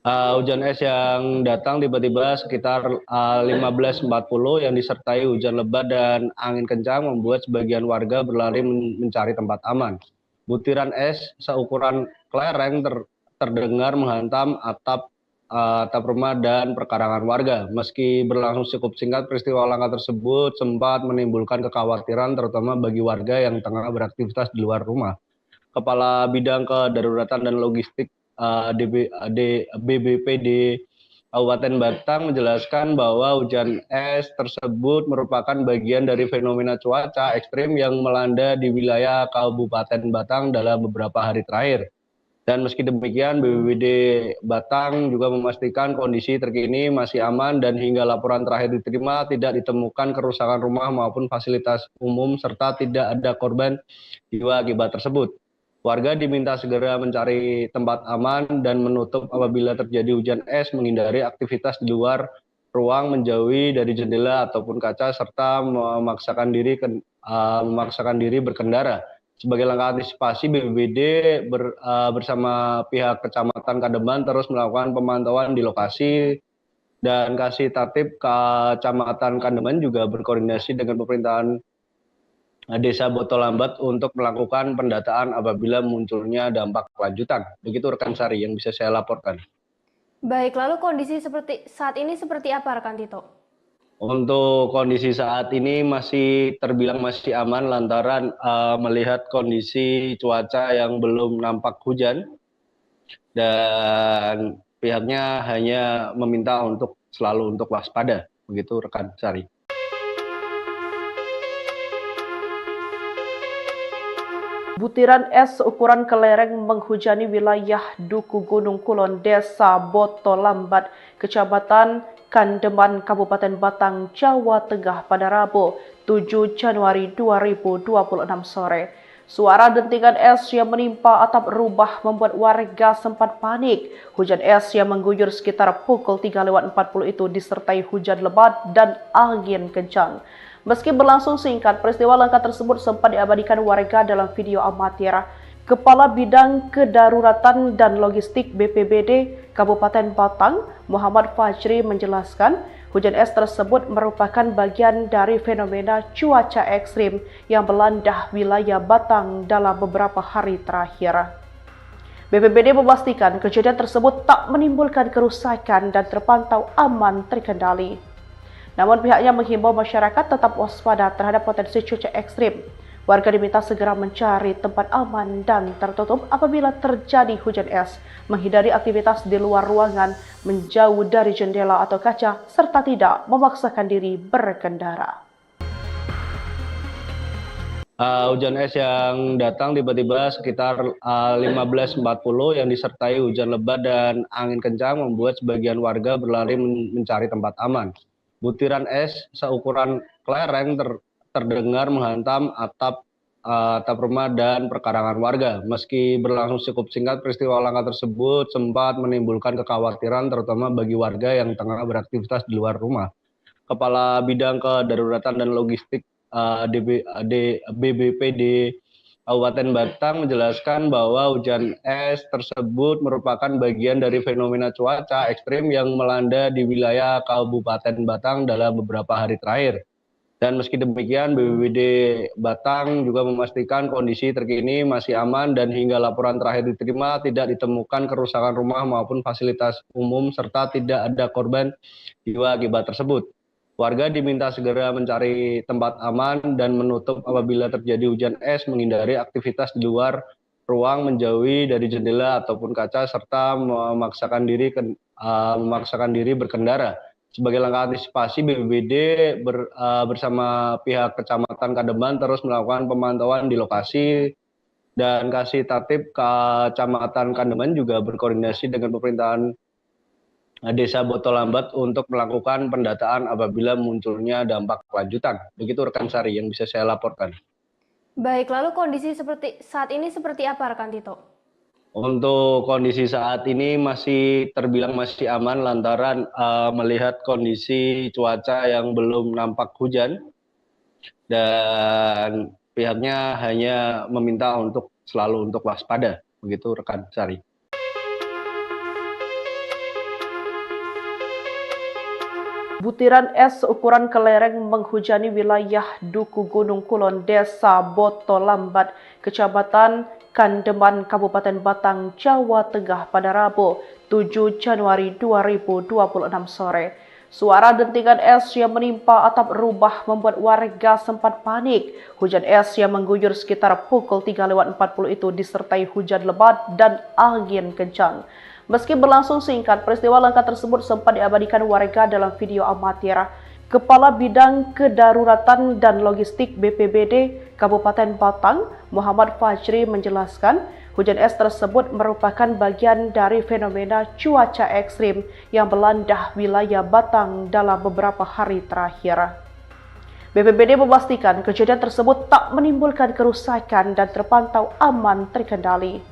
Hujan es yang datang tiba-tiba sekitar 15.40 yang disertai hujan lebat dan angin kencang membuat sebagian warga berlari mencari tempat aman. Butiran es seukuran kelereng terdengar menghantam atap rumah dan perkarangan warga. Meski berlangsung cukup singkat, peristiwa langka tersebut sempat menimbulkan kekhawatiran terutama bagi warga yang tengah beraktivitas di luar rumah. Kepala Bidang Kedaruratan dan Logistik BBPD Kabupaten Batang menjelaskan bahwa hujan es tersebut merupakan bagian dari fenomena cuaca ekstrim yang melanda di wilayah Kabupaten Batang dalam beberapa hari terakhir. Dan meski demikian, BPBD Batang juga memastikan kondisi terkini masih aman dan hingga laporan terakhir diterima tidak ditemukan kerusakan rumah maupun fasilitas umum serta tidak ada korban jiwa akibat tersebut. Warga diminta segera mencari tempat aman dan menutup apabila terjadi hujan es, menghindari aktivitas di luar ruang, menjauhi dari jendela ataupun kaca, serta memaksakan diri berkendara. Sebagai langkah antisipasi, BPBD bersama pihak Kecamatan Kademan terus melakukan pemantauan di lokasi Dan Kasih Tatib Kecamatan Kandeman juga berkoordinasi dengan pemerintahan Desa Botolambat untuk melakukan pendataan apabila munculnya dampak lanjutan. Begitu rekan Sari yang bisa saya laporkan. Baik, lalu kondisi saat ini seperti apa rekan Tito? Untuk kondisi saat ini masih terbilang masih aman lantaran melihat kondisi cuaca yang belum nampak hujan dan pihaknya hanya meminta untuk selalu untuk waspada. Begitu rekan Sari. Butiran es ukuran kelereng menghujani wilayah Duku Gunung Kulon, Desa Botolambat, Kecamatan Kandeman, Kabupaten Batang, Jawa Tengah pada Rabu 7 Januari 2026 sore. Suara dentingan es yang menimpa atap rumah membuat warga sempat panik. Hujan es yang mengguyur sekitar pukul 3:40 itu disertai hujan lebat dan angin kencang. Meski berlangsung singkat, peristiwa langka tersebut sempat diabadikan warga dalam video amatir. Kepala Bidang Kedaruratan dan Logistik BPBD Kabupaten Batang, Muhammad Fajri menjelaskan, hujan es tersebut merupakan bagian dari fenomena cuaca ekstrim yang melanda wilayah Batang dalam beberapa hari terakhir. BPBD memastikan kejadian tersebut tak menimbulkan kerusakan dan terpantau aman terkendali. Namun pihaknya menghimbau masyarakat tetap waspada terhadap potensi cuaca ekstrim. Warga diminta segera mencari tempat aman dan tertutup apabila terjadi hujan es, menghindari aktivitas di luar ruangan, menjauh dari jendela atau kaca, serta tidak memaksakan diri berkendara. Hujan es yang datang tiba-tiba sekitar 15.40 yang disertai hujan lebat dan angin kencang membuat sebagian warga berlari mencari tempat aman. Butiran es seukuran kelereng terdengar menghantam atap rumah dan perkarangan warga. Meski berlangsung cukup singkat, peristiwa langka tersebut sempat menimbulkan kekhawatiran terutama bagi warga yang tengah beraktivitas di luar rumah. Kepala Bidang Kedaruratan dan Logistik BBPD Kabupaten Batang menjelaskan bahwa hujan es tersebut merupakan bagian dari fenomena cuaca ekstrim yang melanda di wilayah Kabupaten Batang dalam beberapa hari terakhir. Dan meski demikian, BPBD Batang juga memastikan kondisi terkini masih aman dan hingga laporan terakhir diterima tidak ditemukan kerusakan rumah maupun fasilitas umum serta tidak ada korban jiwa akibat tersebut. Warga diminta segera mencari tempat aman dan menutup apabila terjadi hujan es, menghindari aktivitas di luar ruang, menjauhi dari jendela ataupun kaca, serta memaksakan diri berkendara. Sebagai langkah antisipasi, BPBD bersama pihak Kecamatan Kandeman terus melakukan pemantauan di lokasi dan Kasih Tatib Kecamatan Kandeman juga berkoordinasi dengan pemerintahan Desa Botolambat untuk melakukan pendataan apabila munculnya dampak lanjutan. Begitu rekan Sari yang bisa saya laporkan. Baik, lalu kondisi saat ini seperti apa rekan Tito? Untuk kondisi saat ini masih terbilang masih aman lantaran melihat kondisi cuaca yang belum nampak hujan dan pihaknya hanya meminta untuk selalu untuk waspada. Begitu rekan Sari. Butiran es ukuran kelereng menghujani wilayah Duku Gunung Kulon, Desa Botolambat, Kecamatan Kandeman, Kabupaten Batang, Jawa Tengah pada Rabu 7 Januari 2026 sore. Suara dentingan es yang menimpa atap rumah membuat warga sempat panik. Hujan es yang mengguyur sekitar pukul 3:40 itu disertai hujan lebat dan angin kencang. Meski berlangsung singkat, peristiwa langka tersebut sempat diabadikan warga dalam video amatir. Kepala Bidang Kedaruratan dan Logistik BPBD Kabupaten Batang, Muhammad Fajri menjelaskan, hujan es tersebut merupakan bagian dari fenomena cuaca ekstrim yang melanda wilayah Batang dalam beberapa hari terakhir. BPBD memastikan kejadian tersebut tak menimbulkan kerusakan dan terpantau aman terkendali.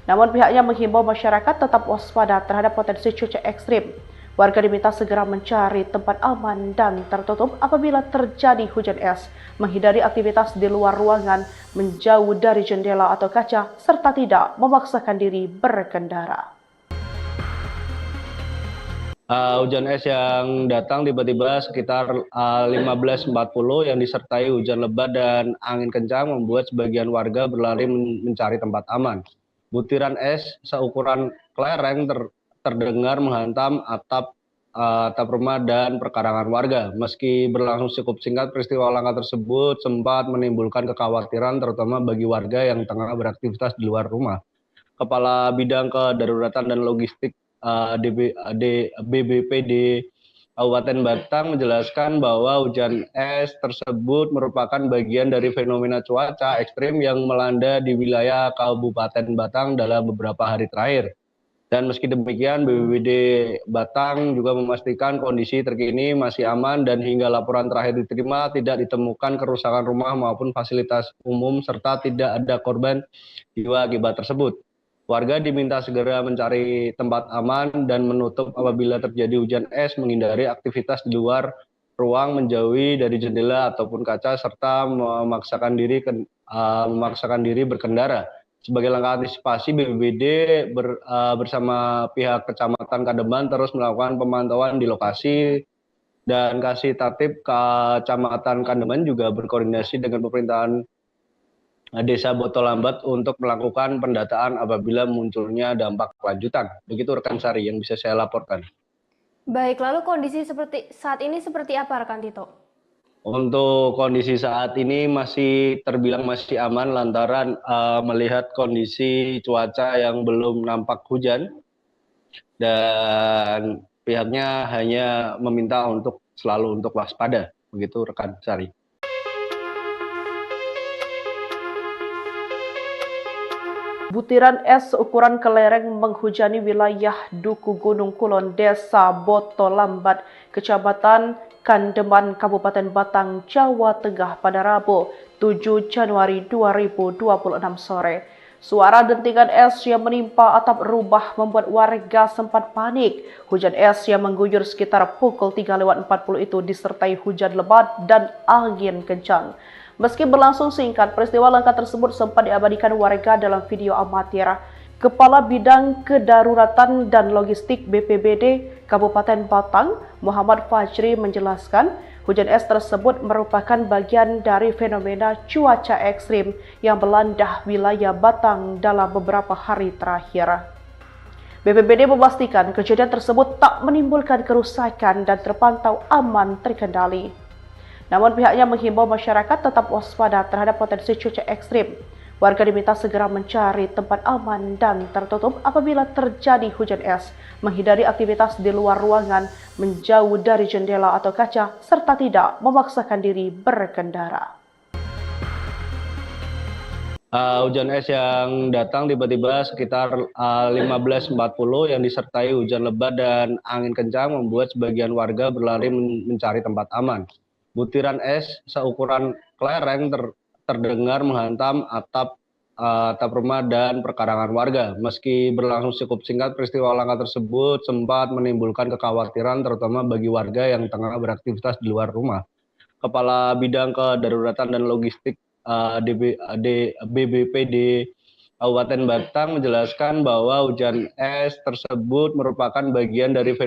Namun pihaknya menghimbau masyarakat tetap waspada terhadap potensi cuaca ekstrim. Warga diminta segera mencari tempat aman dan tertutup apabila terjadi hujan es, menghindari aktivitas di luar ruangan, menjauh dari jendela atau kaca, serta tidak memaksakan diri berkendara. Hujan es yang datang tiba-tiba sekitar 15.40 yang disertai hujan lebat dan angin kencang membuat sebagian warga berlari mencari tempat aman. Butiran es seukuran kelereng terdengar menghantam atap rumah dan perkarangan warga. Meski berlangsung cukup singkat, peristiwa langka tersebut sempat menimbulkan kekhawatiran terutama bagi warga yang tengah beraktivitas di luar rumah. Kepala Bidang Kedaruratan dan Logistik BBPD Kabupaten Batang menjelaskan bahwa hujan es tersebut merupakan bagian dari fenomena cuaca ekstrim yang melanda di wilayah Kabupaten Batang dalam beberapa hari terakhir. Dan meski demikian, BPBD Batang juga memastikan kondisi terkini masih aman dan hingga laporan terakhir diterima tidak ditemukan kerusakan rumah maupun fasilitas umum serta tidak ada korban jiwa akibat tersebut. Warga diminta segera mencari tempat aman dan menutup apabila terjadi hujan es, menghindari aktivitas di luar ruang, menjauhi dari jendela ataupun kaca, serta memaksakan diri berkendara. Sebagai langkah antisipasi, BPBD bersama pihak Kecamatan Kademan terus melakukan pemantauan di lokasi dan Kasih Tatib Kecamatan Kademan juga berkoordinasi dengan pemerintahan Desa Botolambat untuk melakukan pendataan apabila munculnya dampak lanjutan. Begitu rekan Sari yang bisa saya laporkan. Baik, lalu kondisi saat ini seperti apa rekan Tito? Untuk kondisi saat ini masih terbilang masih aman lantaran melihat kondisi cuaca yang belum nampak hujan dan pihaknya hanya meminta untuk selalu untuk waspada. Begitu rekan Sari. Butiran es seukuran kelereng menghujani wilayah Duku Gunung Kulon, Desa Botolambat, Kecamatan Kandeman, Kabupaten Batang, Jawa Tengah pada Rabu 7 Januari 2026 sore. Suara dentingan es yang menimpa atap rumah membuat warga sempat panik. Hujan es yang mengguyur sekitar pukul 3:40 itu disertai hujan lebat dan angin kencang. Meski berlangsung singkat, peristiwa langka tersebut sempat diabadikan warga dalam video amatir. Kepala Bidang Kedaruratan dan Logistik BPBD Kabupaten Batang, Muhammad Fajri menjelaskan, hujan es tersebut merupakan bagian dari fenomena cuaca ekstrim yang melanda wilayah Batang dalam beberapa hari terakhir. BPBD memastikan kejadian tersebut tak menimbulkan kerusakan dan terpantau aman terkendali. Namun pihaknya menghimbau masyarakat tetap waspada terhadap potensi cuaca ekstrim. Warga diminta segera mencari tempat aman dan tertutup apabila terjadi hujan es, menghindari aktivitas di luar ruangan, menjauh dari jendela atau kaca, serta tidak memaksakan diri berkendara. Hujan es yang datang tiba-tiba sekitar 15.40 yang disertai hujan lebat dan angin kencang membuat sebagian warga berlari mencari tempat aman. Butiran es seukuran kelereng terdengar menghantam atap rumah dan perkarangan warga. Meski berlangsung cukup singkat, peristiwa langka tersebut sempat menimbulkan kekhawatiran terutama bagi warga yang tengah beraktivitas di luar rumah. Kepala Bidang Kedaruratan dan Logistik BBPD Kabupaten Batang menjelaskan bahwa hujan es tersebut merupakan bagian dari